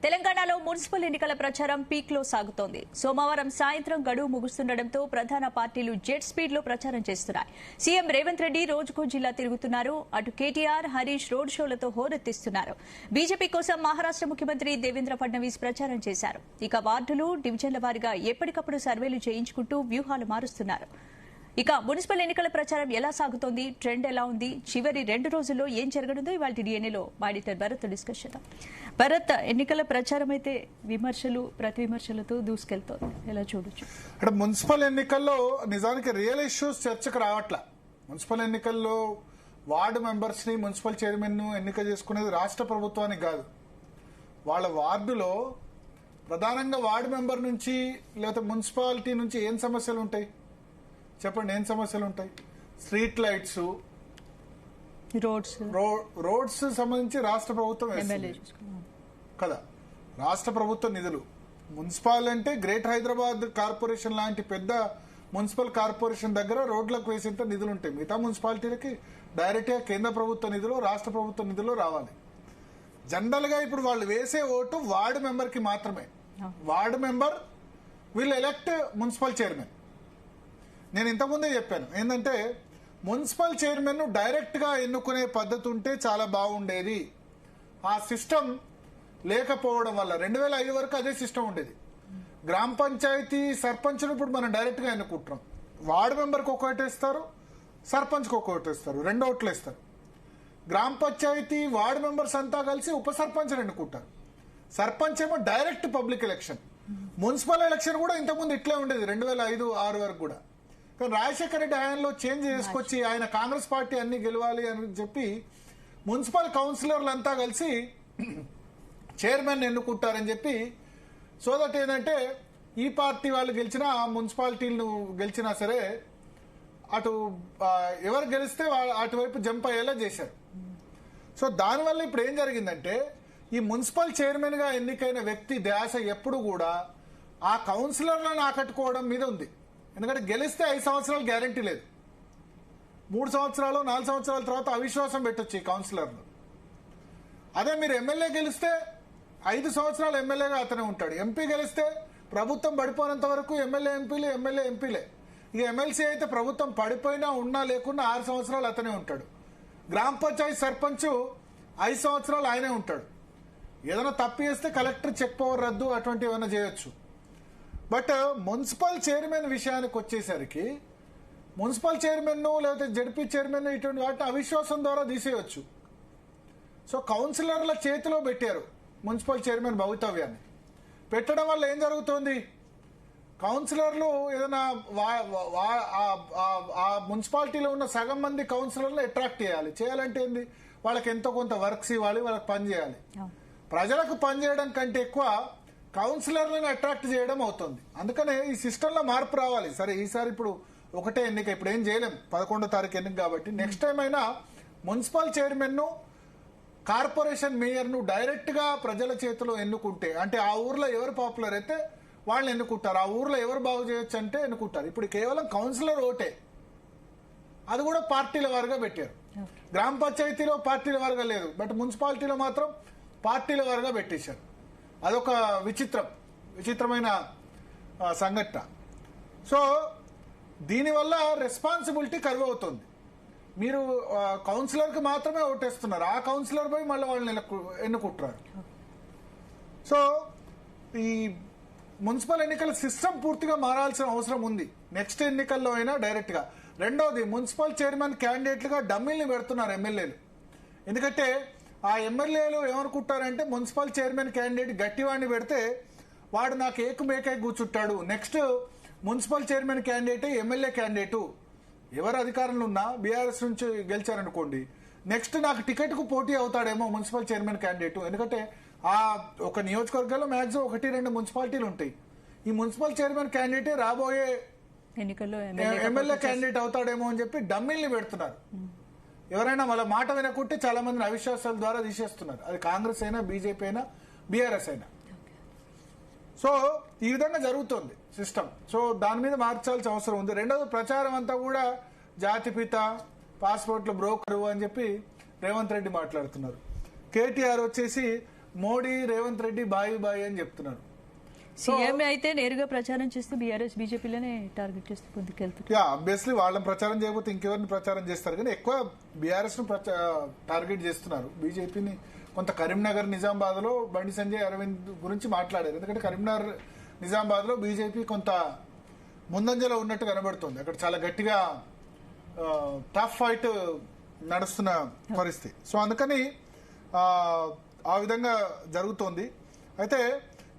తెలంగాణలో మున్సిపల్ ఎన్నికల ప్రచారం పీక్ లో సాగుతోంది. సోమవారం సాయంత్రం గడువు ముగుస్తుండటంతో ప్రధాన పార్టీలు జెట్ స్పీడ్ లో ప్రచారం చేస్తున్నాయి. సీఎం రేవంత్ రెడ్డి రోజుకో జిల్లా తిరుగుతున్నారు. అటు కేటీఆర్, హరీష్ రోడ్ షోలతో హోరెత్తిస్తున్నారు. బీజేపీ కోసం మహారాష్ట్ర ముఖ్యమంత్రి దేవేంద్ర ఫడ్నవీస్ ప్రచారం చేశారు. ఇక వార్డులు, డివిజన్ల వారీగా ఎప్పటికప్పుడు సర్వేలు చేయించుకుంటూ వ్యూహాలు మారుస్తున్నారు. ఇక మున్సిపల్ ఎన్నికల ప్రచారం ఎలా సాగుతోంది, ట్రెండ్ ఎలా ఉంది, చివరి 2 రోజుల్లో ఏం జరగనుందో ఇవాళ డిఎన్ఏలో మా ఎడిటర్ భరత్ డిస్కస్ చేద్దాం. భరత్, ఎన్నికల ప్రచారం అయితే విమర్శలు ప్రతి విమర్శలతో దూసుకెళ్తోంది, ఎలా చూడొచ్చు? అంటే మున్సిపల్ ఎన్నికల్లో నిజానికి రియల్ ఇష్యూస్ చర్చకు రావట్లా. మున్సిపల్ ఎన్నికల్లో వార్డు మెంబర్స్ ని, మున్సిపల్ చైర్మన్ ను ఎన్నిక చేసుకునేది రాష్ట్ర ప్రభుత్వానికి కాదు. వాళ్ళ వార్డులో ప్రధానంగా వార్డు మెంబర్ నుంచి లేకపోతే మున్సిపాలిటీ నుంచి ఏం సమస్యలు ఉంటాయి చెప్పండి? ఏం సమస్యలు ఉంటాయి? స్ట్రీట్ లైట్స్, రోడ్స్ సంబంధించి రాష్ట్ర ప్రభుత్వం కదా, రాష్ట్ర ప్రభుత్వ నిధులు. మున్సిపాల్ అంటే గ్రేటర్ హైదరాబాద్ కార్పొరేషన్ లాంటి పెద్ద మున్సిపల్ కార్పొరేషన్ దగ్గర రోడ్లకు వేసేంత నిధులు ఉంటాయి. మిగతా మున్సిపాలిటీలకి డైరెక్ట్ గా కేంద్ర ప్రభుత్వ నిధులు, రాష్ట్ర ప్రభుత్వ నిధులు రావాలి. జనరల్ గా ఇప్పుడు వాళ్ళు వేసే ఓటు వార్డు మెంబర్ కి మాత్రమే. Ward member will elect municipal chairman. నేను ఇంతకుముందే చెప్పాను ఏంటంటే, మున్సిపల్ చైర్మన్ ను డైరెక్ట్ గా ఎన్నుకునే పద్ధతి ఉంటే చాలా బాగుండేది. ఆ సిస్టమ్ లేకపోవడం వల్ల 2005 వరకు అదే సిస్టమ్ ఉండేది. గ్రామ పంచాయతీ సర్పంచ్ ఇప్పుడు మనం డైరెక్ట్ గా ఎన్నుకుంటున్నాం. వార్డు మెంబర్కి ఒకటి ఇస్తారు, సర్పంచ్కి ఒకటి ఇస్తారు, 2 ఓట్లు ఇస్తారు. గ్రామ పంచాయతీ వార్డు మెంబర్స్ అంతా కలిసి ఉప సర్పంచ్ ఎన్నుకుంటారు. సర్పంచ్ ఏమో direct public election. Municipal election కూడా ఇంతకుముందు ఇట్లే ఉండేది 2005-6 వరకు కూడా. కానీ రాజశేఖర రెడ్డి హయాంలో చేంజ్ చేసుకొచ్చి ఆయన కాంగ్రెస్ పార్టీ అన్ని గెలవాలి అని చెప్పి మున్సిపల్ కౌన్సిలర్లంతా కలిసి చైర్మన్ ఎన్నుకుంటారని చెప్పి, సో దట్ ఏంటంటే ఈ పార్టీ వాళ్ళు గెలిచినా, మున్సిపాలిటీలను గెలిచినా సరే అటు ఎవరు గెలిస్తే అటువైపు జంప్ అయ్యేలా చేశారు. సో దానివల్ల ఇప్పుడు ఏం జరిగిందంటే, ఈ మున్సిపల్ చైర్మన్ గా ఎన్నికైన వ్యక్తి ధ్యాస ఎప్పుడు కూడా ఆ కౌన్సిలర్లను ఆకట్టుకోవడం మీద ఉంది. ఎందుకంటే గెలిస్తే 5 సంవత్సరాలు గ్యారంటీ లేదు. 3 సంవత్సరాలు 4 సంవత్సరాల తర్వాత అవిశ్వాసం పెట్టొచ్చు ఈ కౌన్సిలర్లు. అదే మీరు ఎమ్మెల్యే గెలిస్తే 5 సంవత్సరాలు ఎమ్మెల్యేగా అతనే ఉంటాడు. ఎంపీ గెలిస్తే ప్రభుత్వం పడిపోయినంత వరకు ఎమ్మెల్యే ఎంపీలే. ఇక ఎమ్మెల్సీ అయితే ప్రభుత్వం పడిపోయినా ఉన్నా లేకున్నా 6 సంవత్సరాలు అతనే ఉంటాడు. గ్రామ పంచాయతీ సర్పంచ్ 5 సంవత్సరాలు ఆయనే ఉంటాడు. ఏదైనా తప్పు చేస్తే కలెక్టర్ చెక్ పవర్ రద్దు అటువంటి ఏమైనా చేయొచ్చు. బట్ మున్సిపల్ చైర్మన్ విషయానికి వచ్చేసరికి మున్సిపల్ చైర్మన్ లేకపోతే జడ్పీ చైర్మన్ ఇటువంటి వాటిని అవిశ్వాసం ద్వారా తీసేయచ్చు. సో కౌన్సిలర్ల చేతిలో పెట్టారు మున్సిపల్ చైర్మన్ భవితవ్యాన్ని. పెట్టడం వల్ల ఏం జరుగుతోంది? కౌన్సిలర్లు ఏదైనా ఆ మున్సిపాలిటీలో ఉన్న సగం మంది కౌన్సిలర్లు అట్రాక్ట్ చేయాలంటే ఏంది? వాళ్ళకి ఎంతో కొంత వర్క్స్ ఇవ్వాలి, వాళ్ళకి పని చేయాలి. ప్రజలకు పని చేయడం కంటే ఎక్కువ కౌన్సిలర్లను అట్రాక్ట్ చేయడం అవుతుంది. అందుకనే ఈ సిస్టంలో మార్పు రావాలి. సరే, ఈసారి ఇప్పుడు ఒకటే ఎన్నిక, ఇప్పుడు ఏం చేయలేం, 11వ తారీఖు ఎన్నిక కాబట్టి నెక్స్ట్ టైం అయినా మున్సిపల్ చైర్మన్ ను, కార్పొరేషన్ మేయర్ ను డైరెక్ట్ గా ప్రజల చేతిలో ఎన్నుకుంటే, అంటే ఆ ఊర్లో ఎవరు పాపులర్ అయితే వాళ్ళని ఎన్నుకుంటారు, ఆ ఊర్లో ఎవరు బాగు చేయొచ్చు అంటే ఎన్నుకుంటారు. ఇప్పుడు కేవలం కౌన్సిలర్ ఓటే, అది కూడా పార్టీల వారుగా పెట్టారు. గ్రామ పంచాయతీలో పార్టీల వారుగా లేదు, బట్ మున్సిపాలిటీలో మాత్రం పార్టీల వారుగా పెట్టేశారు. అదొక విచిత్రమైన సంఘటన. సో దీనివల్ల రెస్పాన్సిబిలిటీ కరువు అవుతుంది. మీరు కౌన్సిలర్కి మాత్రమే ఓటేస్తున్నారు, ఆ కౌన్సిలర్ పోయి మళ్ళీ వాళ్ళని ఎన్నుకుంటున్నారు. సో ఈ మున్సిపల్ ఎన్నికల సిస్టమ్ పూర్తిగా మారాల్సిన అవసరం ఉంది, నెక్స్ట్ ఎన్నికల్లో అయినా డైరెక్ట్ గా. రెండోది, మున్సిపల్ చైర్మన్ క్యాండిడేట్లుగా డమ్మీల్ని పెడుతున్నారు ఎమ్మెల్యేలు. ఎందుకంటే ఆ ఎమ్మెల్యేలు ఏమనుకుంటారంటే, మున్సిపల్ చైర్మన్ క్యాండిడేట్ గట్టివాడిని పెడితే వాడు నాకు ఏకమేకై కూర్చుంటాడు, next municipal chairman candidate MLA candidate, ఎవరు అధికారంలో ఉన్నా బీఆర్ఎస్ నుంచి గెలిచారనుకోండి, నెక్స్ట్ నాకు టికెట్ కు పోటీ అవుతాడేమో మున్సిపల్ చైర్మన్ క్యాండిడేట్. ఎందుకంటే ఆ ఒక నియోజకవర్గంలో మాక్సిమం 1-2 మున్సిపాలిటీలు ఉంటాయి. ఈ మున్సిపల్ చైర్మన్ క్యాండిడేటే రాబోయే ఎన్నికల్లో ఎమ్మెల్యే క్యాండిడేట్ అవుతాడేమో అని చెప్పి డమ్మీల్ని పెడుతున్నారు. ఎవరైనా వాళ్ళ మాట వినకుంటే చాలా మందిని అవిశ్వాసాల ద్వారా తీసేస్తున్నారు. అది కాంగ్రెస్ అయినా, బీజేపీ అయినా, బీఆర్ఎస్ అయినా. సో ఈ విధంగా జరుగుతుంది సిస్టమ్. సో దాని మీద మార్చాల్సిన అవసరం ఉంది. రెండోది, ప్రచారం అంతా కూడా జాతిపిత, పాస్పోర్ట్ల బ్రోకరు అని చెప్పి రేవంత్ రెడ్డి మాట్లాడుతున్నారు. కేటీఆర్ వచ్చేసి మోడీ రేవంత్ రెడ్డి బాయి బాయి అని చెప్తున్నారు. సీఎం అయితే నేరుగా ప్రచారం చేస్తే బీఆర్ఎస్ బీజేపీలోనే టార్గెట్ చేస్తూ ముందుకెళ్తారు. ఆబ్వియస్లీ వాళ్ళని ప్రచారం చేయకపోతే ఇంకెవరిని ప్రచారం చేస్తారు, కానీ ఎక్కువ బీఆర్ఎస్ ను టార్గెట్ చేస్తున్నారు. బీజేపీని కొంత కరీంనగర్ నిజామాబాద్ లో బండి సంజయ్ అరవింద్ గురించి మాట్లాడారు. ఎందుకంటే కరీంనగర్ నిజామాబాద్ లో బీజేపీ కొంత ముందంజలో ఉన్నట్టు కనబడుతుంది. అక్కడ చాలా గట్టిగా టఫ్ ఫైట్ నడుస్తున్న పరిస్థితి. సో అందుకని ఆ విధంగా జరుగుతోంది. అయితే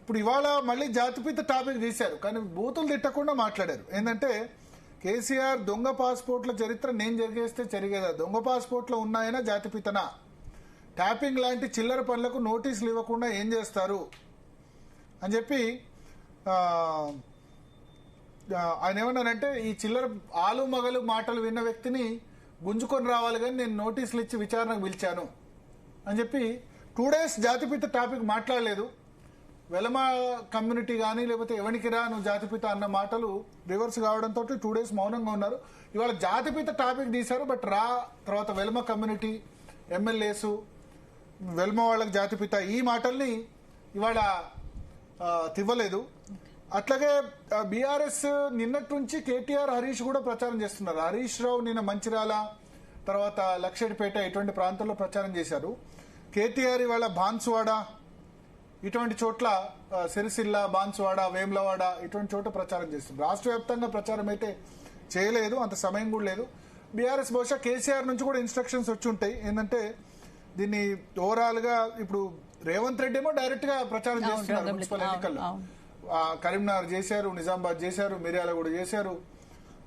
ఇప్పుడు ఇవాళ మళ్ళీ జాతిపిత టాపిక్ తీశారు, కానీ బూతులు తిట్టకుండా మాట్లాడారు. ఏంటంటే కేసీఆర్ దొంగ పాస్పోర్ట్ల చరిత్ర నేను జరిగేస్తే జరిగేదా, దొంగ పాస్పోర్ట్లు ఉన్నాయనా జాతిపితనా, ట్యాపింగ్ లాంటి చిల్లర పనులకు నోటీసులు ఇవ్వకుండా ఏం చేస్తారు అని చెప్పి ఆయన ఏమన్నారంటే, ఈ చిల్లర ఆలు మగలు మాటలు విన్న వ్యక్తిని గుంజుకొని రావాలి కానీ నేను నోటీసులు ఇచ్చి విచారణకు పిలిచాను అని చెప్పి 2 days జాతిపిత టాపిక్ మాట్లాడలేదు. వెలమ కమ్యూనిటీ కానీ లేకపోతే ఎవరికిరా నువ్వు జాతిపిత అన్న మాటలు రివర్స్ కావడంతో 2 days మౌనంగా ఉన్నారు. ఇవాళ జాతిపిత టాపిక్ తీశారు, బట్ తర్వాత వెలమ కమ్యూనిటీ ఎమ్మెల్యేసు వెల్మ వాళ్ళకి జాతిపిత ఈ మాటల్ని ఇవాళ తివ్వలేదు. అట్లాగే బీఆర్ఎస్ నిన్నటి నుంచి కేటీఆర్ హరీష్ కూడా ప్రచారం చేస్తున్నారు. హరీష్ రావు నిన్న మంచిర్యాల తర్వాత లక్షడిపేట ఇటువంటి ప్రాంతాల్లో ప్రచారం చేశారు. కేటీఆర్ ఇవాళ బాన్సువాడ ఇటువంటి చోట్ల సిరిసిల్ల, బాన్సువాడ, వేములవాడ ఇటువంటి చోట ప్రచారం చేస్తున్నారు. రాష్ట్ర వ్యాప్తంగా ప్రచారం అయితే చేయలేదు, అంత సమయం కూడా లేదు. బీఆర్ఎస్ బహుశా కేసీఆర్ నుంచి కూడా ఇన్స్ట్రక్షన్స్ వచ్చి ఉంటాయి. ఏంటంటే దీన్ని ఓవరాల్ గా ఇప్పుడు రేవంత్ రెడ్డి ఏమో డైరెక్ట్ గా ప్రచారం చేస్తున్నారు. మున్సిపల్ ఎన్నికల్లో కరీంనగర్ చేశారు, నిజామాబాద్ చేశారు, మిర్యాలగూడ చేశారు,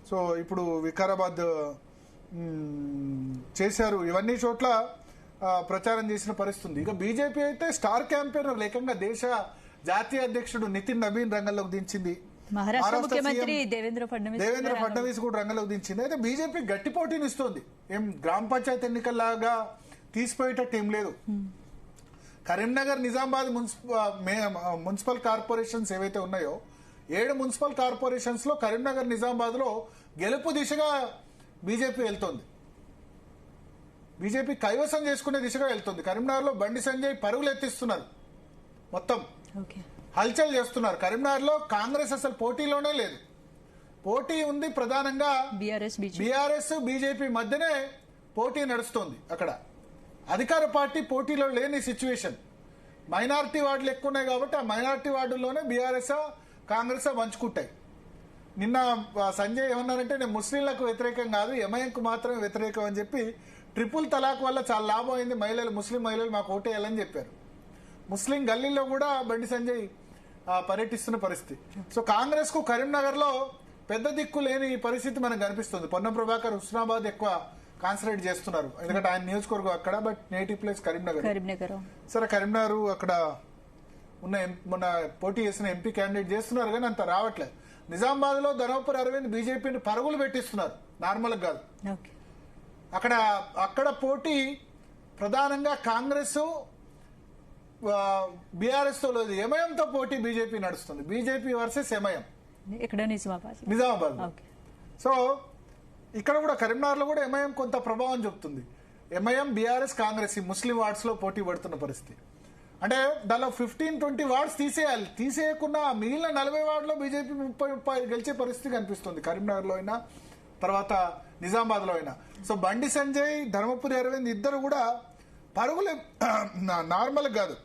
సో ఇప్పుడు వికారాబాద్ చేశారు. ఇవన్నీ చోట్ల ప్రచారం చేసిన పరిస్థితి. ఇక బీజేపీ అయితే స్టార్ క్యాంపెయినర్ ఏకంగా దేశ జాతీయ అధ్యక్షుడు నితిన్ నబీన్ రంగంలోకి దించింది. మహారాష్ట్ర ముఖ్యమంత్రి దేవేంద్ర ఫడ్నవీస్ కూడా రంగంలోకి దించింది. అయితే బీజేపీ గట్టి పోటీని ఇస్తోంది. ఏం గ్రామ పంచాయతీ ఎన్నికల్లాగా తీసిపోయేటట్టు ఏం లేదు. కరీంనగర్, నిజామాబాద్ మున్సిపల్ కార్పొరేషన్స్ ఏవైతే ఉన్నాయో 7 మున్సిపల్ కార్పొరేషన్స్ లో కరీంనగర్, నిజామాబాద్ లో గెలుపు దిశగా బీజేపీ వెళ్తోంది. బీజేపీ కైవసం చేసుకునే దిశగా వెళ్తుంది. కరీంనగర్ లో బండి సంజయ్ పరుగులు ఎత్తిస్తున్నారు, మొత్తం హల్చల్ చేస్తున్నారు. కరీంనగర్ లో కాంగ్రెస్ అసలు పోటీలోనే లేదు. పోటీ ఉంది ప్రధానంగా బీఆర్ఎస్ బీజేపీ మధ్యనే పోటీ నడుస్తోంది. అక్కడ అధికార పార్టీ పోటీలో లేని సిచ్యువేషన్. మైనారిటీ వార్డులు ఎక్కువ ఉన్నాయి కాబట్టి ఆ మైనారిటీ వార్డుల్లోనే బీఆర్ఎస్ కాంగ్రెస్ పంచుకుంటాయి. నిన్న సంజయ్ ఏమన్నారంటే, నేను ముస్లింలకు వ్యతిరేకం కాదు, ఎంఐఎంకు మాత్రమే వ్యతిరేకం అని చెప్పి ట్రిపుల్ తలాక్ వల్ల చాలా లాభం అయింది, ముస్లిం మహిళలు మాకు ఓటేయాలని చెప్పారు. ముస్లిం గల్లీలో కూడా బండి సంజయ్ పర్యటిస్తున్న పరిస్థితి. సో కాంగ్రెస్ కు కరీంనగర్ లో పెద్ద దిక్కు లేని పరిస్థితి మనకు కనిపిస్తుంది. పొన్నం ప్రభాకర్ హుస్నాబాద్ ఎక్కువ కాన్సన్ట్రేట్ చేస్తున్నారు, ఎందుకంటే ఆయన నియోజకవర్గం అక్కడ, బట్ నేటివ్ ప్లేస్ కరీంనగర్. సరే కరీంనగర్ అక్కడ ఉన్న మన పోటీ చేసిన ఎంపీ క్యాండిడేట్ చేస్తున్నారు కానీ అంత రావట్లేదు. నిజామాబాద్ లో ధర్మపురి అరవింద్ బీజేపీని పరుగులు పెట్టిస్తున్నారు, నార్మల్ కాదు. అక్కడ పోటీ ప్రధానంగా కాంగ్రెస్ బీఆర్ఎస్ తో లేదు, ఎంఐఎంతో పోటీ బీజేపీ నడుస్తుంది. BJP versus MIM Nizamabad. So ఇక్కడ కూడా కరీంనగర్ లో కూడా ఎంఐఎం కొంత ప్రభావం చూపుతుంది. ఎంఐఎం, బీఆర్ఎస్, కాంగ్రెస్ ఈ ముస్లిం వార్డ్స్ లో పోటీ పడుతున్న పరిస్థితి. అంటే దానిలో 15-20 వార్డ్స్ తీసేయాలి. తీసేయకుండా మిగిలిన 40 వార్డులో బీజేపీ 30 గెలిచే పరిస్థితి కనిపిస్తుంది. కరీంనగర్ లో అయినా తర్వాత నిజామాబాద్ లో అయినా. సో బండి సంజయ్, ధర్మపురి అరవింద్ ఇద్దరు కూడా పరుగులు నార్మల్ కాదు,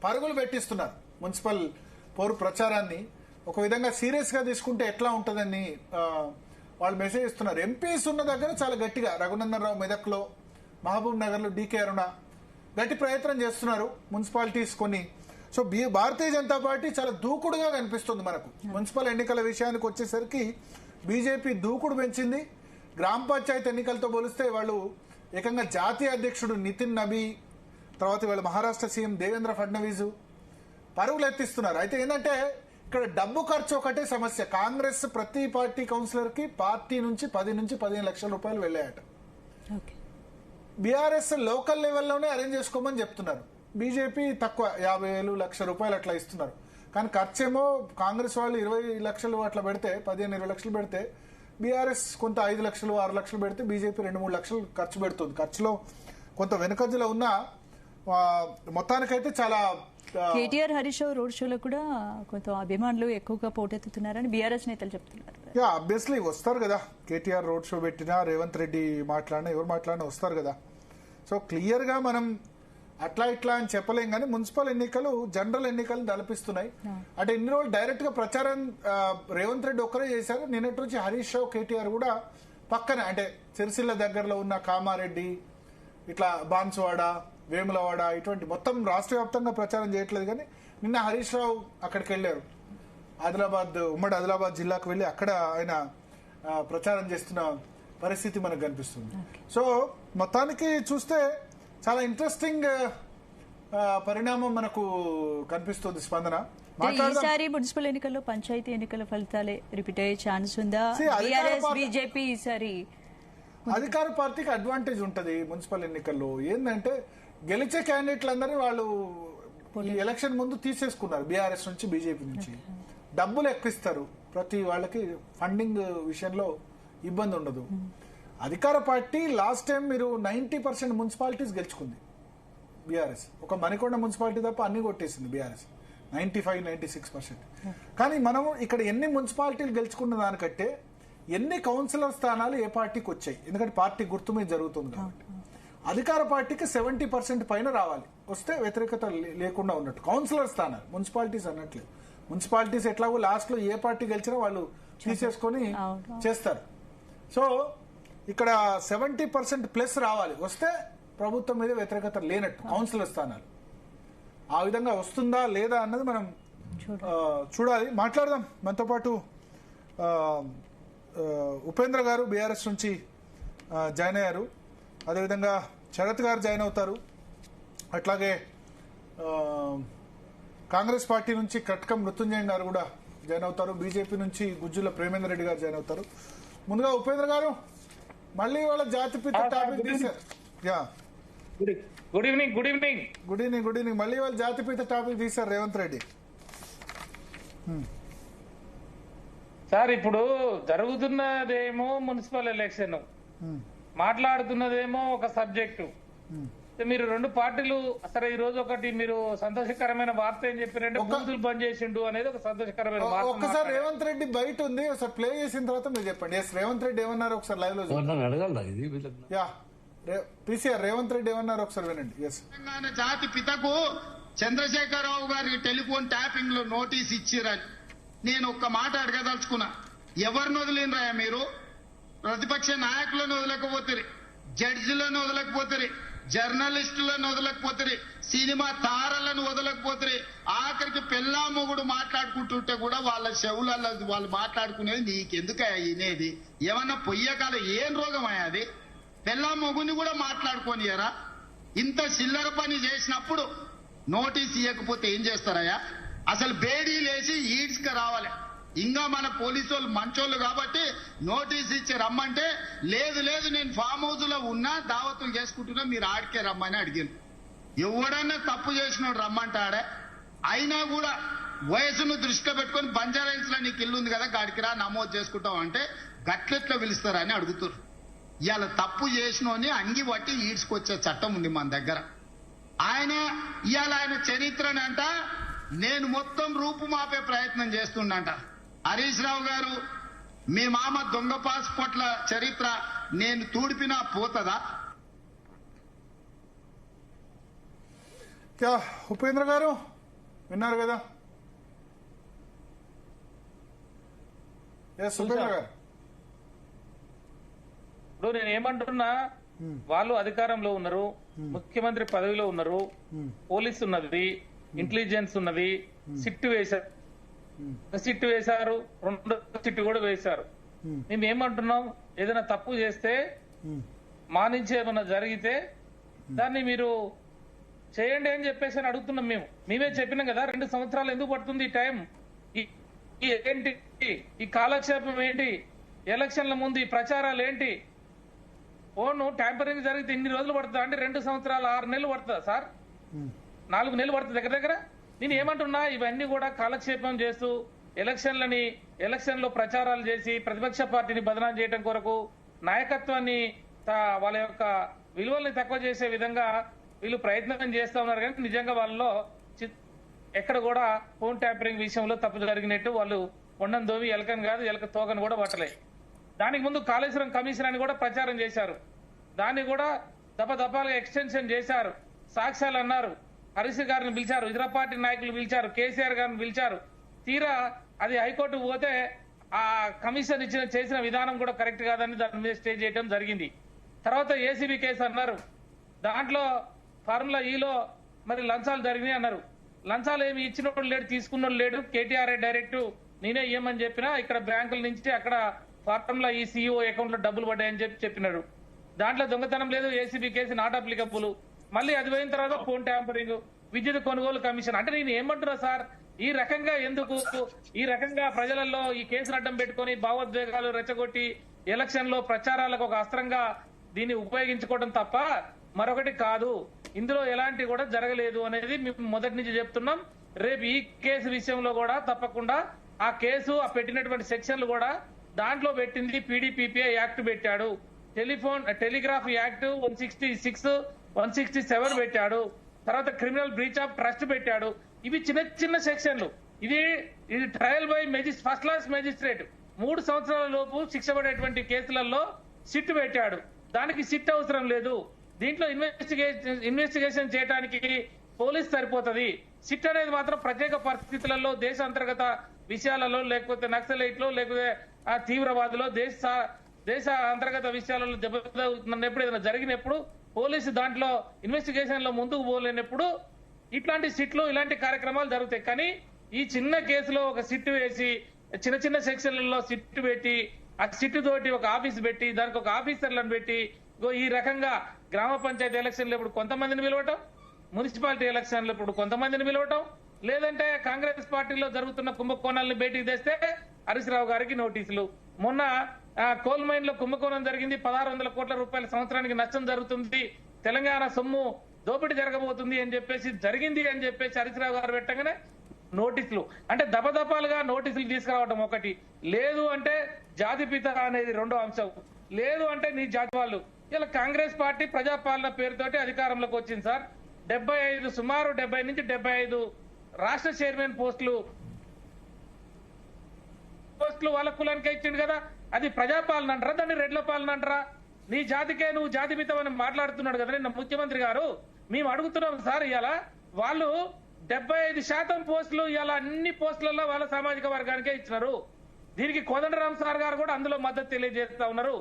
పరుగులు పెట్టిస్తున్నారు. మున్సిపల్ పౌరు ప్రచారాన్ని ఒక విధంగా సీరియస్ గా తీసుకుంటే ఎట్లా ఉంటుందని వాళ్ళు మెసేజ్ ఇస్తున్నారు. ఎంపీస్ ఉన్న దగ్గర చాలా గట్టిగా రఘునందన్ రావు మెదక్ లో, మహబూబ్ నగర్ లో డీకే అరుణ గట్టి ప్రయత్నం చేస్తున్నారు మున్సిపాలిటీస్ కొన్ని. సో భారతీయ జనతా పార్టీ చాలా దూకుడుగా కనిపిస్తుంది మనకు. మున్సిపల్ ఎన్నికల విషయానికి వచ్చేసరికి బీజేపీ దూకుడు పెంచింది. గ్రామ పంచాయతీ ఎన్నికలతో పోలిస్తే వాళ్ళు ఏకంగా జాతీయ అధ్యక్షుడు నితిన్ నబీ, తర్వాత వాళ్ళ మహారాష్ట్ర సీఎం దేవేంద్ర ఫడ్నవీస్ పరుగులు ఎత్తిస్తున్నారు. అయితే ఏంటంటే ఇక్కడ డబ్బు ఖర్చు ఒకటే సమస్య. కాంగ్రెస్ ప్రతి పార్టీ కౌన్సిలర్ కి పార్టీ నుంచి 10 నుంచి 15 లక్షల రూపాయలు వెళ్ళాయట. బీఆర్ఎస్ లోకల్ లెవెల్లోనే అరేంజ్ చేసుకోమని చెప్తున్నారు. బీజేపీ తక్కువ 50,000 లక్ష రూపాయలు అట్లా ఇస్తున్నారు. కానీ ఖర్చేమో కాంగ్రెస్ వాళ్ళు 20 లక్షలు అట్లా పెడితే, 15-20 లక్షలు పెడితే, బీఆర్ఎస్ కొంత 5 లక్షలు 6 లక్షలు పెడితే బీజేపీ 2-3 లక్షలు ఖర్చు పెడుతుంది. ఖర్చులో కొంత వెనుకంజలో ఉన్న మొత్తానికైతే చాలా కేటీఆర్ హరీష్ రావు రోడ్ షోలో కూడా కొంత అభిమానులు ఎక్కువగా పోటెత్తుతున్నారని బీఆర్ఎస్ నేతలు చెప్తున్నారు. అబ్వియస్లీ వస్తారు కదా, కేటీఆర్ రోడ్ షో పెట్టినా రేవంత్ రెడ్డి మాట్లాడినా ఎవరు మాట్లాడినా వస్తారు కదా. సో క్లియర్ గా మనం అట్లా ఇట్లా అని చెప్పలేం, కానీ మున్సిపల్ ఎన్నికలు జనరల్ ఎన్నికలు తలపిస్తున్నాయి. అంటే ఇన్ని రోజులు డైరెక్ట్ గా ప్రచారం రేవంత్ రెడ్డి ఒక్కరే చేశారు. నిన్నటి నుంచి హరీష్ రావు కేటీఆర్ కూడా పక్కన, అంటే సిరిసిల్ల దగ్గరలో ఉన్న కామారెడ్డి, ఇట్లా బాన్సువాడ, వేములవాడ, ఇటువంటి మొత్తం రాష్ట్ర వ్యాప్తంగా ప్రచారం చేయట్లేదు. కానీ నిన్న హరీష్ రావు అక్కడికి వెళ్లారు, ఉమ్మడి ఆదిలాబాద్ జిల్లాకు వెళ్లి అక్కడ ఆయన ప్రచారం చేస్తున్న పరిస్థితి మనకు కనిపిస్తుంది. సో మొత్తానికి చూస్తే చాలా ఇంట్రెస్టింగ్ పరిణామం మనకు కనిపిస్తుంది. స్పందన ఈసారి మున్సిపల్ ఎన్నికల్లో పంచాయతీ ఎన్నికల ఫలితాలే రిపీట్ అయ్యే ఛాన్స్ ఉందా? బీజేపీ ఈసారి అధికార పార్టీకి అడ్వాంటేజ్ ఉంటది మున్సిపల్ ఎన్నికల్లో. ఏంటంటే గెలిచే క్యాండిడేట్లందరినీ వాళ్ళు ఈ ఎలక్షన్ ముందు తీసేసుకున్నారు. బీఆర్ఎస్ నుంచి, బీజేపీ నుంచి డబ్బులు ఎక్కిస్తారు. ప్రతి వాళ్ళకి ఫండింగ్ విషయంలో ఇబ్బంది ఉండదు. అధికార పార్టీ లాస్ట్ టైం మీరు 90% మున్సిపాలిటీస్ గెలుచుకుంది బీఆర్ఎస్. ఒక మణికొండ మున్సిపాలిటీ తప్ప అన్ని కొట్టేసింది బీఆర్ఎస్, 95-96%. కానీ మనం ఇక్కడ ఎన్ని మున్సిపాలిటీలు గెలుచుకున్న దానికంటే ఎన్ని కౌన్సిలర్ స్థానాలు ఏ పార్టీకి వచ్చాయి, ఎందుకంటే పార్టీ గుర్తు మీద జరుగుతుంది కాబట్టి. అధికార పార్టీకి 70% పైన రావాలి, వస్తే వ్యతిరేకత లేకుండా ఉన్నట్టు. కౌన్సిలర్ స్థానాలు, మున్సిపాలిటీస్ అన్నట్లేదు. మున్సిపాలిటీస్ ఎట్లాగో లాస్ట్ లో ఏ పార్టీ గెలిచినా వాళ్ళు తీసేసుకొని చేస్తారు. సో ఇక్కడ 70% ప్లస్ రావాలి, వస్తే ప్రభుత్వం మీద వ్యతిరేకత లేనట్టు కౌన్సిలర్ స్థానాలు. ఆ విధంగా వస్తుందా లేదా అన్నది మనం చూడాలి. మాట్లాడదాం. మనతో పాటు ఉపేంద్ర గారు బీఆర్ఎస్ నుంచి జాయిన్ అయ్యారు, అదేవిధంగా శరత్ గారు జాయిన్ అవుతారు, అట్లాగే కాంగ్రెస్ పార్టీ నుంచి కట్కం మృత్యుంజయ్ గారు కూడా జాయిన్ అవుతారు, బీజేపీ నుంచి గుజ్జుల ప్రేమేందర్ రెడ్డి గారు జాయిన్ అవుతారు. ముందుగా ఉపేంద్ర గారు, మళ్ళీ వాళ్ళ జాతిపిత టాపిక్ తీశారు. Good evening. Good evening. Good evening. Good evening. మళ్ళీ వాళ్ళ జాతిపిత టాపిక్ తీశారు రేవంత్ రెడ్డి. సార్, ఇప్పుడు జరుగుతున్నదేమో మున్సిపల్ ఎలక్షన్, మాట్లాడుతున్నదేమో ఒక సబ్జెక్టు. మీరు రెండు పార్టీలు సరే, ఈ రోజు ఒకటి మీరు సంతోషకరమైన వార్త ఏం చెప్పారంటే బూతులు బంద్ చేసిండు అనేది ఒక సంతోషకరమైన వార్త. ఒకసారి రేవంత్ రెడ్డి బయట ఉంది, ఒకసారి ప్లే చేసిన తర్వాత మీరు చెప్పండి. ఎస్, రేవంత్ రెడ్డి ఏమన్నారు ఒకసారి లైవ్ లో పీసీఆర్ రేవంత్ రెడ్డి ఏమన్నారు ఒకసారి వినండి. ఎస్, జాతి పితకు చంద్రశేఖరరావు గారి టెలిఫోన్ ట్యాపింగ్ లో నోటీస్ ఇచ్చిరని నేను ఒక్క మాట అడగదలుచుకున్నా. ఎవరిని వదిలినరా మీరు? ప్రతిపక్ష నాయకులను వదలకపోతే, జడ్జిలను వదలకపోతే, జర్నలిస్టులను వదలకపోతే, సినిమా తారలను వదలకపోతే, ఆఖరికి పెళ్ళా మొగుడు మాట్లాడుకుంటుంటే కూడా వాళ్ళ చెవులలో వాళ్ళు మాట్లాడుకునేది నీకెందుకు వినేది? ఏమన్నా పొయ్యకాల ఏం రోగం అయ్యాది? పెళ్ళా మొగుని కూడా మాట్లాడుకోనియరా? ఇంత చిల్లర పని చేసినప్పుడు నోటీస్ ఇవ్వకపోతే ఏం చేస్తారయ్యా? అసలు బేడీలేసి ఈడ్స్కి రావాలి. ఇంకా మన పోలీసు వాళ్ళు మంచోళ్ళు కాబట్టి నోటీస్ ఇచ్చి రమ్మంటే లేదు లేదు నేను ఫామ్ హౌస్ లో ఉన్నా, దావతులు చేసుకుంటున్నా, మీరు ఆడికే రమ్మని అడిగాను. ఎవడన్నా తప్పు చేసినోడు రమ్మంటాడే. అయినా కూడా వయసును దృష్టిలో పెట్టుకుని బంజారాహిల్స్ లో నీకు ఇల్లు ఉంది కదా, గాడికి రా నమోదు చేసుకుంటావు అంటే గట్లెట్లో పిలుస్తారని అడుగుతారు. ఇవాళ తప్పు చేసినోని అంగి పట్టి ఈడ్చుకొచ్చే చట్టం ఉంది మన దగ్గర. ఇవాళ ఆయన చరిత్రనంట నేను మొత్తం రూపుమాపే ప్రయత్నం చేస్తుండంట. హరీష్ రావు గారు, మీ మామ దొంగ పాస్పోర్ట్ల చరిత్ర నేను తూడిపినా పోతదా? ఉపేంద్ర గారు విన్నారు కదా? ఉపేంద్ర గారు, ఇప్పుడు నేను ఏమంటున్నా, వాళ్ళు అధికారంలో ఉన్నారు, ముఖ్యమంత్రి పదవిలో ఉన్నారు, పోలీసు ఉన్నది, ఇంటెలిజెన్స్ ఉన్నది, సిట్టు వేశారు, రెండో సిట్టు కూడా వేశారు. మేము ఏమంటున్నాం, ఏదైనా తప్పు చేస్తే మా నుంచి ఏమన్నా జరిగితే దాన్ని మీరు చేయండి అని చెప్పేసి అని అడుగుతున్నాం. మేమే చెప్పినాం కదా, 2 సంవత్సరాలు ఎందుకు పడుతుంది ఈ టైం? ఏంటి ఈ కాలక్షేపం ఏంటి? ఎలక్షన్ల ముందు ఈ ప్రచారాలు ఏంటి? ఫోన్ ట్యాంపరింగ్ జరిగితే ఇన్ని రోజులు పడుతుందా అంటే 2 సంవత్సరాలు 6 నెలలు పడుతుందా సార్? 4 నెలలు పడుతుంది దగ్గర. నేను ఏమంటున్నా, ఇవన్నీ కూడా కాలక్షేపం చేస్తూ ఎలక్షన్ లో ప్రచారాలు చేసి ప్రతిపక్ష పార్టీని బదనాం చేయడం కొరకు, నాయకత్వాన్ని వాళ్ళ యొక్క విలువల్ని తక్కువ చేసే విధంగా వీళ్ళు ప్రయత్నం చేస్తా ఉన్నారు కానీ నిజంగా వాళ్ళలో ఎక్కడ కూడా ఫోన్ ట్యాంపరింగ్ విషయంలో తప్పు జరిగినట్టు వాళ్ళు కొండం దోవి ఎలకని కాదు ఎలక తోకను కూడా పట్టలే. దానికి ముందు కాళేశ్వరం కమిషన్ అని కూడా ప్రచారం చేశారు. దాన్ని కూడా దపదపాలుగా ఎక్స్టెన్షన్ చేశారు. సాక్ష్యాలు అన్నారు. హరీష్ గారిని పిలిచారు, ఇతర పార్టీ నాయకులు పిలిచారు, కేసీఆర్ గారిని పిలిచారు. తీరా అది హైకోర్టు పోతే ఆ కమిషన్ చేసిన విధానం కూడా కరెక్ట్ కాదని దాని మీద స్టే చేయడం జరిగింది. తర్వాత ఏసీబీ కేసు అన్నారు. దాంట్లో ఫార్ములా ఈలో మరి లంచాలు జరిగినాయి అన్నారు. లంచాలు ఏమి ఇచ్చినోడు లేడు, తీసుకున్నోడు లేడు. కేటీఆర్ డైరెక్ట్ నేనే ఇవ్వమని చెప్పినా ఇక్కడ బ్యాంకుల నుంచి అక్కడ ఫార్ములా ఈ సీఈఓ అకౌంట్ లో డబ్బులు పడ్డాయని చెప్పినాడు. దాంట్లో దొంగతనం లేదు, ఏసీబీ కేసు నాట్ అప్లికబుల్. మళ్ళీ అది పోయిన తర్వాత ఫోన్ ట్యాంపరింగ్, విద్యుత్ కొనుగోలు కమిషన్. అంటే నేను ఏమంటున్నా సార్, ఈ రకంగా ఎందుకు ఈ రకంగా ప్రజలలో ఈ కేసును అడ్డం పెట్టుకుని భావోద్వేగాలు రెచ్చగొట్టి ఎలక్షన్ లో ప్రచారాలకు ఒక అస్త్రంగా దీన్ని ఉపయోగించుకోవడం తప్ప మరొకటి కాదు. ఇందులో ఎలాంటి కూడా జరగలేదు అనేది మేము మొదటి నుంచి చెప్తున్నాం. రేపు ఈ కేసు విషయంలో కూడా తప్పకుండా ఆ కేసు ఆ పెట్టినటువంటి సెక్షన్లు కూడా దాంట్లో పెట్టింది పీడీపీపీఐ యాక్ట్ పెట్టాడు, టెలిగ్రాఫ్ యాక్ట్ 166, 167 పెట్టాడు, తర్వాత క్రిమినల్ బ్రీచ్ ఆఫ్ ట్రస్ట్ పెట్టాడు. ఇవి చిన్న చిన్న సెక్షన్లు. ఇది trial by first class magistrate 3 సంవత్సరాల లోపు శిక్ష పడేటువంటి కేసులలో సిట్ పెట్టాడు. దానికి సిట్ అవసరం లేదు. దీంట్లో ఇన్వెస్టిగేషన్ చేయడానికి పోలీస్ సరిపోతుంది. సిట్ అనేది మాత్రం ప్రత్యేక పరిస్థితులలో దేశ అంతర్గత విషయాలలో లేకపోతే నక్సలైట్ లో లేకపోతే తీవ్రవాదులో దేశ అంతర్గత విషయాలలో దెబ్బతిన్నప్పుడు ఏదైనా జరిగినప్పుడు పోలీసు దాంట్లో ఇన్వెస్టిగేషన్ లో ముందుకు పోలేనప్పుడు ఇట్లాంటి సిట్లు ఇలాంటి కార్యక్రమాలు జరుగుతాయి. కానీ ఈ చిన్న కేసులో ఒక సిట్ వేసి చిన్న చిన్న సెక్షన్లలో సిట్ పెట్టి ఆ సిట్ తోటి ఒక ఆఫీస్ పెట్టి దానికి ఒక ఆఫీసర్లను పెట్టి ఈ రకంగా గ్రామ పంచాయతీ ఎలక్షన్లు ఇప్పుడు కొంతమందిని పిలవటం, మున్సిపాలిటీ ఎలక్షన్లు ఇప్పుడు కొంతమందిని పిలవటం, లేదంటే కాంగ్రెస్ పార్టీలో జరుగుతున్న కుంభకోణాలను బయటికి తెస్తే హరీష్ రావు గారికి నోటీసులు. మొన్న కోల్ మైన్ లో కుంభకోణం జరిగింది, 1600 కోట్ల రూపాయల సంవత్సరానికి నష్టం జరుగుతుంది, తెలంగాణ సొమ్ము దోపిడీ జరగబోతుంది అని చెప్పేసి జరిగింది అని చెప్పేసి హరీష్ రావు గారు పెట్టగానే నోటీసులు. అంటే దపదపాలుగా నోటీసులు తీసుకురావడం ఒకటి, లేదు అంటే జాతిపిత అనేది రెండో అంశం, లేదు అంటే నీ జాతి వాళ్ళు. ఇలా కాంగ్రెస్ పార్టీ ప్రజాపాలన పేరుతోటి అధికారంలోకి వచ్చింది సార్. 75 సుమారు 70 నుంచి 75 రాష్ట్ర చైర్మన్ పోస్టులు వాళ్ళ కులానికే ఇచ్చిండు కదా. అది ప్రజాపాలన అంటారా, దాన్ని రెడ్ల పాలన అంటారా? నీ జాతికే నువ్వు జాతిపితం అని మాట్లాడుతున్నాడు కదా నిన్న ముఖ్యమంత్రి గారు. మేము అడుగుతున్నాం సార్, ఇవాళ వాళ్ళు 75% పోస్టులు ఇవాళ అన్ని పోస్టులలో వాళ్ళ సామాజిక వర్గానికే ఇచ్చినారు. దీనికి కోదండరామ్ సార్ గారు కూడా అందులో మద్దతు తెలియజేస్తా ఉన్నారు.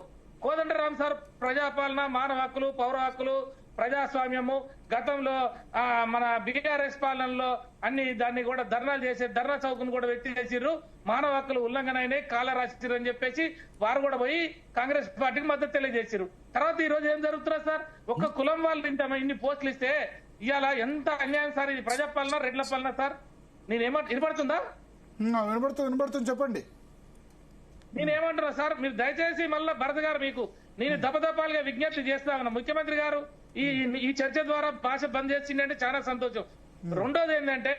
కోదండరామ్ సార్ ప్రజాపాలన, మానవ హక్కులు, పౌర హక్కులు, ప్రజాస్వామ్యము, గతంలో మన బీఆర్ఎస్ పాలనలో అన్ని దాన్ని కూడా ధర్నాలు చేసే ధర్నా చౌకను కూడా వ్యక్తి చేసిర్రు, మానవ హక్కులు ఉల్లంఘన అయినాయి, కాల రాసిరు అని చెప్పేసి వారు కూడా పోయి కాంగ్రెస్ పార్టీకి మద్దతు తెలియజేసారు. తర్వాత ఈ రోజు ఏం జరుగుతున్నా సార్, ఒక్క కులం వాళ్ళు ఇన్ని పోస్టులు ఇస్తే ఇవాళ ఎంత అన్యాయం సార్. ఇది ప్రజాపాలన రెడ్ల పాలన సార్? వినపడుతుందా? వినపడుతుంది, చెప్పండి. నేనేమంటున్నా సార్, మీరు దయచేసి మళ్ళా భరత్ గారు మీకు నేను దపదపాలుగా విజ్ఞప్తి చేస్తా ఉన్నా. ముఖ్యమంత్రి గారు ఈ చర్చ ద్వారా భాష బంద్ చేసిందంటే చాలా సంతోషం. రెండోది ఏంటంటే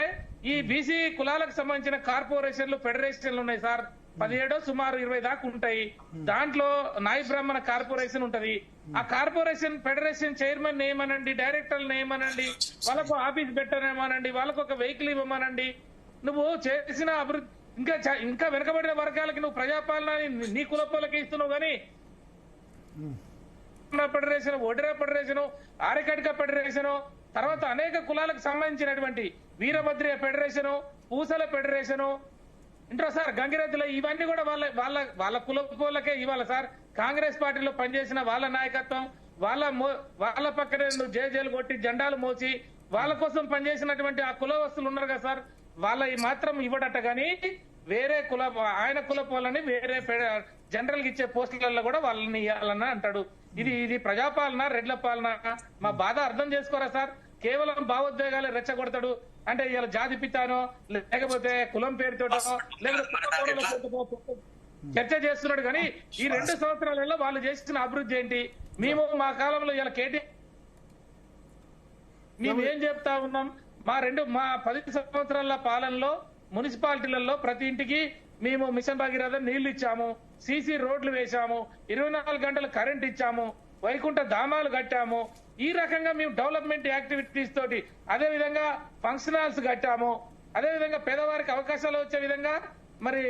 ఈ బీసీ కులాలకు సంబంధించిన కార్పొరేషన్లు, ఫెడరేషన్లు ఉన్నాయి సార్. 17 సుమారు 20 దాకా ఉంటాయి. దాంట్లో నాయ బ్రాహ్మణ కార్పొరేషన్ ఉంటది. ఆ కార్పొరేషన్ ఫెడరేషన్ చైర్మన్ ఏమనండి, డైరెక్టర్లు ఏమనండి, వాళ్ళకు ఆఫీస్ పెట్టనేమనండి, వాళ్ళకు ఒక వెహికల్ ఇవ్వమనండి. నువ్వు చేసిన అభివృద్ధి ఇంకా వెనకబడిన వర్గాలకి నువ్వు ప్రజాపాలన నీ కులపోలకి ఇస్తున్నావు. కానీ ఫెడరేషన్, ఒడిరా ఫెడరేషన్, ఆరికటిక ఫెడరేషన్, తర్వాత అనేక కులాలకు సంబంధించినటువంటి వీరభద్రియ ఫెడరేషన్, పూసల ఫెడరేషన్ ఇంట్రా సార్, గంగిరెద్దుల, ఇవన్నీ కూడా వాళ్ళ కులపోలకే ఇవ్వాలి సార్. కాంగ్రెస్ పార్టీలో పనిచేసిన వాళ్ళ నాయకత్వం, వాళ్ళ పక్కనే జేజేలు కొట్టి జెండాలు మోసి వాళ్ళ కోసం పనిచేసినటువంటి ఆ కులవస్తులు ఉన్నారు కదా సార్, వాళ్ళ మాత్రం ఇవ్వడట. కానీ వేరే ఆయన కులపోలని వేరే జనరల్ గా ఇచ్చే పోస్టులలో కూడా వాళ్ళని ఇవ్వాలని అంటాడు. ఇది ప్రజాపాలన, రెడ్ల పాలన? మా బాధ అర్థం చేసుకోరా సార్? కేవలం భావోద్వేగాలు రెచ్చగొడతాడు. అంటే ఇలా జాతి పితానో లేకపోతే కులం పేరుతోటో లేకపోతే చర్చ చేస్తున్నాడు. కానీ ఈ 2 సంవత్సరాలలో వాళ్ళు చేసిన అభివృద్ధి ఏంటి? మేము మా కాలంలో ఇలా మేము ఏం చెప్తా ఉన్నాం? మా 10 సంవత్సరాల పాలనలో మున్సిపాలిటీలలో ప్రతి ఇంటికి మేము మిషన్ భగీరథ నీళ్లు ఇచ్చాము, సీసీ రోడ్లు వేశాము, 24 గంటలు కరెంట్ ఇచ్చాము, వైకుంఠ ధామాలు కట్టాము, ఈ రకంగా మేము డెవలప్మెంట్ యాక్టివిటీస్ తోటి అదే విధంగా ఫంక్షన్ హాల్స్ కట్టాము, అదే విధంగా పేదవారికి అవకాశాలు వచ్చే విధంగా మరి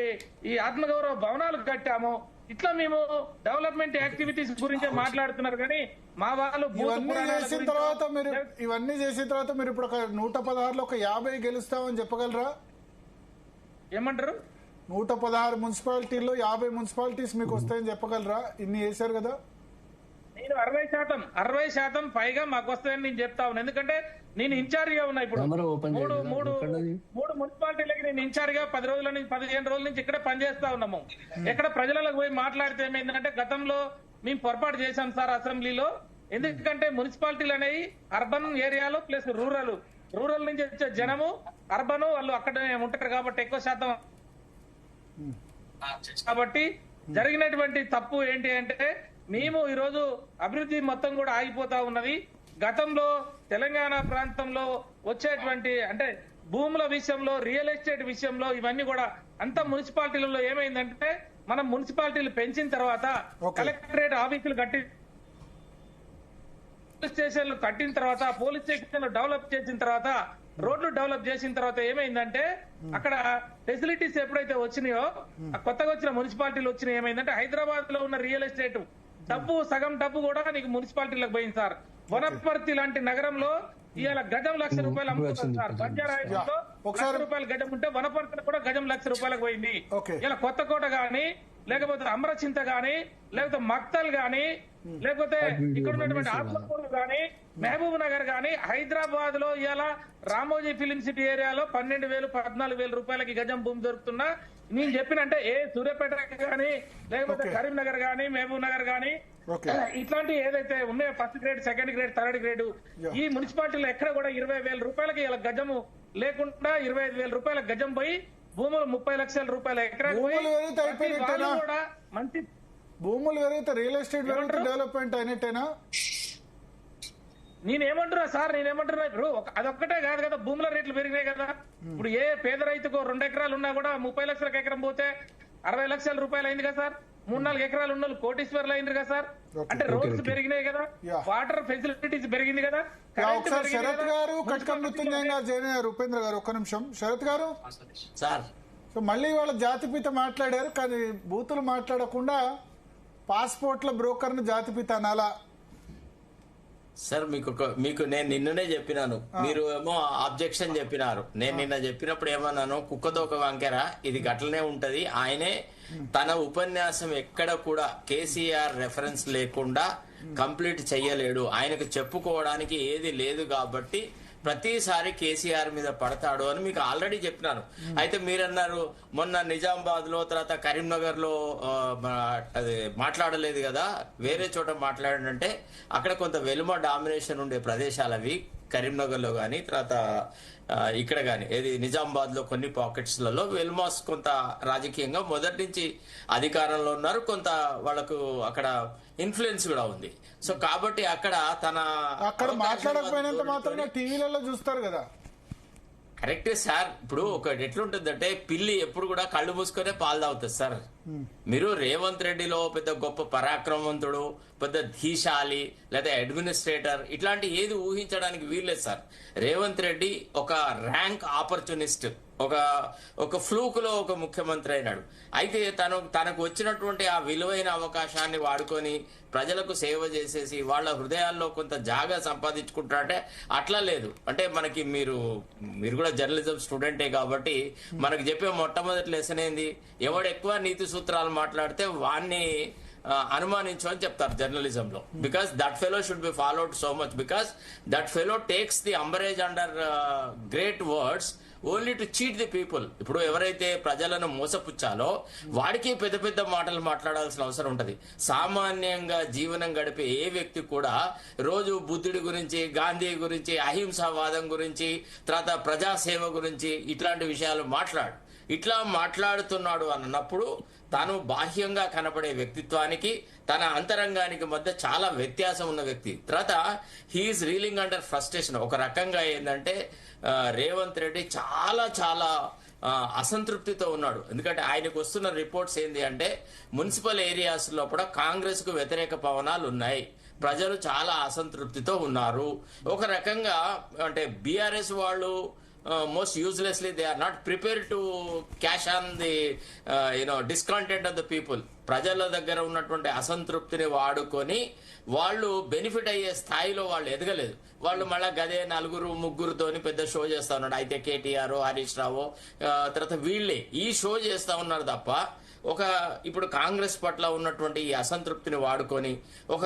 ఈ ఆత్మగౌరవ భవనాలు కట్టాము. ఇట్లా మేము డెవలప్మెంట్ యాక్టివిటీస్ గురించి మాట్లాడుతున్నారు కానీ మా వాళ్ళు ఇవన్నీ చేసిన తర్వాత మీరు ఇప్పుడు ఒక 116లో ఒక 50 గెలుస్తామని చెప్పగలరా? ఏమంటారు? 116 మున్సిపాలిటీల్లో 50 మున్సిపాలిటీస్ మీకు వస్తాయని చెప్పగలరా? ఇన్ని చేశారు కదా. నేను 60% పైగా మాకు వస్తాయని నేను చెప్తా ఉన్నాను. ఎందుకంటే నేను ఇన్ఛార్జ్ గా ఉన్నా ఇప్పుడు. మూడు మున్సిపాలిటీలకి నేను ఇన్ఛార్జ్ గా 10 రోజుల నుంచి 15 రోజుల నుంచి ఇక్కడ పనిచేస్తా ఉన్నాము. ఎక్కడ ప్రజలకు పోయి మాట్లాడితే ఏమైందంటే గతంలో మేము పొరపాటు చేశాం సార్ అసెంబ్లీలో. ఎందుకంటే మున్సిపాలిటీలు అనేవి అర్బన్ ఏరియాలో ప్లస్ రూరల్ నుంచి వచ్చే జనము అర్బన్ వాళ్ళు అక్కడనే ఉంటారు కాబట్టి ఎక్కువ శాతం. కాబట్టి జరిగినటువంటి తప్పు ఏంటి అంటే మేము ఈరోజు అభివృద్ధి మొత్తం కూడా ఆగిపోతా ఉన్నది. గతంలో తెలంగాణ ప్రాంతంలో వచ్చేటువంటి అంటే భూముల విషయంలో రియల్ ఎస్టేట్ విషయంలో ఇవన్నీ కూడా అంత మున్సిపాలిటీలలో ఏమైందంటే మనం మున్సిపాలిటీలు పెంచిన తర్వాత కలెక్టరేట్ ఆఫీసులు కట్టి పోలీస్ స్టేషన్లు కట్టిన తర్వాత పోలీస్ స్టేషన్లు డెవలప్ చేసిన తర్వాత రోడ్లు డెవలప్ చేసిన తర్వాత ఏమైందంటే అక్కడ ఫెసిలిటీస్ ఎప్పుడైతే వచ్చినాయో కొత్తగా వచ్చిన మున్సిపాలిటీలు వచ్చినాయి ఏమైందంటే హైదరాబాద్ లో ఉన్న రియల్ ఎస్టేట్ డబ్బు సగం డబ్బు కూడా నీకు మున్సిపాలిటీలకు పోయింది సార్. వనపర్తి లాంటి నగరంలో ఇవాళ గజం ₹1,00,000 అమ్ముతుంది సార్. బంజారాహిల్స్లో ₹1,00,000 గజం ఉంటే వనపర్తిలో కూడా గజం ₹1,00,000 పోయింది. ఇలా కొత్తకోట గాని లేకపోతే అమరచింత గాని లేకపోతే మక్తల్ గాని లేకపోతే ఇక్కడ ఉన్నటువంటి ఆత్మకూరు గాని మహబూబ్ నగర్ గాని హైదరాబాద్ లో ఇవాళ రామోజీ ఫిలిం సిటీ ఏరియాలో 12,000 14,000 రూపాయలకి గజం భూమి దొరుకుతున్నా నేను చెప్పినంటే సూర్యాపేట గాని లేకపోతే కరీంనగర్ గాని మహబూబ్ నగర్ గాని ఇట్లాంటి ఏదైతే ఉన్నాయో first grade second grade third grade ఈ మున్సిపాలిటీలో ఎక్కడ కూడా 20,000 రూపాయలకి ఇలా గజము లేకుండా 25,000 రూపాయల గజం పోయి భూములు 30 లక్షల రూపాయల ఎకరాలు కూడా మంచి భూములు పెరిగితే రియల్ ఎస్టేట్ పెరిగితే డెవలప్మెంట్ అయినట్టేనా? నేనేమంటున్నా సార్ ఇప్పుడు అదొక్కటే కాదు కదా, భూముల రేట్లు పెరిగినాయి కదా. ఇప్పుడు ఏ పేద రైతుకు 2 ఎకరాలు ఉన్నా కూడా 30 లక్షలకు ఎకరం పోతే 60 లక్షల రూపాయలు అయింది కదా సార్. 3-4 ఎకరాలు ఉన్న కోటీశ్వర్లు అయింది కదా సార్. అంటే రోడ్స్ పెరిగినాయి కదా, వాటర్ ఫెసిలిటీస్ పెరిగింది కదా. ఒకసారి శరత్ గారు కట్కం మృత్యుంజయంగా జాయిన్ అయ్యారు. ఉపేంద్ర గారు ఒక్క నిమిషం. శరత్ గారు సార్, సో మళ్ళీ వాళ్ళ జాతిపిత మాట్లాడారు కానీ బూతులు మాట్లాడకుండా పాస్పోర్ట్ల బ్రోకర్ ను జాతిపిత అనాలా? సార్ మీకు నేను నిన్ననే చెప్పినాను, మీరు ఏమో అబ్జెక్షన్ చెప్పినారు. నేను నిన్న చెప్పినప్పుడు ఏమన్నాను, కుక్కతోక వంకెర ఇది గట్లనే ఉంటది. ఆయనే తన ఉపన్యాసం ఎక్కడ కూడా కేసీఆర్ రెఫరెన్స్ లేకుండా కంప్లీట్ చెయ్యలేడు, ఆయనకు చెప్పుకోవడానికి ఏది లేదు కాబట్టి ప్రతిసారి కేసీఆర్ మీద పడతాడు అని మీకు ఆల్రెడీ చెప్పినాను. అయితే మీరన్నారు మొన్న నిజామాబాద్ లో తర్వాత కరీంనగర్ లో అది మాట్లాడలేదు కదా, వేరే చోట మాట్లాడంటే అక్కడ కొంత వెలుమ డామినేషన్ ఉండే ప్రదేశాలు అవి. కరీంనగర్ లో గానీ తర్వాత ఇక్కడ గానీ ఏది నిజామాబాద్ లో కొన్ని పాకెట్స్లలో వెల్మాస్ కొంత రాజకీయంగా మొదటి నుంచి అధికారంలో ఉన్నారు, కొంత వాళ్ళకు అక్కడ ఇన్ఫ్లుయెన్స్ కూడా ఉంది. సో కాబట్టి అక్కడ అక్కడ మాట్లాడకపోయినంత మాత్రమే టీవీలలో చూస్తారు కదా. కరెక్టే సార్. ఇప్పుడు ఒకటి ఎట్లుంటుందంటే పిల్లి ఎప్పుడు కూడా కళ్ళు మూసుకొనే పాలు తాగుతుంది సార్. మీరు రేవంత్ రెడ్డిలో పెద్ద గొప్ప పరాక్రమవంతుడు, పెద్ద ధీశాలి లేదా అడ్మినిస్ట్రేటర్ ఇట్లాంటి ఏది ఊహించడానికి వీల్లేదు సార్. రేవంత్ రెడ్డి ఒక ర్యాంక్ ఆపర్చునిస్ట్, ఒక ఫ్లూక్ లో ఒక ముఖ్యమంత్రి అయినాడు. అయితే తనకు వచ్చినటువంటి ఆ విలువైన అవకాశాన్ని వాడుకొని ప్రజలకు సేవ చేసేసి వాళ్ళ హృదయాల్లో కొంత జాగా సంపాదించుకుంటారంటే అట్లా లేదు. అంటే మనకి మీరు కూడా జర్నలిజం స్టూడెంటే కాబట్టి మనకు చెప్పే మొట్టమొదటి లెసన్ ఏంది, ఎవడు ఎక్కువ నీతి సూత్రాలు మాట్లాడితే వాణ్ణి అనుమానించు అని చెప్తారు జర్నలిజంలో. Because that fellow should be followed so much, because that fellow takes the umbrage under great words only to cheat the people. ఇప్పుడు ఎవరైతే ప్రజలను మోసపుచ్చాలో వాడికి పెద్ద పెద్ద మాటలు మాట్లాడాల్సిన అవసరం ఉంటది. సామాన్యంగా జీవనం గడిపే ఏ వ్యక్తి కూడా రోజు బుద్ధుడి గురించి, గాంధీ గురించి, అహింసావాదం గురించి, తర్వాత ప్రజాసేవ గురించి ఇట్లాంటి విషయాలు ఇట్లా మాట్లాడుతున్నాడు అన్నప్పుడు తాను బాహ్యంగా కనపడే వ్యక్తిత్వానికి తన అంతరంగానికి మధ్య చాలా వ్యత్యాసం ఉన్న వ్యక్తి. తర్వాత హీఈస్ రీలింగ్ అండర్ ఫ్రస్ట్రేషన్. ఒక రకంగా ఏంటంటే రేవంత్ రెడ్డి చాలా చాలా అసంతృప్తితో ఉన్నాడు. ఎందుకంటే ఆయనకు వస్తున్న రిపోర్ట్స్ ఏంది అంటే మున్సిపల్ ఏరియాస్ లో కూడా కాంగ్రెస్ కు వ్యతిరేక పవనాలు ఉన్నాయి. ప్రజలు చాలా అసంతృప్తితో ఉన్నారు. ఒక రకంగా అంటే బీఆర్ఎస్ వాళ్ళు most uselessly they are not prepared to cash on the discontent of the people. ప్రజల దగ్గర ఉన్నటువంటి అసంతృప్తిని వాడుకొని వాళ్ళు బెనిఫిట్ అయ్యే స్థాయిలో వాళ్ళు ఎదగలేదు. వాళ్ళు మళ్ళా గదే నలుగురు ముగ్గురుతోని పెద్ద షో చేస్తా ఉన్నాడు. అయితే కేటీఆర్, హరీష్ రావు, తర్వాత వీళ్ళే ఈ షో చేస్తా ఉన్నారు తప్ప ఇప్పుడు కాంగ్రెస్ పట్ల ఉన్నటువంటి ఈ అసంతృప్తిని వాడుకొని ఒక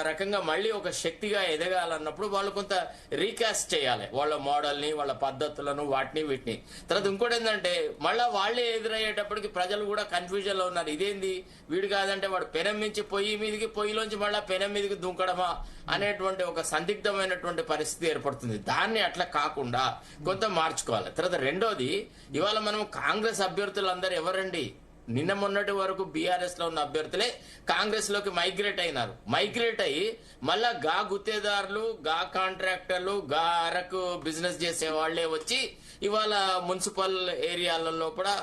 రకంగా మళ్ళీ ఒక శక్తిగా ఎదగాలన్నప్పుడు వాళ్ళు కొంత రీకాస్ట్ చేయాలి వాళ్ళ మోడల్ని, వాళ్ళ పద్ధతులను, వాటిని వీటిని. తర్వాత ఇంకోటి ఏంటంటే మళ్ళా వాళ్ళే ఎదురయ్యేటప్పటికి ప్రజలు కూడా కన్ఫ్యూజన్ లో ఉన్నారు. ఇదేంది వీడు కాదంటే వాడు పెనం నుంచి పొయ్యి మీదకి, పొయ్యిలోంచి మళ్ళా పెనం మీదకి దుంకడమా అనేటువంటి ఒక సందిగ్ధమైనటువంటి పరిస్థితి ఏర్పడుతుంది. దాన్ని అట్లా కాకుండా కొంత మార్చుకోవాలి. తర్వాత రెండోది, ఇవాళ మనం కాంగ్రెస్ అభ్యర్థులందరూ ఎవరండి? నిన్న మొన్నటి వరకు బీఆర్ఎస్ లో ఉన్న అభ్యర్థులే కాంగ్రెస్ లోకి మైగ్రేట్ అయినారు. మైగ్రేట్ అయ్యి మళ్ళా గా గుత్తేదారులు, గా కాంట్రాక్టర్లు, గా అరకు బిజినెస్ చేసే వాళ్లే వచ్చి ఇవాళ మున్సిపల్ ఏరియాలలో కూడా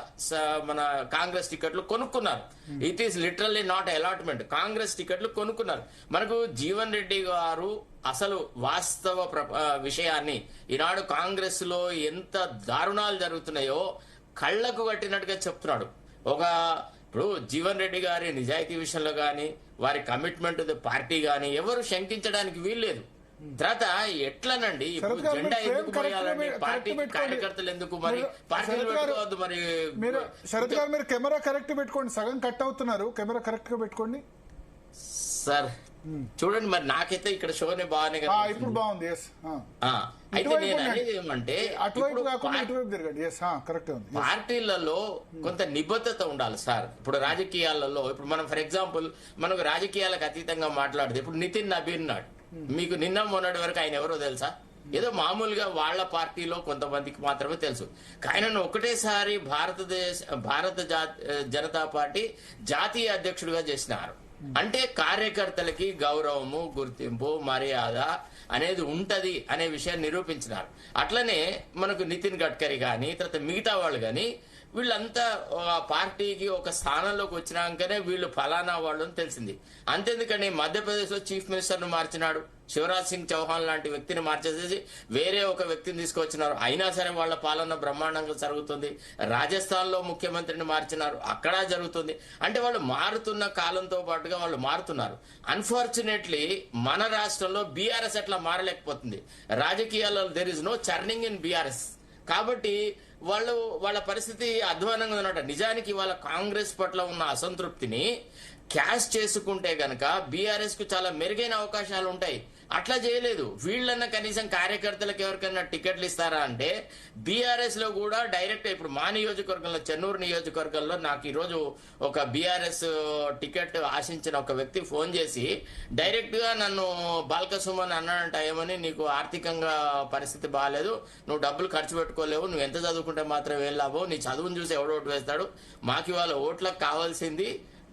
మన కాంగ్రెస్ టికెట్లు కొనుక్కున్నారు. It is literally not allotment, Congress టికెట్లు కొనుక్కున్నారు. మనకు జీవన్ రెడ్డి గారు అసలు వాస్తవ విషయాన్ని ఈనాడు కాంగ్రెస్ లో ఎంత దారుణాలు జరుగుతున్నాయో కళ్లకు కట్టినట్టుగా చెప్తున్నాడు. ఇప్పుడు జీవన్ రెడ్డి గారి నిజాయితీ విషయంలో గాని, వారి కమిట్మెంట్ పార్టీ గాని ఎవరు శంకించడానికి వీల్లేదు. తర్వాత ఎట్లనండి ఇప్పుడు జెండా ఎందుకు పోయాలండి? పార్టీ కార్యకర్తలు ఎందుకు మరి పార్టీలు పెట్టుకోవద్దు మరి? శరత్ గారు మీరు కెమెరా కరెక్ట్ పెట్టుకోండి, సగం కట్ అవుతున్నారు, కెమెరా కరెక్ట్ గా పెట్టుకోండి సార్. చూడండి మరి నాకైతే ఇక్కడ షోనే బాగానే కదా, ఇప్పుడు బాగుంది. అయితే నేను అనేది ఏమంటే పార్టీలలో కొంత నిబద్ధత ఉండాలి సార్. ఇప్పుడు రాజకీయాలలో ఇప్పుడు మనం ఫర్ ఎగ్జాంపుల్ మనకు రాజకీయాలకు అతీతంగా మాట్లాడితే ఇప్పుడు నితిన్ నబీన్ నాడు మీకు నిన్న మొన్నటి వరకు ఆయన ఎవరో తెలుసా? ఏదో మామూలుగా వాళ్ళ పార్టీలో కొంతమందికి మాత్రమే తెలుసు. ఆయనను ఒకటేసారి భారత జనతా పార్టీ జాతీయ అధ్యక్షుడిగా చేసినారు. అంటే కార్యకర్తలకి గౌరవము, గుర్తింపు, మర్యాద అనేది ఉంటది అనే విషయాన్ని నిరూపించినారు. అట్లనే మనకు నితిన్ గడ్కరీ గాని తర్వాత మిగతా వాళ్ళు గాని వీళ్ళంతా పార్టీకి ఒక స్థానంలోకి వచ్చినాకనే వీళ్ళు ఫలానా వాళ్ళు అని తెలిసింది. అంతేందుకని మధ్యప్రదేశ్ లో చీఫ్ మినిస్టర్ ను మార్చినాడు, శివరాజ్ సింగ్ చౌహాన్ లాంటి వ్యక్తిని మార్చేసేసి వేరే ఒక వ్యక్తిని తీసుకొచ్చినారు. అయినా సరే వాళ్ళ పాలన బ్రహ్మాండంగా జరుగుతుంది. రాజస్థాన్ లో ముఖ్యమంత్రిని మార్చినారు, అక్కడ జరుగుతుంది. అంటే వాళ్ళు మారుతున్న కాలంతో పాటుగా వాళ్ళు మారుతున్నారు. అన్ఫార్చునేట్లీ మన రాష్ట్రంలో బీఆర్ఎస్ అట్లా మారలేకపోతుంది. రాజకీయాల్లో there is no churning in BRS. కాబట్టి వాళ్ళ పరిస్థితి అధ్వానంగా ఉన్నట్టు. నిజానికి వాళ్ళ కాంగ్రెస్ పట్ల ఉన్న అసంతృప్తిని క్యాష్ చేసుకుంటే గనక బీఆర్ఎస్ కు చాలా మెరుగైన అవకాశాలు ఉంటాయి. అట్లా చేయలేదు. వీళ్ళన్న కనీసం కార్యకర్తలకు ఎవరికైనా టికెట్లు ఇస్తారా అంటే బీఆర్ఎస్ లో కూడా డైరెక్ట్ ఇప్పుడు మా నియోజకవర్గంలో, చెన్నూరు నియోజకవర్గంలో నాకు ఈరోజు ఒక బీఆర్ఎస్ టికెట్ ఆశించిన ఒక వ్యక్తి ఫోన్ చేసి డైరెక్ట్ గా నన్ను బాల్కసుమన్ అన్నాడంట, ఏమని నీకు ఆర్థికంగా పరిస్థితి బాగాలేదు, నువ్వు డబ్బులు ఖర్చు పెట్టుకోలేవు, నువ్వు ఎంత చదువుకుంటే మాత్రం ఏం లాభం, నీ చదువును చూసి ఎవడో ఓటు వేస్తాడు, మాకు ఇవాళ ఓట్లకు కావాల్సింది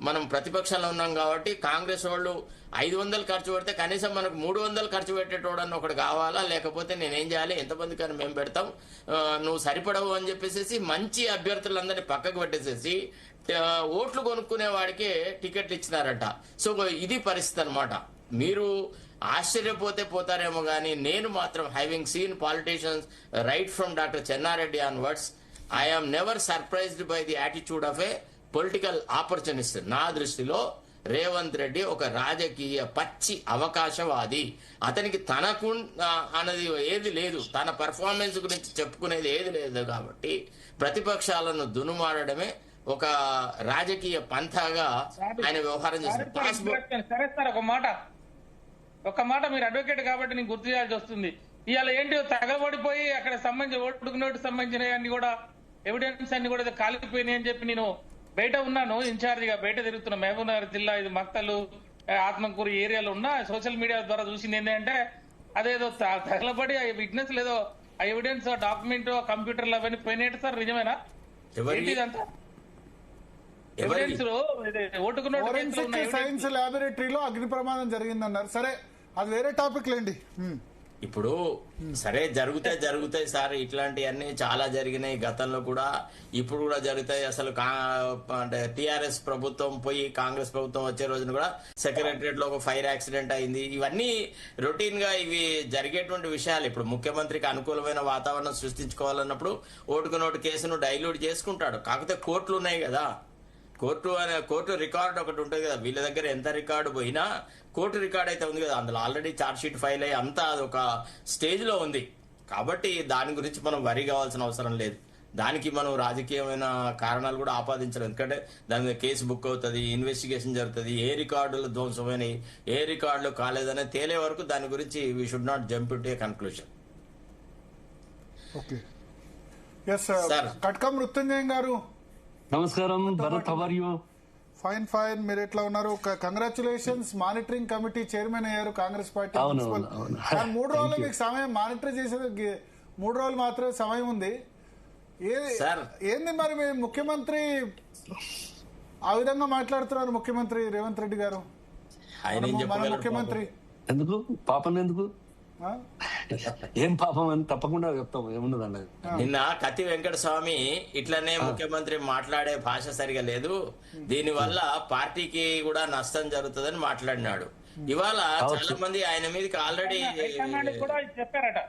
మనం ప్రతిపక్షంలో ఉన్నాం కాబట్టి కాంగ్రెస్ వాళ్ళు 500 ఖర్చు పెడితే కనీసం మనకు 300 ఖర్చు పెట్టేటోడని ఒకటి కావాలా, లేకపోతే నేనేం చేయాలి, ఎంతమంది కానీ మేము పెడతాం, నువ్వు సరిపడవు అని చెప్పేసి మంచి అభ్యర్థులందరినీ పక్కకు పెట్టేసేసి ఓట్లు కొనుక్కునే వాడికే టికెట్లు ఇచ్చినారట. సో ఇది పరిస్థితి అనమాట. మీరు ఆశ్చర్యపోతే పోతారేమో కానీ నేను మాత్రం having seen politicians right from doctor Chenna Reddy onwards, I'm never surprised by the attitude of a political opportunist. నా దృష్టిలో రేవంత్ రెడ్డి ఒక రాజకీయ పచ్చి అవకాశవాది. అతనికి తనకు అన్నది ఏది లేదు, తన పర్ఫార్మెన్స్ గురించి చెప్పుకునేది ఏది లేదు. కాబట్టి ప్రతిపక్షాలను దునుమాడమే ఒక రాజకీయ పంథాగా ఆయన వ్యవహారం చేశారు. సరే సార్, ఒక మాట మీరు అడ్వకేట్ కాబట్టి నేను గుర్తు చేయాల్సి వస్తుంది. ఇవాళ ఏంటి తగలబడిపోయి అక్కడ ఓటుకు సంబంధించిన అన్ని కూడా ఎవిడెన్స్ అన్ని కూడా కాలిపోయినాయి అని చెప్పి నేను బయట ఉన్నాను, ఇన్ఛార్జిగా బయట తిరుగుతున్నా. మహబూబ్నగర్ జిల్లా ఇది మక్తలు, ఆత్మకూరు ఏరియాలో ఉన్న సోషల్ మీడియా ద్వారా చూసింది ఏంటంటే అదేదో తగలబడి ఆ విట్నెస్ లేదో ఆ ఎవిడెన్స్ డాక్యుమెంట్ కంప్యూటర్లు అవన్నీ పోయినట్టు సార్, నిజమేనా? ఇదంతా ఎవిడెన్స్ సైన్స్ ల్యాబొరేటరీలో అగ్ని ప్రమాదం జరిగిందన్నారు. సరే అది వేరే టాపిక్ లేండి. ఇప్పుడు సరే జరుగుతాయి సార్, ఇట్లాంటివన్నీ చాలా జరిగినాయి గతంలో కూడా, ఇప్పుడు కూడా జరుగుతాయి. అసలు అంటే టిఆర్ఎస్ ప్రభుత్వం పోయి కాంగ్రెస్ ప్రభుత్వం వచ్చే రోజున కూడా సెక్రటరియట్ లో ఒక ఫైర్ యాక్సిడెంట్ అయింది. ఇవన్నీ రొటీన్ గా ఇవి జరిగేటువంటి విషయాలు. ఇప్పుడు ముఖ్యమంత్రికి అనుకూలమైన వాతావరణం సృష్టించుకోవాలన్నప్పుడు ఓటుకు నోటు కేసును డైల్యూట్ చేసుకుంటాడు. కాకపోతే కోర్టులు ఉన్నాయి కదా, కోర్టు రికార్డు ఒకటి ఉంటుంది కదా, వీళ్ళ దగ్గర ఎంత రికార్డు పోయినా కోర్టు రికార్డ్ అయితే ఉంది కదా, అందులో ఆల్రెడీ ఛార్జ్ షీట్ ఫైల్ అయ్యి అంతా అదొక స్టేజ్ లో ఉంది. కాబట్టి దాని గురించి మనం వరి కావాల్సిన అవసరం లేదు. దానికి మనం రాజకీయమైన కారణాలు కూడా ఆపాదించలేదు. ఎందుకంటే దాని మీద కేసు బుక్ అవుతుంది, ఇన్వెస్టిగేషన్ జరుగుతుంది, ఏ రికార్డులు ధ్వంసమైనవి, ఏ రికార్డులు కాలేదనే తేలే వరకు దాని గురించి we should not jump to a conclusion. Okay, yes sir. Katkam Mrutyunjayam గారు, నమస్కారం Bharat, how are you? Fine. మీరు ఎట్లా ఉన్నారు? కంగ్రాచులేషన్స్, మానిటరింగ్ కమిటీ చైర్మన్ అయ్యారు కాంగ్రెస్ పార్టీ. అవును. 3 రోజులు మీకు సమయం, మానిటర్ చేసేది 3 రోజులు మాత్రమే సమయం ఉంది. ఏంది మరి మీ ముఖ్యమంత్రి ఆ విధంగా మాట్లాడుతున్నారు? ముఖ్యమంత్రి రేవంత్ రెడ్డి గారు, మన ముఖ్యమంత్రి ఎందుకు పాపం, ఎందుకు ఏం పాపం అని తప్పకుండా చెప్తాం, ఏమున్నదండి. నిన్న కత్తి వెంకట స్వామి ఇట్లనే ముఖ్యమంత్రి మాట్లాడే భాష సరిగా లేదు, దీని వల్ల పార్టీకి కూడా నష్టం జరుగుతుందని మాట్లాడినాడు. ఇవాళ చాలా మంది ఆయన మీదకి ఆల్రెడీ కూడా చెప్పారట,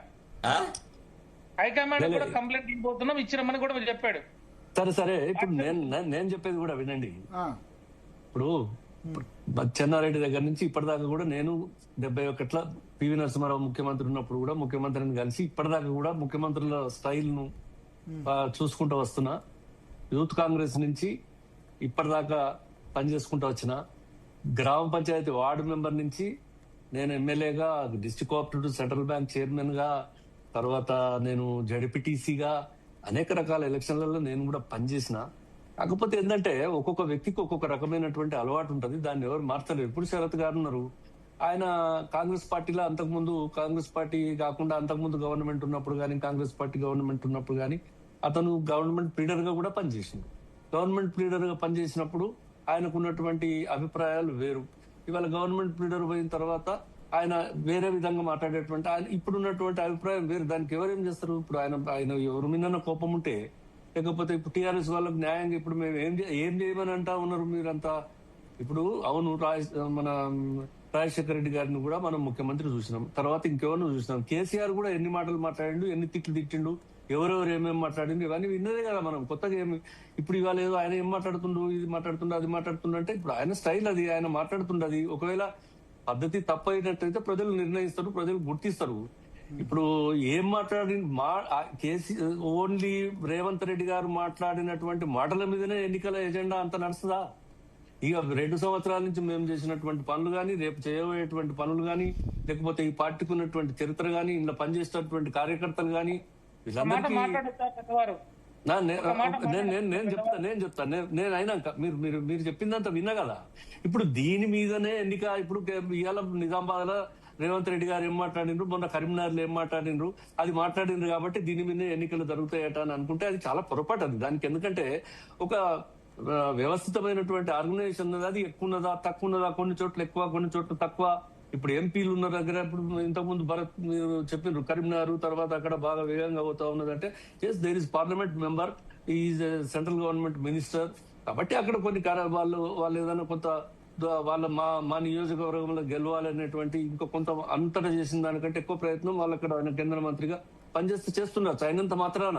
హైకమాండ్ కూడా కంప్లైంట్ ఇవ్వబోతున్నాం, ఇచ్చిరమ్మని కూడా చెప్పాడు. సరే ఇప్పుడు నేను చెప్పేది కూడా వినండి. ఇప్పుడు చెన్నారెడ్డి దగ్గర నుంచి ఇప్పటిదాకా కూడా నేను 71 పివి నరసింహారావు ముఖ్యమంత్రి ఉన్నప్పుడు కూడా ముఖ్యమంత్రిని కలిసి ఇప్పటిదాకా కూడా ముఖ్యమంత్రుల స్టైల్ ను చూసుకుంటూ వస్తున్నా. యూత్ కాంగ్రెస్ నుంచి ఇప్పటిదాకా పనిచేసుకుంటూ వచ్చిన, గ్రామ పంచాయతీ వార్డు మెంబర్ నుంచి నేను ఎమ్మెల్యేగా, district cooperative central bank chairman గా, తర్వాత నేను జడ్పీటీసీగా అనేక రకాల ఎలక్షన్లలో నేను కూడా పనిచేసిన. కాకపోతే ఏంటంటే ఒక్కొక్క వ్యక్తికి ఒక్కొక్క రకమైనటువంటి అలవాటు ఉంటుంది, దాన్ని ఎవరు మార్చలేరు. ఇప్పుడు శరత్ గారు ఉన్నారు, ఆయన కాంగ్రెస్ పార్టీలో అంతకుముందు, కాంగ్రెస్ పార్టీ కాకుండా అంతకుముందు గవర్నమెంట్ ఉన్నప్పుడు కానీ, కాంగ్రెస్ పార్టీ గవర్నమెంట్ ఉన్నప్పుడు కానీ అతను గవర్నమెంట్ లీడర్ గా కూడా పనిచేసిండు. గవర్నమెంట్ లీడర్ గా పనిచేసినప్పుడు ఆయనకు ఉన్నటువంటి అభిప్రాయాలు వేరు. ఇవాళ గవర్నమెంట్ లీడర్ పోయిన తర్వాత ఆయన వేరే విధంగా మాట్లాడేటువంటి, ఆయన ఇప్పుడున్నటువంటి అభిప్రాయం వేరు. దానికి ఎవరేం చేస్తారు? ఇప్పుడు ఆయన ఎవరి మీద కోపం ఉంటే, లేకపోతే ఇప్పుడు టీఆర్ఎస్ వాళ్ళకు న్యాయంగా ఇప్పుడు మేము ఏం చేయమని అంటా ఉన్నారు మీరంతా. ఇప్పుడు అవును, మన రాజశేఖర రెడ్డి గారిని కూడా మనం ముఖ్యమంత్రి చూసినాం, తర్వాత ఇంకెవరిని చూసినాం. కేసీఆర్ కూడా ఎన్ని మాటలు మాట్లాడిండు, ఎన్ని తిట్లు తిట్టిండు, ఎవరెవరు ఏమేమి మాట్లాడిండు, ఇవన్నీ విన్నదే కదా మనం. కొత్తగా ఏమి ఇప్పుడు ఇవాళ ఏదో ఆయన ఏం మాట్లాడుతుండు, ఇది మాట్లాడుతుండు, అది మాట్లాడుతుండ అంటే ఇప్పుడు ఆయన స్టైల్ అది, ఆయన మాట్లాడుతుండది. ఒకవేళ పద్ధతి తప్పైనట్టయితే ప్రజలు నిర్ణయిస్తారు, ప్రజలు గుర్తిస్తారు. ఇప్పుడు ఏం మాట్లాడి ఓన్లీ రేవంత్ రెడ్డి గారు మాట్లాడినటువంటి మాటల మీదనే ఎన్నికల ఎజెండా అంత నడుస్తుందా? ఇక 2 సంవత్సరాల నుంచి మేము చేసినటువంటి పనులు కానీ, రేపు చేయబోయేటువంటి పనులు కానీ, లేకపోతే ఈ పార్టీకి ఉన్నటువంటి చరిత్ర కానీ, ఇంట్లో పనిచేసేటటువంటి కార్యకర్తలు కానీ, వీళ్ళందరికీ నేను చెప్తాను నేను అయినాక మీరు చెప్పిందంతా విన్నా కదా. ఇప్పుడు దీని మీదనే ఎన్నిక. ఇప్పుడు ఇవాళ నిజామాబాద్ లో రేవంత్ రెడ్డి గారు ఏం మాట్లాడిండ్రు, మొన్న కరీంనగర్ లో ఏం మాట్లాడిండ్రు, అది మాట్లాడిండ్రు కాబట్టి దీని మీద ఎన్నికలు జరుగుతాయట అని అనుకుంటే అది చాలా పొరపాటు. అది దానికి ఎందుకంటే ఒక వ్యవస్థితమైనటువంటి ఆర్గనైజేషన్ అది ఎక్కువ ఉన్నదా, తక్కువ ఉన్నదా, కొన్ని చోట్ల ఎక్కువ, కొన్ని చోట్ల తక్కువ. ఇప్పుడు ఎంపీలు ఉన్న దగ్గర, ఇప్పుడు ఇంతకుముందు భరత్ మీరు చెప్పినారు కరీంనగర్, తర్వాత అక్కడ బాగా వేగంగా అవుతా ఉన్నదంటే, yes there is parliament member, is central government minister. కాబట్టి అక్కడ కొన్ని వాళ్ళు ఏదైనా కొంత వాళ్ళ మా నియోజకవర్గంలో గెలవాలనేటువంటి ఇంకో కొంత అంతటా చేసిన దానికంటే ఎక్కువ ప్రయత్నం వాళ్ళు అక్కడ ఆయన కేంద్ర మంత్రిగా చేస్తున్నారు. అయినంత మాత్రాన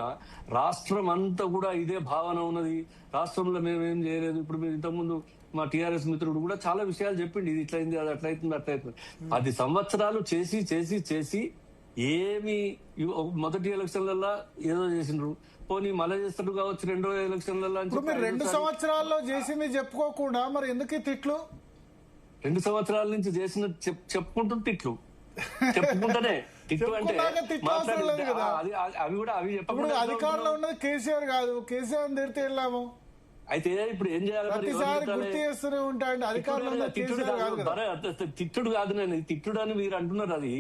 రాష్ట్రం అంతా కూడా ఇదే భావన ఉన్నది, రాష్ట్రంలో మేమేం చేయలేదు. ఇప్పుడు మీరు ఇంతకుముందు మా టీఆర్ఎస్ మిత్రుడు కూడా చాలా విషయాలు చెప్పిండి, ఇది ఇట్లయింది, అది అట్లయితుంది, అట్లయితుంది. 10 సంవత్సరాలు చేసి ఏమి మొదటి ఎలక్షన్లలో ఏదో చేసిండ్రు, పోనీ మళ్ళీ చేస్తారు కావచ్చు 2వ ఎలక్షన్లలో. 2 సంవత్సరాల్లో చేసింది చెప్పుకోకుండా మరి ఎందుకు తిట్లు? 2 సంవత్సరాల నుంచి చేసిన చెప్పుకుంటూ తిట్లు, చెప్పుకుంటానే తిట్లు అంటే అవి కూడా అవి చెప్పకుండా. అధికారంలో ఉన్నది కేసీఆర్ కాదు, కేసీఆర్ తిడితే వెళ్ళాము. అయితే ఇప్పుడు ఏం చేయాలి? తిట్టుడు కాదు, నేను తిట్టుడు అని మీరు అంటున్నారు. అది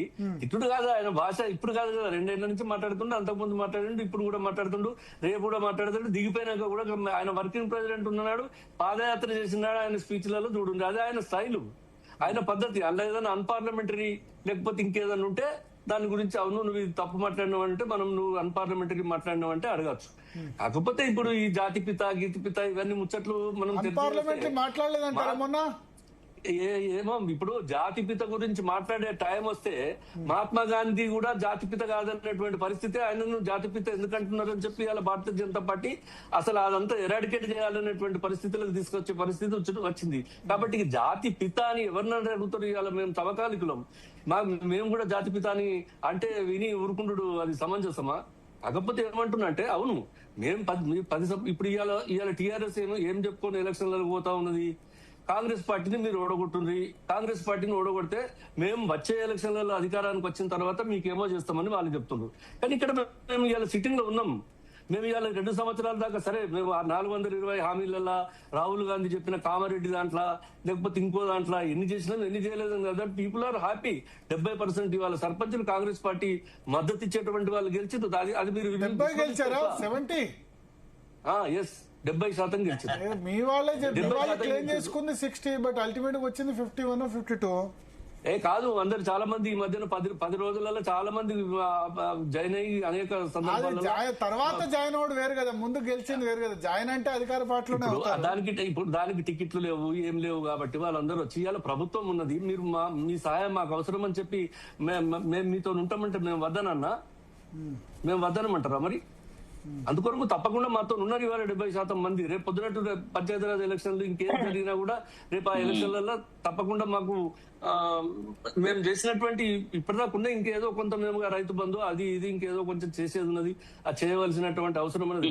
తిట్టుడు కాదు, ఆయన భాష ఇప్పుడు కాదు కదా, 2 ఏళ్ల నుంచి మాట్లాడుతుండు, అంతకుముందు మాట్లాడండి, ఇప్పుడు కూడా మాట్లాడుతుండు, రేపు కూడా మాట్లాడుతుండు. దిగిపోయినాక కూడా ఆయన వర్కింగ్ ప్రెసిడెంట్ ఉన్నాడు, పాదయాత్ర చేసినాడు, ఆయన స్పీచ్లలో చూడండి, అదే ఆయన స్టైలు, ఆయన పద్ధతి. అలా ఏదైనా అన్పార్లమెంటరీ లేకపోతే ఇంకేదైనా ఉంటే దాని గురించి అవును నువ్వు ఇది తప్పు మాట్లాడినావు అంటే మనం నువ్వు అన్పార్లమెంటరీ మాట్లాడినావు అంటే అడగచ్చు. కాకపోతే ఇప్పుడు ఈ జాతి పిత గీతి పిత ఇవన్నీ ముచ్చట్లు మనం పార్లమెంటరీ మాట్లాడలేదంటారా మొన్న? ఏమో ఇప్పుడు జాతిపిత గురించి మాట్లాడే టైం వస్తే మహాత్మా గాంధీ కూడా జాతిపిత కాదన్నటువంటి పరిస్థితి, ఆయనను జాతిపిత ఎందుకంటున్నారని చెప్పి ఇలా భారతీయ జనతా పార్టీ అసలు అదంతా ఎరాడికేట్ చేయాలనేటువంటి పరిస్థితులకు తీసుకొచ్చే పరిస్థితి వచ్చింది. కాబట్టి జాతి పిత అని ఎవరినైనా అడుగుతారు. ఇవాళ మేము సమకాలికులం, మేము కూడా జాతి పిత అని అంటే విని ఊరుకుంటుడు అది సమంజసమా? కాకపోతే ఏమంటున్నా అంటే అవును మేము 10 ఇప్పుడు ఇవాళ టీఆర్ఎస్ ఏం చెప్పుకొని ఎలక్షన్లకు పోతా ఉన్నది, కాంగ్రెస్ పార్టీని మీరు ఓడగొట్టుండ్రి, కాంగ్రెస్ పార్టీని ఓడగొడితే మేము వచ్చే ఎలక్షన్లలో అధికారానికి వచ్చిన తర్వాత మీకేమో చేస్తామని వాళ్ళు చెప్తున్నారు. కానీ ఇక్కడ మేము ఇవాళ సిట్టింగ్ లో ఉన్నాం. మేము ఇవాళ 2 సంవత్సరాల దాకా సరే మేము 420 హామీలలో రాహుల్ గాంధీ చెప్పిన కామారెడ్డి దాంట్లో లేకపోతే ఇంకో దాంట్లో ఎన్ని చేసినాం ఎన్ని చేయలేదు కదా, పీపుల్ ఆర్ హ్యాపీ. 70% ఇవాళ సర్పంచులు కాంగ్రెస్ పార్టీ మద్దతు ఇచ్చేటువంటి వాళ్ళు గెలిచింది. అది మీరు 70 గెలిచారా? 70? ఎస్ 70% గెలిచింది. మీ వాళ్ళే క్లెయిమ్ చేసుకుంది 60, బట్ అల్టిమేట్ వచ్చింది 51, 52. కాదు, అందరు చాలా మంది ఈ మధ్యన 10 రోజులలో చాలా మంది జాయిన్ అయ్యి అనేక సందర్భాల్లో తర్వాత జాయిన్ అవ్వడం వేరు కదా, ముందు గెలిచింది వేరు కదా. జాయిన్ అంటే అధికార పార్టీలోనే దానికి టికెట్లు లేవు ఏం లేవు కాబట్టి వాళ్ళందరూ వచ్చి ఇవాళ ప్రభుత్వం ఉన్నది, మీరు మీ సహాయం మాకు అవసరం అని చెప్పి మేము మీతో ఉంటామంటే మేము వద్దనన్నా, మేము వద్దనమంటారా మరి? అందుకొరకు తప్పకుండా మాతో ఉన్నారు ఇవాళ 70% మంది. రేపు పొద్దునట్టు పంచాయతీరాజ్ ఎలక్షన్లు ఇంకేం జరిగినా కూడా రేపు ఆ ఎలక్షన్లలో తప్పకుండా మాకు మేము చేసినటువంటి ఇప్పటిదాకా ఉన్న ఇంకేదో కొంత మేము రైతు బంధు అది ఇది ఇంకేదో కొంచెం చేసేది ఉన్నది, అది చేయవలసినటువంటి అవసరం ఉన్నది.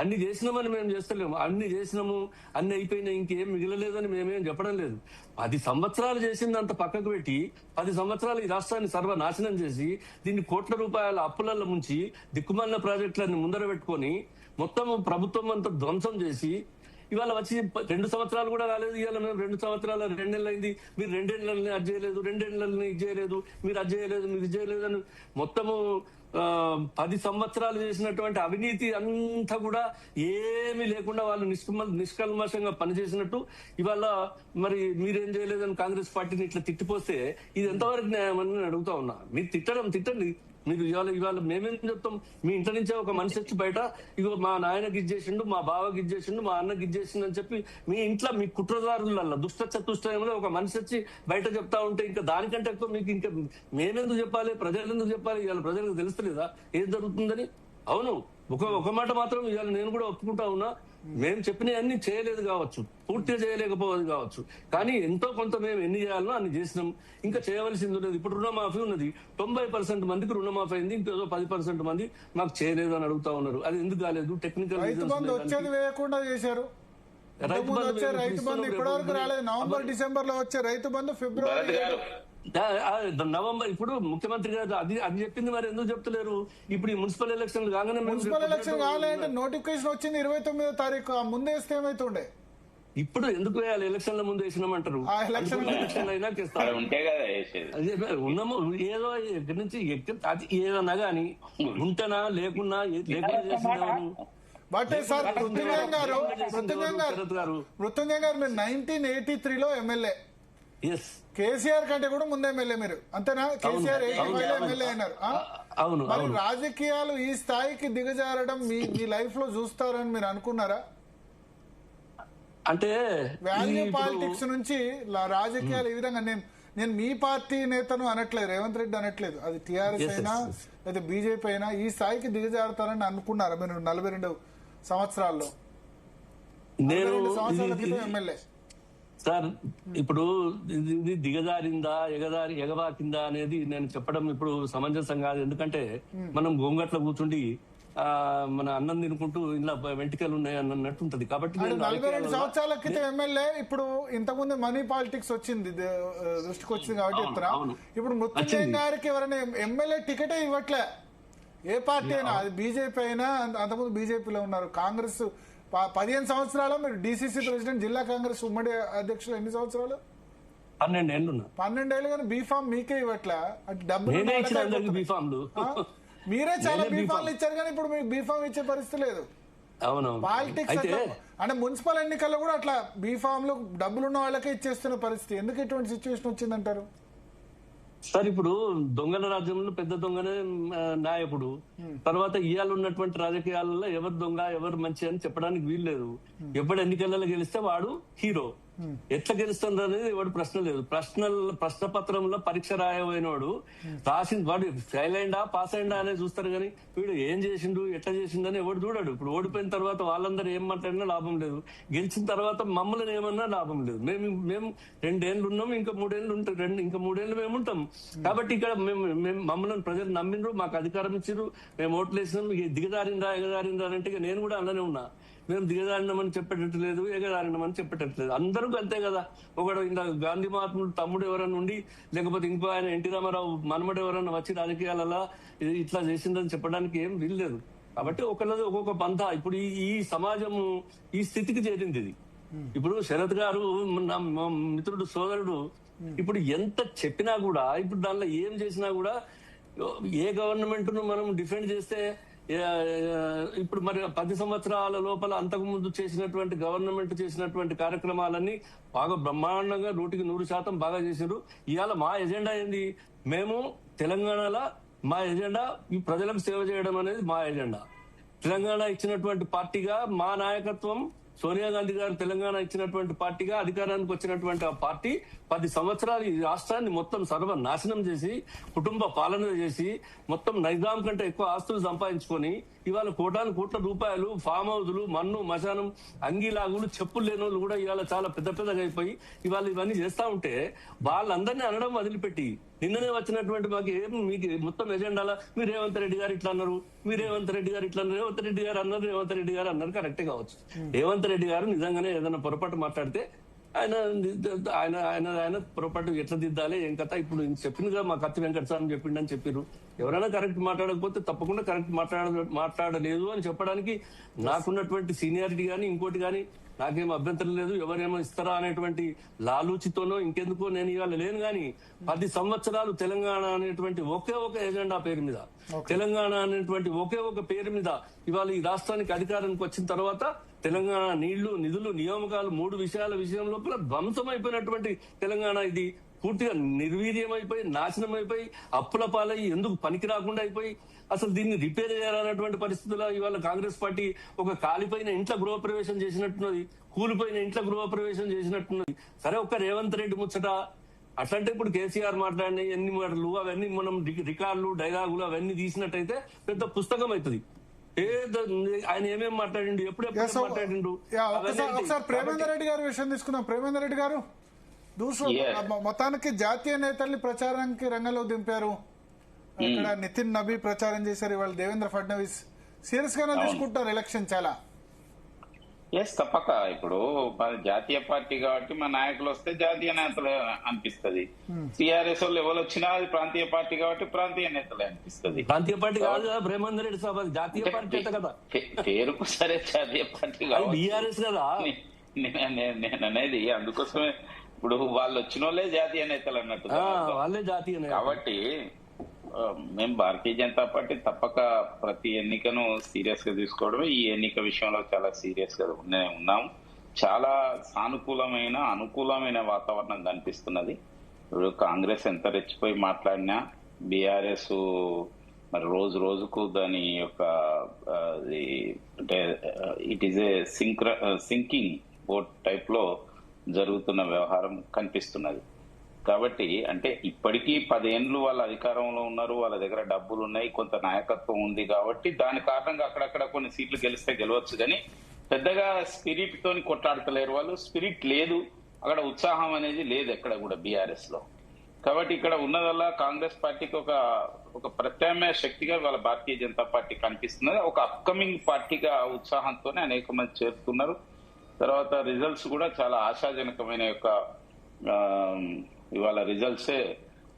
అన్ని చేసినామని మేము చేస్తలేము, అన్ని చేసినాము అన్ని అయిపోయినాయి ఇంకేం మిగలలేదని మేమేం చెప్పడం లేదు. 10 సంవత్సరాలు చేసింది అంత పక్కకు పెట్టి 10 సంవత్సరాలు ఈ రాష్ట్రాన్ని సర్వనాశనం చేసి దీన్ని కోట్ల రూపాయల అప్పులలో ముంచి దిక్కుమాలిన ప్రాజెక్టులన్నీ ముందర పెట్టుకొని మొత్తం ప్రభుత్వం అంతా ధ్వంసం చేసి ఇవాళ వచ్చి 2 సంవత్సరాలు కూడా కాలేదు. ఇవాళ మేము 2 సంవత్సరాలు 2 నెలలు అయింది, మీరు 2 ఏళ్ళని అది చేయలేదు, 2 ఏళ్ళని ఇది చేయలేదు, మీరు అది చేయలేదు, మీరు ఇది చేయలేదు అని మొత్తము 10 సంవత్సరాలు చేసినటువంటి అవినీతి అంతా కూడా ఏమీ లేకుండా వాళ్ళు నిష్కల్మషంగా పనిచేసినట్టు ఇవాళ మరి మీరేం చేయలేదని కాంగ్రెస్ పార్టీని ఇట్లా తిట్టిపోతే ఇది ఎంతవరకు న్యాయం అని నేను అడుగుతా ఉన్నా. మీరు తిట్టండి, మీరు ఇవాళ మేమేం చెప్తాం, మీ ఇంటి నుంచే ఒక మనిషి వచ్చి బయట ఇగో మా నాయనకి ఇచ్చేసిండు, మా బావకి ఇచ్చేసిండు, మా అన్నకి ఇచ్చేసిండు అని చెప్పి మీ ఇంట్లో మీ కుట్రదారులలో దుష్ట చతుష్టయంలో ఒక మనిషి వచ్చి బయట చెప్తా ఉంటే ఇంకా దానికంటే ఎక్కువ మీకు ఇంకా మేమెందుకు చెప్పాలి, ప్రజలు ఎందుకు చెప్పాలి? ఇవాళ ప్రజలకు తెలుస్తలేదా ఏం జరుగుతుందని? అవును, ఒక మాట మాత్రం ఇవాళ నేను కూడా ఒప్పుకుంటా ఉన్నా, మేము చెప్పినవన్నీ చేయలేదు కావచ్చు, పూర్తిగా చేయలేకపోవద్దు కావచ్చు, కానీ ఎంతో కొంత మేము ఎన్ని చేయాలనో అన్ని చేసినాం. ఇంకా చేయవలసింది ఉన్నది. ఇప్పుడు రుణమాఫీ ఉన్నది, 90% మందికి రుణమాఫీ అయింది, ఇంకేదో 10% మంది మాకు చేయలేదు అని అడుగుతా ఉన్నారు. అది ఎందుకు కాలేదు? టెక్నికల్ రైతు బంధు వచ్చేది వేయకుండా చేశారు. రైతు బంధు ఇప్పటివరకు రాలేదు. నవంబర్ డిసెంబర్ లో వచ్చే రైతు బంధు ఫిబ్రవరి నవంబర్. ఇప్పుడు ముఖ్యమంత్రి గారు అది చెప్పింది, మరి ఎందుకు చెప్తలేరు? ఇప్పుడు ఈ మున్సిపల్ ఎలక్షన్ కాగానే మున్సిపల్ ఎలక్షన్ కావాలంటే నోటిఫికేషన్ వచ్చింది 29వ తారీఖు, ముందేస్తే ఏమైతుండే? ఇప్పుడు ఎందుకు వేయాలి? ఎలక్షన్ల ముందు వేసినామంటారు, ఎలక్షన్ అయినా ఉన్నాము ఏదో ఎక్కడి నుంచి అది ఏదన్నా గానీ ఉంటేనా లేకున్నా చేసిందేవారు. బట్ సార్ మృత్యుంజయం గారు మీరు 1983లో ఎమ్మెల్యే, కేసీఆర్ కంటే కూడా ముందు ఎమ్మెల్యే మీరు, అంతేనా? కేసీఆర్ 85లో ఎమ్మెల్యే అయినారు. మరి రాజకీయాలు ఈ స్థాయికి దిగజారడం మీ లైఫ్ లో చూస్తారని మీరు అనుకున్నారా? అంటే వాల్యూ పాలిటిక్స్ నుంచి రాజకీయాలు ఈ విధంగా నేను మీ పార్టీ నేతను అనట్లేదు, రేవంత్ రెడ్డి అనట్లేదు, అది టీఆర్ఎస్ అయినా లేదా బీజేపీ అయినా ఈ స్థాయికి దిగజారుతారని అనుకున్నారా మీరు 42 సంవత్సరాల్లో? 42 సంవత్సరాల క్రితం ఎమ్మెల్యే సార్. ఇప్పుడు ఇది దిగజారిందా ఎగవాకిందా అనేది నేను చెప్పడం ఇప్పుడు సమంజసం కాదు. ఎందుకంటే మనం గోంగట్ల కూర్చుండి మన అన్నం తినుకుంటూ ఇలా వెంటికలు ఉన్నాయి అన్నట్టు ఉంటది. కాబట్టి 42 సంవత్సరాల క్రితం ఎమ్మెల్యే, ఇప్పుడు ఇంతకుముందు మనీ పాలిటిక్స్ వచ్చింది దృష్టికి వచ్చింది కాబట్టి చెప్తున్నా. ఇప్పుడు మృత్యుంజయం గారికి ఎవరైనా ఎమ్మెల్యే టికెటే ఇవ్వట్లే, ఏ పార్టీ అయినా, అది బీజేపీ అయినా. అంతకుముందు బీజేపీలో ఉన్నారు, కాంగ్రెస్ 15 సంవత్సరాలు మీరు డీసీసీ ప్రెసిడెంట్, జిల్లా కాంగ్రెస్ ఉమ్మడి అధ్యక్షులు ఎన్ని సంవత్సరాలు? 12 ఏళ్ళు. 12 ఏళ్ళు కానీ బీఫామ్ మీకే ఇవ్వట్లే, డబ్బులు మీరే చాలా బీఫామ్లు ఇచ్చారు కానీ ఇప్పుడు మీకు బీఫామ్ ఇచ్చే పరిస్థితి లేదు. పాలిటిక్స్ అంటే మున్సిపల్ ఎన్నికల్లో కూడా అట్లా బీఫామ్లు డబ్బులున్న వాళ్ళకే ఇచ్చేస్తున్న పరిస్థితి. ఎందుకు ఇటువంటి సిచ్యువేషన్ వచ్చిందంటారు? సార్ ఇప్పుడు దొంగల రాజ్యంలో పెద్ద దొంగనే నాయకుడు. తర్వాత ఇవాళ ఉన్నటువంటి రాజకీయాలలో ఎవరు దొంగ ఎవరు మంచి అని చెప్పడానికి వీల్లేదు. ఎప్పుడు ఎన్నికలలో గెలిస్తే వాడు హీరో. ఎట్లా గెలుస్తుంది అనేది వాడు ప్రశ్న లేదు. ప్రశ్న పత్రంలో పరీక్ష రాయబోయినవాడు రాసింది వాడు ఫెయిల్ అయిందా పాస్ అయిందా అనేది చూస్తారు కానీ వీడు ఏం చేసిండు ఎట్లా చేసిండు అని ఎవడు చూడాడు. ఇప్పుడు ఓడిపోయిన తర్వాత వాళ్ళందరూ ఏం మాట్లాడినా లాభం లేదు, గెలిచిన తర్వాత మమ్మల్ని ఏమన్నా లాభం లేదు. మేము 2 ఏళ్ళు ఉన్నాం, ఇంకా 3 ఏళ్ళు ఉంటాం, ఇంకా 3 ఏళ్ళు మేము ఉంటాం. కాబట్టి ఇక్కడ మేము మమ్మల్ని ప్రజలు నమ్మిండ్రు, మాకు అధికారం ఇచ్చిర్రు, మేము ఓట్లు వేసినాం. దిగజారిందా ఎగజారిందా అంటే ఇక నేను కూడా అలానే ఉన్నా. మేము దిగజారినామని చెప్పేటట్టు లేదు, ఎగజారినామని చెప్పేటట్టు లేదు. అందరూ అంతే కదా. ఒకడు ఇంత గాంధీ మహాత్ముడు తమ్ముడు ఎవరన్నా ఉండి లేకపోతే ఇంకో ఆయన ఎన్టీ రామారావు మనమడు ఎవరన్నా వచ్చి రాజకీయాలలో ఇట్లా చేసిందని చెప్పడానికి ఏం వీల్లేదు. కాబట్టి ఒకళ్ళది ఒక్కొక్క పంథ. ఇప్పుడు ఈ సమాజము ఈ స్థితికి చేరింది. ఇది ఇప్పుడు శరత్ గారు నా మిత్రుడు సోదరుడు ఇప్పుడు ఎంత చెప్పినా కూడా ఇప్పుడు దానిలో ఏం చేసినా కూడా ఏ గవర్నమెంట్ ను మనం డిఫెండ్ చేస్తే ఇప్పుడు మరి 10 సంవత్సరాల లోపల అంతకు ముందు చేసినటువంటి గవర్నమెంట్ చేసినటువంటి కార్యక్రమాలన్నీ బాగా బ్రహ్మాండంగా 100% బాగా చేశారు. ఇవాళ మా ఎజెండా ఏంది? మేము తెలంగాణలో మా ఎజెండా ఈ ప్రజలకు సేవ చేయడం అనేది మా ఎజెండా. తెలంగాణ ఇచ్చినటువంటి పార్టీగా మా నాయకత్వం, సోనియా గాంధీ గారు తెలంగాణ ఇచ్చినటువంటి పార్టీగా అధికారానికి వచ్చినటువంటి ఆ పార్టీ 10 సంవత్సరాలు ఈ రాష్ట్రాన్ని మొత్తం సర్వనాశనం చేసి కుటుంబ పాలన చేసి మొత్తం నైజాం కంటే ఎక్కువ ఆస్తులు సంపాదించుకొని ఇవాళ కోట్ల రూపాయలు ఫామ్ హౌజులు, మన్ను, మశానం, అంగీలాగులు, చెప్పులు లేని వాళ్ళు కూడా ఇవాళ చాలా పెద్దగా అయిపోయి ఇవాళ ఇవన్నీ చేస్తా ఉంటే వాళ్ళందరినీ అనడం వదిలిపెట్టి నిన్ననే వచ్చినటువంటి మాకు మీకు మొత్తం ఎజెండాలా మీరు రేవంత్ రెడ్డి గారు ఇట్లా అన్నారు, మీరు రేవంత్ రెడ్డి గారు ఇట్లా అన్నారు, రేవంత్ రెడ్డి గారు అన్నారు, రేవంత్ రెడ్డి గారు అన్నారు. కరెక్టే కావచ్చు. రేవంత్ రెడ్డి గారు నిజంగానే ఏదైనా పొరపాటు మాట్లాడితే ఆయన పొరపాటు ఎట్లా దిద్దాలి ఏం కథ ఇప్పుడు చెప్పిందిగా మా కత్తి వెంకటస్వామి చెప్పిండని చెప్పారు. ఎవరైనా కరెక్ట్ మాట్లాడకపోతే తప్పకుండా కరెక్ట్ మాట్లాడలేదు అని చెప్పడానికి నాకున్నటువంటి సీనియారిటీ కానీ ఇంకోటి కానీ నాకేం అభ్యంతరం లేదు. ఎవరేమో ఇస్తారా అనేటువంటి లాలూచితోనో ఇంకెందుకో నేను ఇవాళ లేను. కానీ 10 సంవత్సరాలు తెలంగాణ అనేటువంటి ఒకే ఒక ఎజెండా పేరు మీద, తెలంగాణ అనేటువంటి ఒకే ఒక పేరు మీద ఇవాళ ఈ రాష్ట్రానికి అధికారానికి వచ్చిన తర్వాత తెలంగాణ నీళ్లు, నిధులు, నియామకాలు 3 విషయాల విషయం లోపల ధ్వంసం అయిపోయినటువంటి తెలంగాణ ఇది పూర్తిగా నిర్వీర్యం అయిపోయి నాశనం అయిపోయి అప్పుల పాలై ఎందుకు పనికి రాకుండా అయిపోయి అసలు దీన్ని రిపేర్ చేయాలన్నటువంటి పరిస్థితుల్లో ఇవాళ కాంగ్రెస్ పార్టీ ఒక కాలిపోయిన ఇంట్లో గృహప్రవేశం చేసినట్టున్నది, కూలిపోయిన ఇంట్లో గృహప్రవేశం చేసినట్టున్నది. సరే ఒక్క రేవంత్ రెడ్డి ముచ్చట అట్లంటే ఇప్పుడు కేసీఆర్ మాట్లాడిన ఎన్ని మాటలు అవన్నీ మనం రికార్డులు డైలాగులు అవన్నీ తీసినట్టయితే పెద్ద పుస్తకం అవుతుంది. ఆయన ఏమేమి మాట్లాడిండు, ఎప్పుడెప్పుడు మాట్లాడిండు. ఒకసారి ప్రేమేందర్ రెడ్డి గారి విషయం తీసుకుందాం. ప్రేమేందర్ రెడ్డి గారు మొత్తానికి జాతీయ నేతల్ని ప్రచారానికి రంగంలో దింపారు. ఇక్కడ నితిన్ నబీ ప్రచారం చేశారు. ఇవాళ దేవేంద్ర ఫడ్నవీస్ సీరియస్ గానే తీసుకుంటారు ఎలక్షన్ చాలా. తప్పక ఇప్పుడు జాతీయ పార్టీ కాబట్టి మా నాయకులు వస్తే జాతీయ నేతలు అనిపిస్తుంది. టీఆర్ఎస్ వాళ్ళు ఎవరు వచ్చినా అది ప్రాంతీయ పార్టీ కాబట్టి ప్రాంతీయ నేతలే అనిపిస్తుంది. ప్రాంతీయ పార్టీ కాదు కదా బ్రహ్మాందర్ రెడ్డి సాబ్, జాతీయ పార్టీ కదా పేరుకు సరే జాతీయ పార్టీ బీఆర్ఎస్ కదా నేను అనేది. అందుకోసమే ఇప్పుడు వాళ్ళు వచ్చిన వాళ్ళే జాతీయ నేతలు అన్నట్టు వాళ్ళే జాతీయ. కాబట్టి మేము భారతీయ జనతా పార్టీ తప్పక ప్రతి ఎన్నికను సీరియస్ గా తీసుకోవడమే. ఈ ఎన్నిక విషయంలో చాలా సీరియస్ గా ఉన్నాము. చాలా సానుకూలమైన అనుకూలమైన వాతావరణం కనిపిస్తున్నది. ఇప్పుడు కాంగ్రెస్ ఎంత రెచ్చిపోయి మాట్లాడినా బీఆర్ఎస్ మరి రోజు రోజుకు దాని యొక్క అంటే it is a sinking boat type లో జరుగుతున్న వ్యవహారం కనిపిస్తున్నది. కాబట్టి అంటే ఇప్పటికీ 10 ఏళ్ళు వాళ్ళ అధికారంలో ఉన్నారు, వాళ్ళ దగ్గర డబ్బులు ఉన్నాయి, కొంత నాయకత్వం ఉంది. కాబట్టి దాని కారణంగా అక్కడక్కడ కొన్ని సీట్లు గెలిస్తే గెలవచ్చు, కానీ పెద్దగా స్పిరిట్ తోని కొట్లాడతలేరు వాళ్ళు. స్పిరిట్ లేదు అక్కడ, ఉత్సాహం అనేది లేదు ఎక్కడ కూడా బీఆర్ఎస్ లో. కాబట్టి ఇక్కడ ఉన్నదల్లా కాంగ్రెస్ పార్టీకి ఒక ప్రత్యామ్నాయ శక్తిగా వాళ్ళ భారతీయ జనతా పార్టీ కనిపిస్తున్నది. ఒక అప్కమింగ్ పార్టీగా ఉత్సాహంతోనే అనేక మంది చేరుతున్నారు. తర్వాత రిజల్ట్స్ కూడా చాలా ఆశాజనకమైన యొక్క ఇవాళ రిజల్ట్సే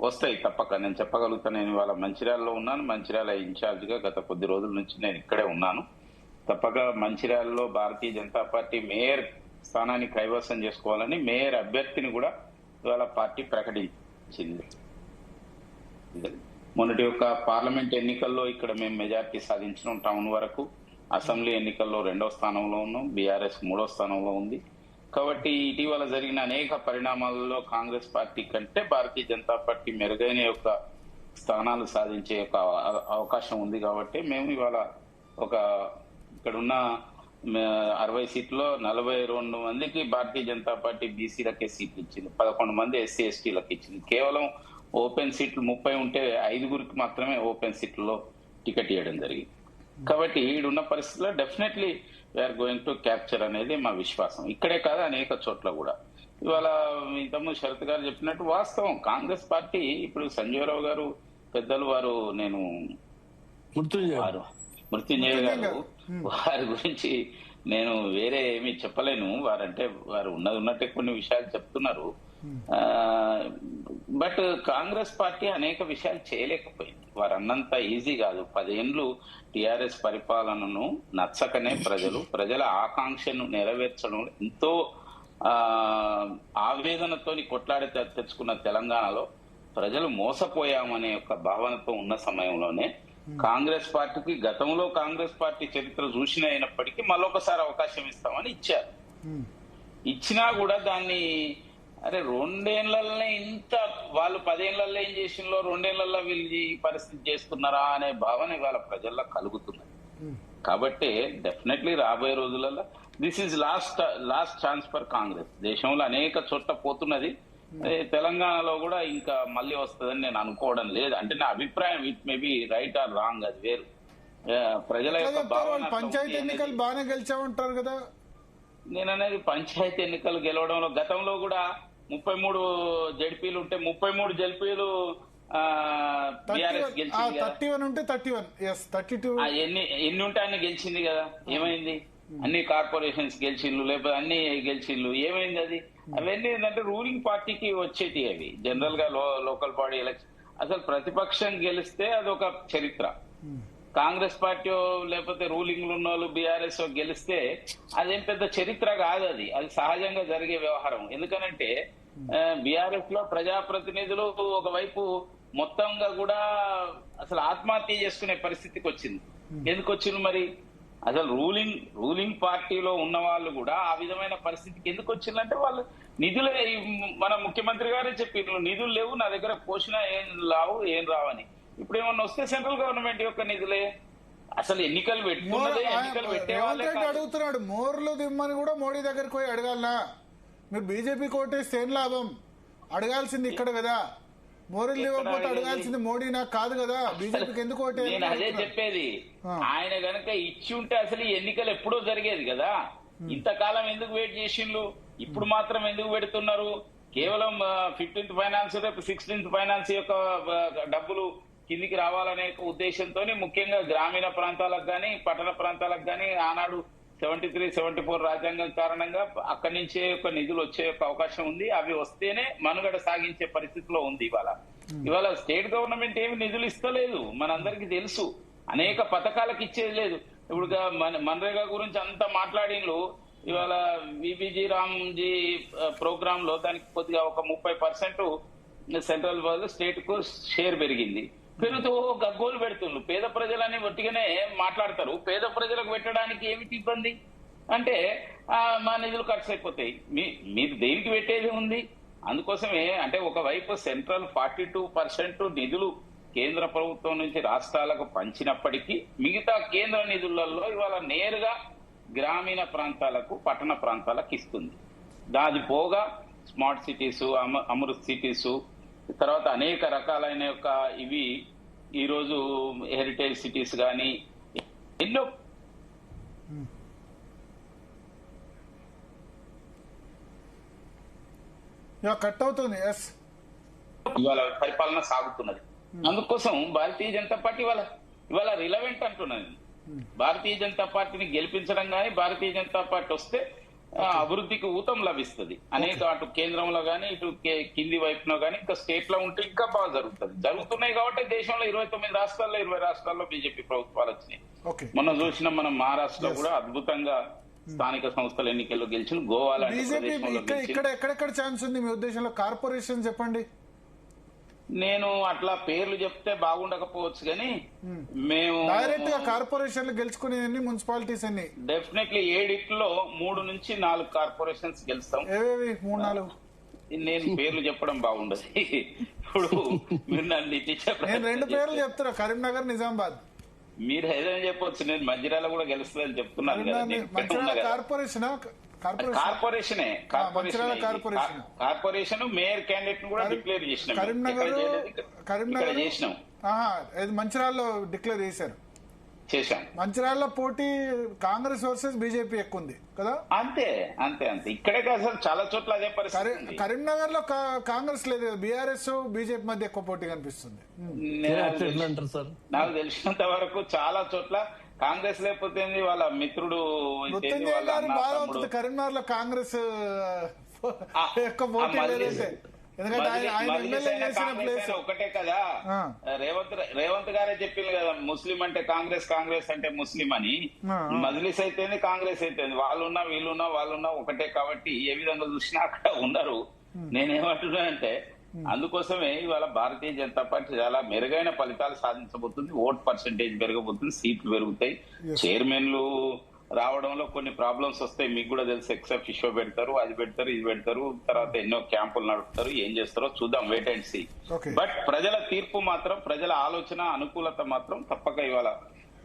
వస్తాయి తప్పక. నేను చెప్పగలుగుతాను. నేను ఇవాళ మంచిర్యాలలో ఉన్నాను. మంచిర్యాల ఇన్ఛార్జ్ గా గత కొద్ది రోజుల నుంచి నేను ఇక్కడే ఉన్నాను. తప్పక మంచిర్యాలలో భారతీయ జనతా పార్టీ మేయర్ స్థానాన్ని కైవసం చేసుకోవాలని మేయర్ అభ్యర్థిని కూడా ఇవాళ పార్టీ ప్రకటించింది. మొన్నటి యొక్క పార్లమెంట్ ఎన్నికల్లో ఇక్కడ మేము మెజార్టీ సాధించినాం టౌన్ వరకు. అసెంబ్లీ ఎన్నికల్లో 2వ స్థానంలో ఉన్నాం. బీఆర్ఎస్ 3వ స్థానంలో ఉంది. కాబట్టి ఇటీవల జరిగిన అనేక పరిణామాలలో కాంగ్రెస్ పార్టీ కంటే భారతీయ జనతా పార్టీ మెరుగైన యొక్క స్థానాలు సాధించే యొక్క అవకాశం ఉంది కాబట్టి మేము ఇవాళ ఇక్కడున్న 60 సీట్లో 42 మందికి భారతీయ జనతా పార్టీ బీసీలకే సీట్లు ఇచ్చింది, 11 మంది ఎస్సీ ఎస్టీలకు ఇచ్చింది. కేవలం ఓపెన్ సీట్లు 30 ఉంటే 5గురికి మాత్రమే ఓపెన్ సీట్లలో టికెట్ ఇవ్వడం జరిగింది. కాబట్టి ఈడున్న పరిస్థితుల్లో definitely we're going to capture అనేది మా విశ్వాసం. ఇక్కడే కాదు అనేక చోట్ల కూడా. ఇవాళ ఇంతకుముందు శరత్ గారు చెప్పినట్టు వాస్తవం, కాంగ్రెస్ పార్టీ ఇప్పుడు సంజయరావు గారు పెద్దలు వారు మృత్యుంజయ గారు వారి గురించి నేను వేరే ఏమీ చెప్పలేను. వారు ఉన్నట్టే కొన్ని విషయాలు చెప్తున్నారు. బట్ కాంగ్రెస్ పార్టీ అనేక విషయాలు చేయలేకపోయింది. వారు అన్నంత ఈజీ కాదు. 10 ఏళ్లు టిఆర్ఎస్ పరిపాలనను నచ్చకనే ప్రజల ఆకాంక్షను నెరవేర్చడం ఎంతో ఆవేదనతో కొట్లాడి తెచ్చుకున్న తెలంగాణలో ప్రజలు మోసపోయామనే ఒక భావనతో ఉన్న సమయంలోనే కాంగ్రెస్ పార్టీకి గతంలో కాంగ్రెస్ పార్టీ చరిత్ర చూసిన అయినప్పటికీ మరొకసారి అవకాశం ఇస్తామని ఇచ్చారు. ఇచ్చినా కూడా దాన్ని అరే 2 ఏళ్లలోనే ఇంత వాళ్ళు 10 ఏళ్లలో ఏం చేసిందో 2 ఏళ్లలో వీళ్ళు ఈ పరిస్థితి చేస్తున్నారా అనే భావన ఇవాళ ప్రజల్లో కలుగుతున్నది. కాబట్టి డెఫినెట్లీ రాబోయే రోజులలో this is lost chance for Congress. దేశంలో అనేక చోట్ల పోతున్నది, తెలంగాణలో కూడా ఇంకా మళ్ళీ వస్తుందని నేను అనుకోవడం లేదు. అంటే నా అభిప్రాయం, it may be right are wrong, అది వేరు. ప్రజల యొక్క భావన. పంచాయతీ ఎన్నికలు బాగానే గెలిచామంటారు కదా. నేను అనేది పంచాయతీ ఎన్నికలు గెలవడంలో గతంలో కూడా 33 జడ్పీలు ఉంటే 33 జడ్పీలు బీఆర్ఎస్ గెలిచింది. 31 ఉంటే 32 ఎన్ని ఉంటే అన్ని గెలిచింది కదా. ఏమైంది? అన్ని కార్పొరేషన్స్ గెలిచిండ్లు, లేకపోతే అన్ని గెలిచిండ్లు. ఏమైంది అది? అవన్నీ ఏంటంటే రూలింగ్ పార్టీకి వచ్చేటి. అవి జనరల్ గా లోకల్ బాడీ ఎలక్షన్. అసలు ప్రతిపక్షం గెలిస్తే అదొక చరిత్ర. కాంగ్రెస్ పార్టీ లేకపోతే రూలింగ్ ఉన్న వాళ్ళు బీఆర్ఎస్ గెలిస్తే అదేం పెద్ద చరిత్ర కాదు. అది సహజంగా జరిగే వ్యవహారం. ఎందుకనంటే బీఆర్ఎస్ లో ప్రజాప్రతినిధులు ఒకవైపు మొత్తంగా కూడా అసలు ఆత్మహత్య చేసుకునే పరిస్థితికి వచ్చింది. ఎందుకు వచ్చింది మరి? అసలు రూలింగ్ పార్టీలో ఉన్న వాళ్ళు కూడా ఆ విధమైన పరిస్థితికి ఎందుకు వచ్చిందంటే వాళ్ళు నిధులే, మన ముఖ్యమంత్రి గారే చెప్పారు నిధులు లేవు నా దగ్గర, పోషణ ఏం రావని. ఇప్పుడు ఏమన్నా వస్తే సెంట్రల్ గవర్నమెంట్ యొక్క నిధులే. అసలు ఎన్నికలు పెట్టుకున్నదే, ఎన్నికలు పెట్టే వాళ్ళే అడుగుతున్నాడు. మోర్లు దిమ్మని కూడా మోడీ దగ్గరికి పోయి అడగాలనా? మీరు బీజేపీ కోటేస్తే ఏం లాభం? అడగాల్సింది ఇక్కడ కదా. మోరీలు ఇవ్వకపోతే అడగాల్సింది మోడీ నాకు కాదు కదా. బీజేపీకి ఎందుకు ఓటే? నేను అదే చెప్పేది. ఆయన గనక ఇచ్చి ఉంటే అసలు ఈ ఎన్నికలు ఎప్పుడో జరిగేది కదా. ఇంతకాలం ఎందుకు వెయిట్ చేసిండ్రు? ఇప్పుడు మాత్రం ఎందుకు పెడుతున్నారు? కేవలం 15th ఫైనాన్స్ రేపు 16th ఫైనాన్స్ యొక్క డబ్బులు కిందికి రావాలనే ఉద్దేశంతో ముఖ్యంగా గ్రామీణ ప్రాంతాలకు గానీ పట్టణ ప్రాంతాలకు గానీ ఆనాడు 73, 74 రాజ్యాంగం కారణంగా అక్కడి నుంచే ఒక నిధులు వచ్చే అవకాశం ఉంది. అవి వస్తేనే మనుగడ సాగించే పరిస్థితిలో ఉంది. ఇవాళ స్టేట్ గవర్నమెంట్ ఏమి నిధులు ఇస్తలేదు, మనందరికీ తెలుసు. అనేక పథకాలకు ఇచ్చేది లేదు. ఇప్పుడు మన్రేగా గురించి అంతా మాట్లాడిన్లు. ఇవాళ విబిజీ రామ్జీ ప్రోగ్రామ్ లో దానికి కొద్దిగా ఒక 30% సెంట్రల్ వాళ్ళు స్టేట్ కు షేర్ పెరిగింది. పెరుగుతూ గగ్గోలు పెడుతుండ్రు. పేద ప్రజలని ఒట్టిగానే మాట్లాడతారు. పేద ప్రజలకు పెట్టడానికి ఏమిటి ఇబ్బంది అంటే మా నిధులు ఖర్చు అయిపోతాయి. మీరు దేనికి పెట్టేది ఉంది? అందుకోసమే అంటే ఒకవైపు సెంట్రల్ 42% నిధులు కేంద్ర ప్రభుత్వం నుంచి రాష్ట్రాలకు పంచినప్పటికీ మిగతా కేంద్ర నిధులలో ఇవాళ నేరుగా గ్రామీణ ప్రాంతాలకు పట్టణ ప్రాంతాలకు ఇస్తుంది. దాని పోగా స్మార్ట్ సిటీస్, అమృత్ సిటీస్, తర్వాత అనేక రకాలైన యొక్క ఇవి ఈరోజు హెరిటేజ్ సిటీస్ కానీ ఎన్నో కట్ అవుతుంది. ఇవాళ పరిపాలన సాగుతున్నది. అందుకోసం భారతీయ జనతా పార్టీ ఇవాళ రిలవెంట్ అంటున్నది. భారతీయ జనతా పార్టీని గెలిపించడం కానీ భారతీయ జనతా పార్టీ వస్తే అభివృద్ధికి ఊతం లభిస్తుంది. అనేక అటు కేంద్రంలో గానీ ఇటు కింది వైపున గానీ ఇంకా స్టేట్ లో ఉంటే ఇంకా బాగా జరుగుతున్నాయి. కాబట్టి దేశంలో 29 రాష్ట్రాల్లో 20 రాష్ట్రాల్లో బీజేపీ ప్రభుత్వాలు వచ్చినాయి. మనం చూసిన మనం మహారాష్ట్రలో కూడా అద్భుతంగా స్థానిక సంస్థల ఎన్నికల్లో గెలిచిన గోవా ఇక్కడ ఎక్కడెక్కడ ఛాన్స్ ఉంది మీ ఉద్దేశంలో? కార్పొరేషన్ చెప్పండి. నేను అట్లా పేర్లు చెప్తే బాగుండకపోవచ్చు కానీ మేము డైరెక్ట్ గా కార్పొరేషన్లు గెలుచుకునేవన్నీ మున్సిపాలిటీస్ అన్ని డెఫినెట్లీ 7 3 నుంచి 4 కార్పొరేషన్స్ గెలుస్తాం. ఏవేవి 3-4? నేను పేర్లు చెప్పడం బాగుండదు. ఇప్పుడు మీరు నన్ను ఇచ్చే నేను 2 పేర్లు చెప్తున్నా, కరీంనగర్, నిజామాబాద్. మీరు ఏదైనా చెప్పొచ్చు, నేను మంచిర్యాల కూడా గెలుస్తుందని చెప్తున్నాను కదా. Mancherial corporation corporation mayor candidate ను కూడా డిక్లేర్ చేసినాం. కరీంనగర్ చేసినాం, మంచిర్యాలలో డిక్లేర్ చేశారు. చేశాం. మంచిర్యాలలో పోటీ కాంగ్రెస్ వర్సెస్ బీజేపీ ఎక్కువ ఉంది కదా. అంతే అంతే అంతే ఇక్కడే కాదు సార్, చాలా చోట్ల అదే పరిస్థితి. కరీంనగర్ లో కాంగ్రెస్ లేదు, బీఆర్ఎస్ బీజేపీ మధ్య ఎక్కువ పోటీ కనిపిస్తుంది. నాకు తెలిసినంత వరకు చాలా చోట్ల కాంగ్రెస్ లేకపోతే వాళ్ళ మిత్రుడు కరీంనగర్ లో కాంగ్రెస్ ఎక్కువ పోటీ లేదంటే, ఎందుకంటే ఆయన ఎమ్మెల్యే చేసిన ప్లేస్ ఒకటే కదా. రేవంత్ గారే చెప్పింది కదా, ముస్లిం అంటే కాంగ్రెస్, కాంగ్రెస్ అంటే ముస్లిం అని. మజ్లిస్ అయితేనే కాంగ్రెస్ అయితేంది, వాళ్ళున్నా వీళ్ళున్నా వాళ్ళున్నా ఒకటే. కాబట్టి ఏ విధంగా చూసినా అక్కడ ఉండరు. నేనేమంటున్నానంటే అందుకోసమే ఇవాళ భారతీయ జనతా పార్టీ చాలా మెరుగైన ఫలితాలు సాధించబోతుంది. ఓట్ పర్సెంటేజ్ పెరగబోతుంది, సీట్లు పెరుగుతాయి. చైర్మన్లు రావడంలో కొన్ని ప్రాబ్లమ్స్ వస్తాయి, మీకు కూడా తెలుసు. ఎక్సెప్ట్ ఇష్యూ పెడతారు, అది పెడతారు, ఇది పెడతారు, తర్వాత ఎన్నో క్యాంపులు నడుపుతారు. ఏం చేస్తారో చూద్దాం, వెయిట్ అండ్ సీ. బట్ ప్రజల తీర్పు మాత్రం, ప్రజల ఆలోచన, అనుకూలత మాత్రం తప్పక ఇవాళ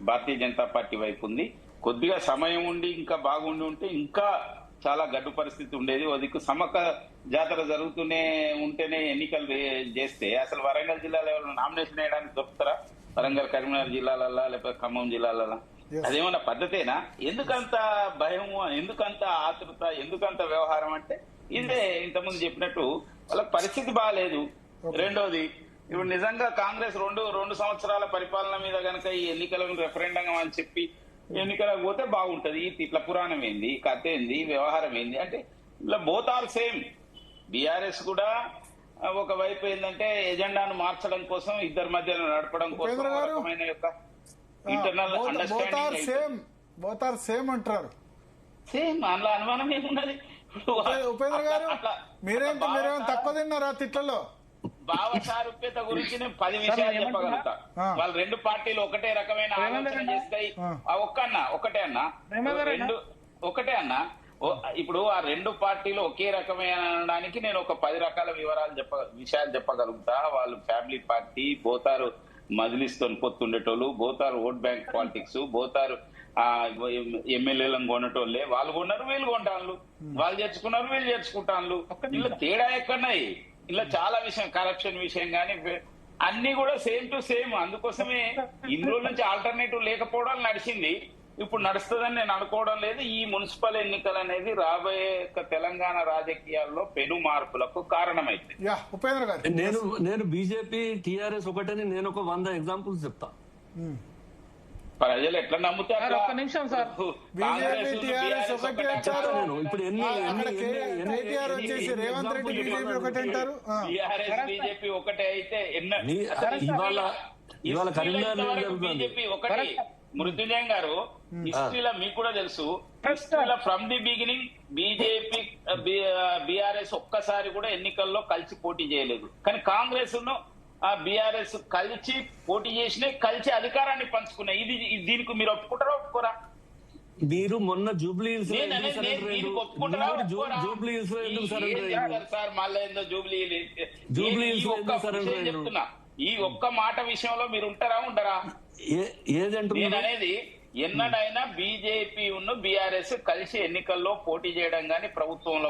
భారతీయ జనతా పార్టీ వైపు ఉంది. కొద్దిగా సమయం ఉండి ఇంకా బాగుండి ఉంటే ఇంకా చాలా గడ్డు పరిస్థితి ఉండేది. దిక్కు సమ్మక్క జాతర జరుగుతూనే ఉంటేనే ఎన్నికలు చేస్తే అసలు వరంగల్ జిల్లాలో ఎవరైనా నామినేషన్ వేయడానికి దొరుకుతారా? వరంగల్, కరీంనగర్ జిల్లాలల్లా లేకపోతే ఖమ్మం జిల్లాలల్లా అదేమన్నా పద్ధతేనా? ఎందుకంత భయము, ఎందుకంత ఆతృత, ఎందుకంత వ్యవహారం అంటే ఇదే ఇంతకుముందు చెప్పినట్టు వాళ్ళకి పరిస్థితి బాగాలేదు. రెండోది, ఇప్పుడు నిజంగా కాంగ్రెస్ రెండు సంవత్సరాల పరిపాలన మీద గనక ఈ ఎన్నికలను రెఫరెండం అని చెప్పి ఎన్నికలకు పోతే బాగుంటది. ఇట్లా పురాణం ఏంది, కథ ఏంది, వ్యవహారం ఏంది అంటే ఇట్లా బోత్ ఆర్ సేమ్. బీఆర్ఎస్ కూడా ఒకవైపు ఏంటంటే ఎజెండాను మార్చడం కోసం, ఇద్దరి మధ్య నడపడం కోసం రకమైన యొక్క ఇంటర్నల్ అండర్స్టాండింగ్ సేమ్ అంటారు. సేమ్, అందులో అనుమానం ఏమున్నది? ఉపేంద్ర గారు, మీరేం తక్కువ తిన్నారా తిట్లలో? భావసారూప్యత గురించి నేను 10 విషయాలు చెప్పగలుగుతా. వాళ్ళు 2 పార్టీలు ఒకటే రకమైన ఆలోచన చేస్తాయి. ఒకటే అన్నా ఇప్పుడు ఆ 2 పార్టీలు ఒకే రకమైన అనడానికి నేను ఒక 10 రకాల విషయాలు చెప్పగలుగుతా. వాళ్ళు ఫ్యామిలీ పార్టీ, బోతారు మజ్లిస్తో పొత్తుండేటోళ్ళు, బోతారు ఓట్ బ్యాంక్ పాలిటిక్స్, బోతారు ఎమ్మెల్యేలను కొనటోళ్ళే. వాళ్ళు కొన్నారు, వీళ్ళు కొంటాళ్ళు, వాళ్ళు చేర్చుకున్నారు, వీళ్ళు చేర్చుకుంటాళ్ళు. ఇలా తేడా ఎక్కడున్నాయి? ఇలా చాలా విషయం, కరప్షన్ విషయం కానీ అన్ని కూడా సేమ్ టు సేమ్. అందుకోసమే ఇన్ని రోజుల నుంచి ఆల్టర్నేటివ్ లేకపోవడం నడిచింది, ఇప్పుడు నడుస్తుందని నేను అనుకోవడం లేదు. ఈ మున్సిపల్ ఎన్నికలు అనేది రాబోయే తెలంగాణ రాజకీయాల్లో పెను మార్పులకు కారణమైంది. నేను బీజేపీ, టీఆర్ఎస్ ఒకటని నేను ఒక 100 ఎగ్జాంపుల్స్ చెప్తా. ప్రజలు ఎట్లా నమ్ముతారు? ఒక్క నిమిషం సార్, ఇప్పుడు బీజేపీ ఒకటే అయితే ఇవాళ బీజేపీ ఒకటి. మృత్యుంజయం గారు, హిస్టరీలో మీకు కూడా తెలుసు, హిస్టరీలో from the beginning BJP BRS ఒక్కసారి కూడా ఎన్నికల్లో కలిసి పోటీ చేయలేదు. కానీ కాంగ్రెస్ బీఆర్ఎస్ కలిసి పోటీ చేసినాయి, కలిసి అధికారాన్ని పంచుకున్నాయి. ఇది దీనికి మీరు ఒప్పుకుంటారా, ఒప్పుకోరా? మీరు మొన్న జూబ్లీ సార్ మళ్ళీ ఏందో చెప్తున్నా. ఈ ఒక్క మాట విషయంలో మీరు ఉంటారా, ఉండరా? నేను అనేది ఎన్నడైనా బీజేపీ బీఆర్ఎస్ కలిసి ఎన్నికల్లో పోటీ చేయడం గానీ ప్రభుత్వంలో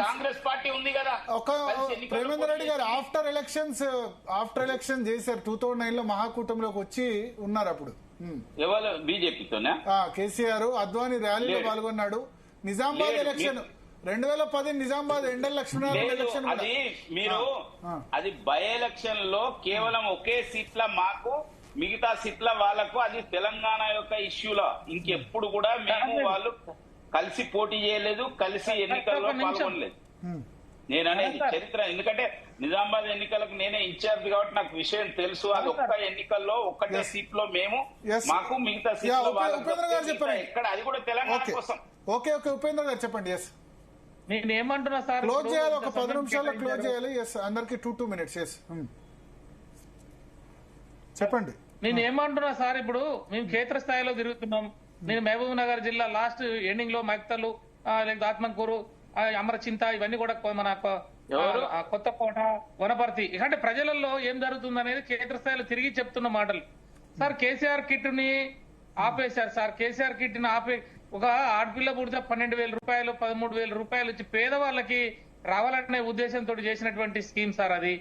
కాంగ్రెస్ పార్టీ ఉంది కదా. ప్రేమేందర్ రెడ్డి గారు ఆఫ్టర్ ఎలక్షన్ చేశారు. 2009 లో మహాకూటమిలోకి వచ్చి ఉన్నారు. అప్పుడు ఎవరు? బీజేపీతోనే కేసీఆర్, అద్వానీ ర్యాలీలో పాల్గొన్నాడు. నిజామాబాద్ ఎలక్షన్ 2010 నిజామాబాద్ ఎండల్ లక్ష్మీనారాయణ ఎలక్షన్, అది మీరు అది బై ఎలక్షన్ లో కేవలం ఒకే సీట్ల మాకు, మిగతా సీట్ల వాళ్ళకు. అది తెలంగాణ యొక్క ఇష్యూలో ఇంకెప్పుడు కూడా మేము వాళ్ళు కలిసి పోటీ చేయలేదు, కలిసి ఎన్నికల్లో పాల్గొనలేదు. నేను అనేది చరిత్ర. ఎందుకంటే నిజామాబాద్ ఎన్నికలకు నేనే ఇన్ఛార్జ్ కాబట్టి నాకు విషయం తెలుసు. అది ఒక్క ఎన్నికల్లో ఒక్కటే సీట్ లో మేము, మాకు మిగతా సీట్ లో ఎక్కడ, అది కూడా తెలంగాణ కోసం. ఓకే ఉపేంద్ర గారు చెప్పండి. నేను ఏమంటున్నా సార్, క్లోజ్ ఇప్పుడు చేయాలి, ఒక ఇంత 10 సమయం నిమిషాల్లో క్లోజ్ కేటాయించారు. చేయాలి. ఎస్, అందరికి 2 minutes. ఎస్, చెప్పండి. నేను ఏమంటున్నా సార్, ఇప్పుడు మేము క్షేత్రస్థాయిలో తిరుగుతున్నాం. నేను మహబూబ్ నగర్ జిల్లా లాస్ట్ ఎండింగ్ లో మక్తలు, లేకపోతే ఆత్మకూరు, అమరచింత, ఇవన్నీ కూడా మన కొత్తకోట, వనపర్తి, అంటే ప్రజలలో ఏం జరుగుతుంది అనేది క్షేత్రస్థాయిలో తిరిగి చెప్తున్న మాటలు. సార్ కేసీఆర్ కిట్ ని ఆపేశారు సార్. కేసీఆర్ కిట్ ని ఆపే, ఒక ఆడపిల్ల పుడితే 12,000 రూపాయలు 13,000 రూపాయలు ఇచ్చి పేదవాళ్ళకి రావాలనే ఉద్దేశంతో చేసినటువంటి స్కీమ్ సార్ అది.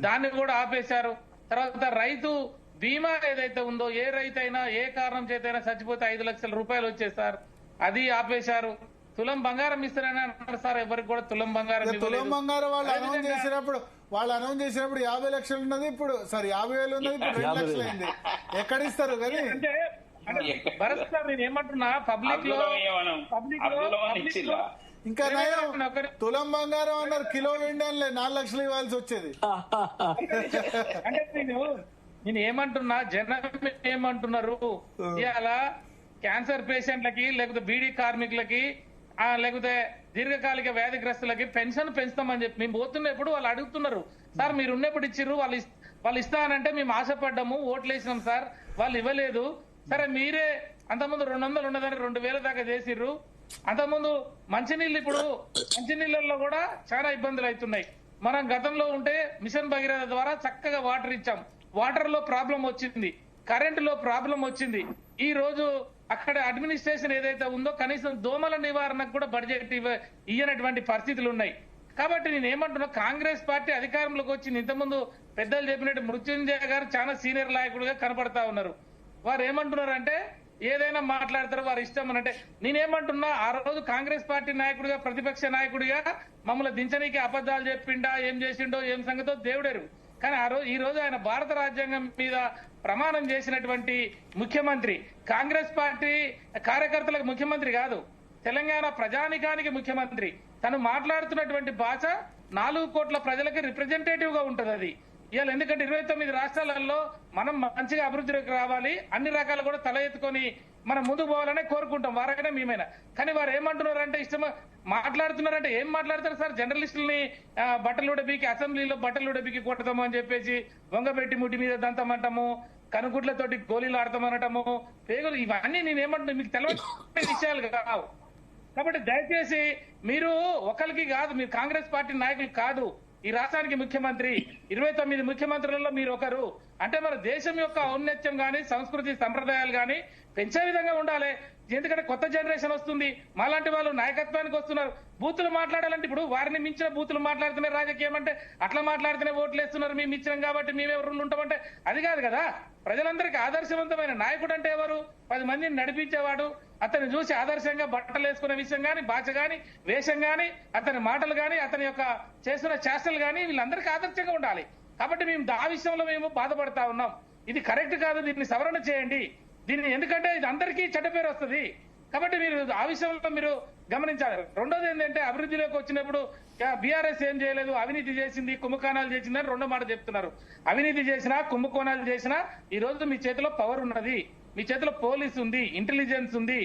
దాన్ని కూడా ఆపేశారు. తర్వాత రైతు బీమా ఏదైతే ఉందో, ఏ రైతు అయినా ఏ కారణం చేతైనా చచ్చిపోతే 5 లక్షల రూపాయలు వచ్చాయి సార్, అది ఆపేశారు. తులం బంగారం ఇస్తారని అన్నారు సార్, ఎవరికి కూడా తులం బంగారం తులం బంగారం వాళ్ళు అనౌన్స్ చేసినప్పుడు 50 లక్షలు ఉన్నది, ఇప్పుడు 50,000 ఉన్నది, ఇప్పుడు 2 లక్షలు అయింది. ఎక్కడ ఇస్తారు కానీ అంటే భరత్ సార్, నేను ఏమంటున్నా, పబ్లిక్ లో ఇంకా తులం బంగారం అన్నారు, కిలో వెండి 4 లక్షలు ఇవ్వాల్సి వచ్చేది. అంటే నేను ఏమంటున్నా, జనం ఏమంటున్నారు, ఇవాళ క్యాన్సర్ పేషెంట్లకి, లేకపోతే బీడీ కార్మికులకి, లేకపోతే దీర్ఘకాలిక వ్యాధిగ్రస్తులకి పెన్షన్ పెంచుతామని చెప్పి మేము పోతున్నప్పుడు వాళ్ళు అడుగుతున్నారు, సార్ మీరు ఉన్నప్పుడు ఇచ్చిర్రు, వాళ్ళు ఇస్తానంటే మేము ఆశపడ్డాము, ఓట్లు వేసినాం సార్, వాళ్ళు ఇవ్వలేదు. సరే మీరే అంతకుముందు 200 ఉన్నదని 2,000 దాకా చేసిర్రు. అంతకుముందు మంచినీళ్ళు, ఇప్పుడు మంచినీళ్ళల్లో కూడా చాలా ఇబ్బందులు అవుతున్నాయి. మనం గతంలో ఉంటే మిషన్ భగీరథ ద్వారా చక్కగా వాటర్ ఇచ్చాం, వాటర్ లో ప్రాబ్లం వచ్చింది, కరెంటులో ప్రాబ్లం వచ్చింది. ఈ రోజు అక్కడ అడ్మినిస్ట్రేషన్ ఏదైతే ఉందో కనీసం దోమల నివారణకు కూడా బడ్జెట్ ఇయ్యనటువంటి పరిస్థితులు ఉన్నాయి. కాబట్టి నేను ఏమంటున్నా, కాంగ్రెస్ పార్టీ అధికారంలోకి వచ్చింది. ఇంతకుముందు పెద్దలు చెప్పినట్టు మృత్యుంజయ గారు చాలా సీనియర్ నాయకుడిగా కనపడతా ఉన్నారు. వారు ఏమంటున్నారంటే ఏదైనా మాట్లాడతారు, వారి ఇష్టం అని. అంటే నేనేమంటున్నా, ఆ రోజు కాంగ్రెస్ పార్టీ నాయకుడిగా, ప్రతిపక్ష నాయకుడిగా మమ్మల్ని దించనీకి అబద్దాలు చెప్పిండా, ఏం చేసిండో, ఏం సంగతో దేవుడేరు. కానీ ఈ రోజు ఆయన భారత రాజ్యాంగం మీద ప్రమాణం చేసినటువంటి ముఖ్యమంత్రి, కాంగ్రెస్ పార్టీ కార్యకర్తలకు ముఖ్యమంత్రి కాదు, తెలంగాణ ప్రజానికానికి ముఖ్యమంత్రి. తను మాట్లాడుతున్నటువంటి భాష 4 కోట్ల ప్రజలకి రిప్రజెంటేటివ్ గా ఉంటది అది. ఇవాళ ఎందుకంటే 29 రాష్ట్రాలలో మనం మంచిగా అభివృద్ధిలోకి రావాలి, అన్ని రకాలు కూడా తల ఎత్తుకొని మనం ముందుకు పోవాలనే కోరుకుంటాం, వారైనా మేమైనా. కానీ వారు ఏమంటున్నారంటే, ఇష్టం మాట్లాడుతున్నారంటే ఏం మాట్లాడతారు సార్, జర్నలిస్టులని బట్టలు ఉడబీకి, అసెంబ్లీలో బట్టలు ఉడబీకి కొట్టదాము అని చెప్పేసి, వంగబెట్టి ముట్టి మీద దంతమంటాము, కనుగుడ్లతోటి గోళీలు ఆడతామనటము, పేగులు, ఇవన్నీ నేనేమంటున్నా మీకు తెలియని విషయాలు కావు. కాబట్టి దయచేసి మీరు ఒకరికి కాదు, మీరు కాంగ్రెస్ పార్టీ నాయకులు కాదు, ఈ రాష్ట్రానికి ముఖ్యమంత్రి. 29 ముఖ్యమంత్రులలో మీరు ఒకరు. అంటే మన దేశం యొక్క ఔన్నత్యం గాని, సంస్కృతి సంప్రదాయాలు గాని పెంచే విధంగా ఉండాలి. ఎందుకంటే కొత్త జనరేషన్ వస్తుంది, మాలాంటి వాళ్ళు నాయకత్వానికి వస్తున్నారు. బూతులు మాట్లాడాలంటే ఇప్పుడు వారిని మించిన బూతులు మాట్లాడుతున్నారు. రాజకీయం అంటే అట్లా మాట్లాడితేనే ఓట్లు వేస్తున్నారు, మేము ఇచ్చినాం కాబట్టి మేమెవరు ఉంటామంటే అది కాదు కదా. ప్రజలందరికీ ఆదర్శవంతమైన నాయకుడు అంటే ఎవరు? 10 మందిని నడిపించేవాడు. అతన్ని చూసి ఆదర్శంగా బట్టలు వేసుకునే విషయం గాని, భాష గాని, వేషం గాని, అతని మాటలు గాని, అతని యొక్క చేస్తున్న చేష్టలు గాని వీళ్ళందరికీ ఆదర్శంగా ఉండాలి. కాబట్టి మేము ఆ విషయంలో మేము బాధపడతా ఉన్నాం. ఇది కరెక్ట్ కాదు, దీన్ని సవరణ చేయండి. దీన్ని ఎందుకంటే ఇది అందరికీ చెడ్డ పేరు వస్తుంది. కాబట్టి మీరు ఆ విషయంలో మీరు గమనించాలి. రెండోది ఏంటంటే, అభివృద్ధిలోకి వచ్చినప్పుడు బీఆర్ఎస్ ఏం చేయలేదు, అవినీతి చేసింది, కుంభకోణాలు చేసిందని రెండో మాట చెప్తున్నారు. అవినీతి చేసినా, కుంభకోణాలు చేసినా ఈ రోజు మీ చేతిలో పవర్ ఉన్నది, మీ చేతిలో పోలీసు ఉంది, ఇంటెలిజెన్స్ ఉంది,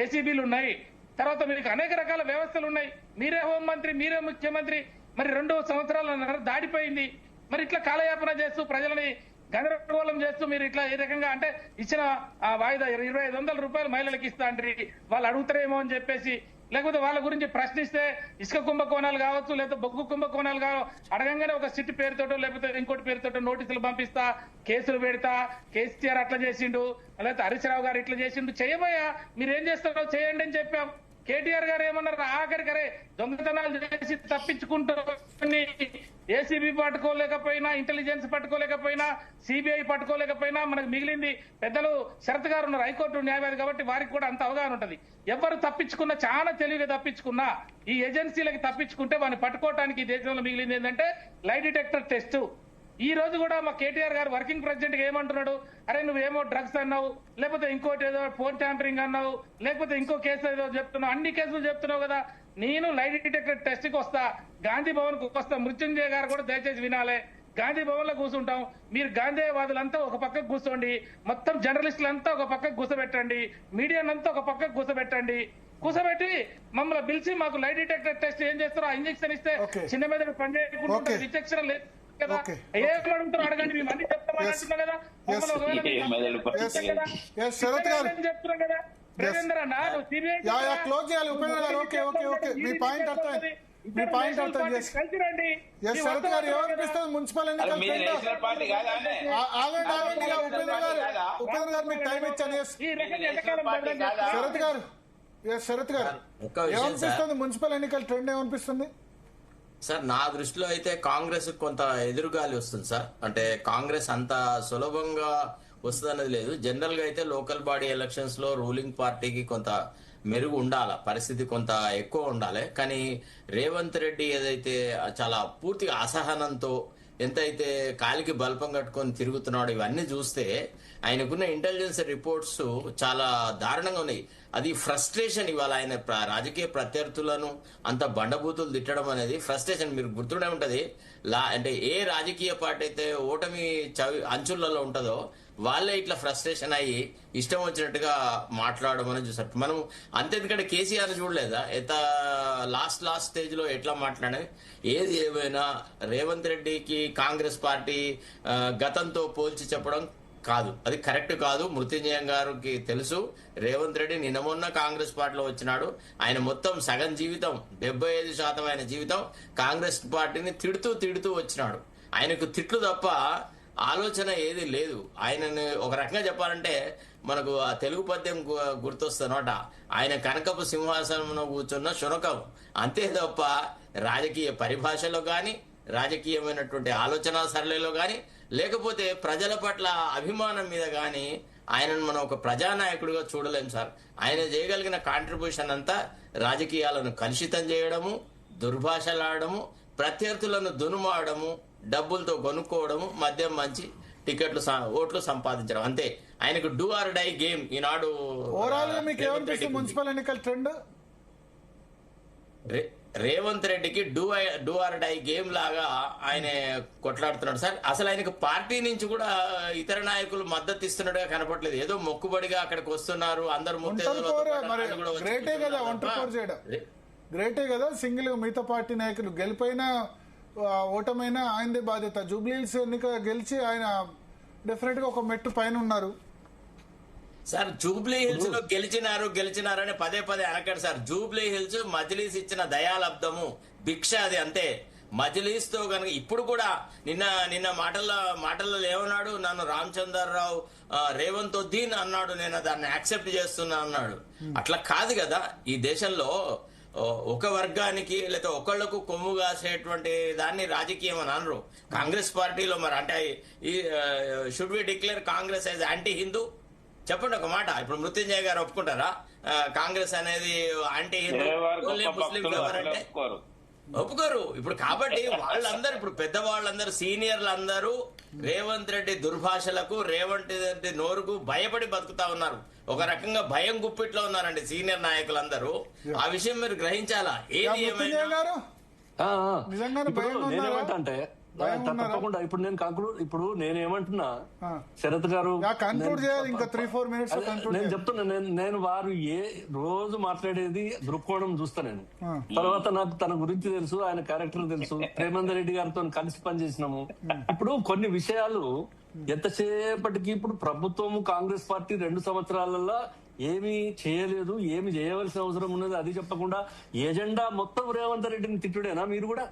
ఏసీబీలు ఉన్నాయి, తర్వాత మీకు అనేక రకాల వ్యవస్థలు ఉన్నాయి. మీరే హోంమంత్రి, మీరే ముఖ్యమంత్రి. మరి 2 సంవత్సరాలు దాడిపోయింది. మరి ఇట్లా కాలయాపన చేస్తూ ప్రజలని గందరగోళం చేస్తూ మీరు ఇట్లా ఏ రకంగా అంటే ఇచ్చిన వాయిదా 2,500 రూపాయలు మహిళలకు ఇస్తా అంటే వాళ్ళు అడుగుతారేమో అని చెప్పేసి, లేకపోతే వాళ్ళ గురించి ప్రశ్నిస్తే ఇసుక కుంభకోణాలు కావచ్చు, లేకపోతే బొగ్గు కుంభకోణాలు కావచ్చు, అడగంగానే ఒక సిట్ పేరుతోటో లేకపోతే ఇంకోటి పేరుతోటో నోటీసులు పంపిస్తా, కేసులు పెడతా, కేసీఆర్ అట్లా చేసిండు, లేకపోతే హరీష్ రావు గారు ఇట్లా చేసిండు, చేయబోయా మీరేం చేస్తారో చేయండి అని చెప్పాం. కేటీఆర్ గారు ఏమన్నారు, ఆఖరికరే దొంగతనాలు చేసి తప్పించుకుంటూ ఏసీబీ పట్టుకోలేకపోయినా, ఇంటెలిజెన్స్ పట్టుకోలేకపోయినా, సిబిఐ పట్టుకోలేకపోయినా మనకు మిగిలింది పెద్దలు శరత్ గారు ఉన్నారు, హైకోర్టు న్యాయవాది కాబట్టి వారికి కూడా అంత అవగాహన ఉంటది. ఎవరు తప్పించుకున్నా, చాలా తెలివిగా తప్పించుకున్నా, ఈ ఏజెన్సీలకి తప్పించుకుంటే వాడిని పట్టుకోవడానికి ఈ దేశంలో మిగిలింది ఏంటంటే లై డిటెక్టర్ టెస్ట్. ఈ రోజు కూడా మా కేటీఆర్ గారు వర్కింగ్ ప్రెసిడెంట్ గా ఏమంటున్నాడు, అరే నువ్వేమో డ్రగ్స్ అన్నావు, లేకపోతే ఇంకోటి ఏదో ఫోన్ ట్యాంపరింగ్ అన్నావు, లేకపోతే ఇంకో కేసు ఏదో చెప్తున్నావు, అన్ని కేసులు చెప్తున్నావు కదా. నేను లై డిటెక్టర్ టెస్ట్ కి వస్తా, గాంధీ భవన్ కు వస్తా. మృత్యుంజయ గారు కూడా దయచేసి వినాలే, గాంధీ భవన్ లో కూర్చుంటాం, మీరు గాంధీవాదులంతా ఒక పక్కకు కూర్చోండి, మొత్తం జర్నలిస్టులంతా ఒక పక్కకు కూర్చోబెట్టండి, మీడియానంతా ఒక పక్కకు కూర్చోబెట్టండి. కూర్చోబెట్టి మమ్మల్ని పిలిచి మాకు లైట్ డిటెక్టర్ టెస్ట్ ఏం చేస్తారో ఆ ఇంజక్షన్ ఇస్తే Okay. చిన్న మీద పని చేయకుండా Okay. విచక్షణ లేదు కదా. Okay. ఏం అడుగుతారో అడగండి, మేము అన్ని చెప్తామని అంటున్నాం కదా. మమ్మల్ని ఒకవేళ ఇదే మెదడు పట్టింది కదా. Yes, శరత్ గారు. నేను చెప్తున్నాం కదా రవీంద్ర అన్న, నువ్వు CBI క్లోజ్ చేయాలి ఉపేంద్ర గారు. ఓకే మీ పాయింట్ అర్థమైంది. మీ పాయింట్ అర్థం చేసి కలిసి రండి. ఎస్ శరత్ గారు ఏమనిపిస్తుంది మున్సిపల్ అది ఎన్నికల మీరు trend? నేషనల్ పార్టీ కాదా అండి? ఆగండి ఇక ఉపేంద్ర గారు మీకు టైం ఇచ్చాను. ఎస్ ఈ రకంగా ఎంతకాలం పార్టీ కాదా? శరత్ గారు శరత్ గారు ఒక్క విషయం సార్. ఏమనిపిస్తుంది మున్సిపల్ ఎన్నికల ట్రెండ్ ఏమనిపిస్తుంది? సార్ నా దృష్టిలో అయితే కాంగ్రెస్ కొంత ఎదురుగాలి వస్తుంది సార్. అంటే కాంగ్రెస్ అంత సులభంగా వస్తుందన్నది లేదు. జనరల్ గా అయితే లోకల్ బాడీ ఎలక్షన్స్ లో రూలింగ్ పార్టీకి కొంత మెరుగు ఉండాలి, పరిస్థితి కొంత ఎక్కువ ఉండాలి. కానీ రేవంత్ రెడ్డి ఏదైతే చాలా పూర్తిగా అసహనంతో ఎంతైతే కాలికి బల్పం కట్టుకొని తిరుగుతున్నాడు, ఇవన్నీ చూస్తే ఆయనకున్న ఇంటెలిజెన్స్ రిపోర్ట్స్ చాలా దారుణంగా ఉన్నాయి. అది ఫ్రస్ట్రేషన్. ఇవాళ ఆయన రాజకీయ ప్రత్యర్థులను అంత బండబూతులు తిట్టడం అనేది ఫ్రస్ట్రేషన్. మీరు గుర్తుండే ఉంటది, అంటే ఏ రాజకీయ పార్టీ అయితే ఓటమి అంచులలో ఉంటుందో వాళ్ళే ఇట్లా ఫ్రస్ట్రేషన్ అయ్యి ఇష్టం వచ్చినట్టుగా మాట్లాడడం అనేది చూసారు. మనం అంతేందుకంటే కేసీఆర్ చూడలేదా ఎంత లాస్ట్ స్టేజ్ లో ఎట్లా మాట్లాడే. ఏది ఏమైనా రేవంత్ రెడ్డికి కాంగ్రెస్ పార్టీ గతంతో పోల్చి చెప్పడం కాదు, అది కరెక్ట్ కాదు. మృత్యుంజయం గారికి తెలుసు రేవంత్ రెడ్డి నిన్న మొన్న కాంగ్రెస్ పార్టీలో వచ్చినాడు. ఆయన మొత్తం సగం జీవితం 75% ఆయన జీవితం కాంగ్రెస్ పార్టీని తిడుతూ వచ్చినాడు. ఆయనకు తిట్లు తప్ప ఆలోచన ఏది లేదు. ఆయనని ఒక రకంగా చెప్పాలంటే మనకు ఆ తెలుగు పద్యం గుర్తొస్తుందన్నమాట. ఆయన కనకపు సింహాసనంలో కూర్చున్న శునకం, అంతే తప్ప రాజకీయ పరిభాషలో కానీ రాజకీయమైనటువంటి ఆలోచన సరళిలో కానీ లేకపోతే ప్రజల పట్ల అభిమానం మీద కానీ ఆయనను మనం ఒక ప్రజానాయకుడిగా చూడలేం సార్. ఆయన చేయగలిగిన కాంట్రిబ్యూషన్ అంతా రాజకీయాలను కలుషితం చేయడము, దుర్భాషలాడము, ప్రత్యర్థులను దునుమాడము, డబ్బులతో కొనుక్కోవడము, మద్యం మంచి టికెట్లు ఓట్లు సంపాదించడం, అంతే. ఆయనకు డూ ఆర్ డై గేమ్ ఈనాడు. ఓవరాల్ గా మీకు ఏమనిపిస్తుంది మున్సిపల్ ఎన్నికల ట్రెండ్? రేవంత్ రెడ్డికి డూ ఆర్ డై గేమ్ లాగా ఆయన కొట్లాడుతున్నాడు సార్. అసలు ఆయనకు పార్టీ నుంచి కూడా ఇతర నాయకులు మద్దతు ఇస్తున్నట్టుగా కనపడలేదు. ఏదో మొక్కుబడిగా అక్కడికి వస్తున్నారు అందరు గ్రేటే కదా. సింగిల్ మిగతా పార్టీ నాయకులు గెలిపోయినా ఓటమైనా ఆయనదే బాధ్యత. జూబ్లీహిల్స్ ఎన్నిక గెలిచి ఆయన డెఫినెట్ గా ఒక మెట్టు పైన ఉన్నారు సార్. జూబ్లీ హిల్స్ లో గెలిచినారని పదే అనకండి సార్. జూబ్లీ హిల్స్ మజ్లీస్ ఇచ్చిన దయాలబ్దము, భిక్ష, అది అంతే. మజ్లీస్ తో కనుక ఇప్పుడు కూడా నిన్న మాటల్లో ఏమన్నాడు, నన్ను రామచంద్రరావు రేవంత్ ఉద్దీన్ అన్నాడు, నేను దాన్ని యాక్సెప్ట్ చేస్తున్నా అన్నాడు. అట్లా కాదు కదా ఈ దేశంలో. ఒక వర్గానికి లేదా ఒకళ్లకు కొమ్ము కాసేటువంటి దాన్ని రాజకీయం అని అనరు. కాంగ్రెస్ పార్టీలో మరి అంటే ఈ should we declare Congress as anti Hindu? చెప్పండి ఒక మాట. ఇప్పుడు మృత్యుంజయ గారు ఒప్పుకుంటారా కాంగ్రెస్ అనేది యాంటీ హిందూ? ముస్లింలు ఎవరంటే ఒప్పుకోరు. ఇప్పుడు కాబట్టి వాళ్ళందరూ, ఇప్పుడు పెద్దవాళ్ళందరూ, సీనియర్లందరూ రేవంత్ రెడ్డి దుర్భాషలకు, రేవంత్ రెడ్డి నోరుకు భయపడి బతుకుతా ఉన్నారు. ఒక రకంగా భయం గుప్పిట్లో ఉన్నారండి సీనియర్ నాయకులందరూ. ఆ విషయం మీరు గ్రహించాలా. ఏది ఏమైనా నేనేమంటే తప్పకుండా ఇప్పుడు నేనేమంటున్నా శరత్ గారు, నేను చెప్తున్నా, నేను వారు రోజు మాట్లాడేది దృక్కోణం చూస్తా నేను. తర్వాత నాకు తన గురించి తెలుసు, ఆయన క్యారెక్టర్ తెలుసు. రేవంత్ రెడ్డి గారితో కలిసి పనిచేసినాము. ఇప్పుడు కొన్ని విషయాలు ఎంతసేపటికి ఇప్పుడు ప్రభుత్వం కాంగ్రెస్ పార్టీ 2 సంవత్సరాలలో ఏమి చేయలేదు, ఏమి చేయవలసిన అవసరం ఉన్నది అది చెప్పకుండా ఎజెండా మొత్తం రేవంత్ రెడ్డిని తిట్టుడేనా మీరు కూడా?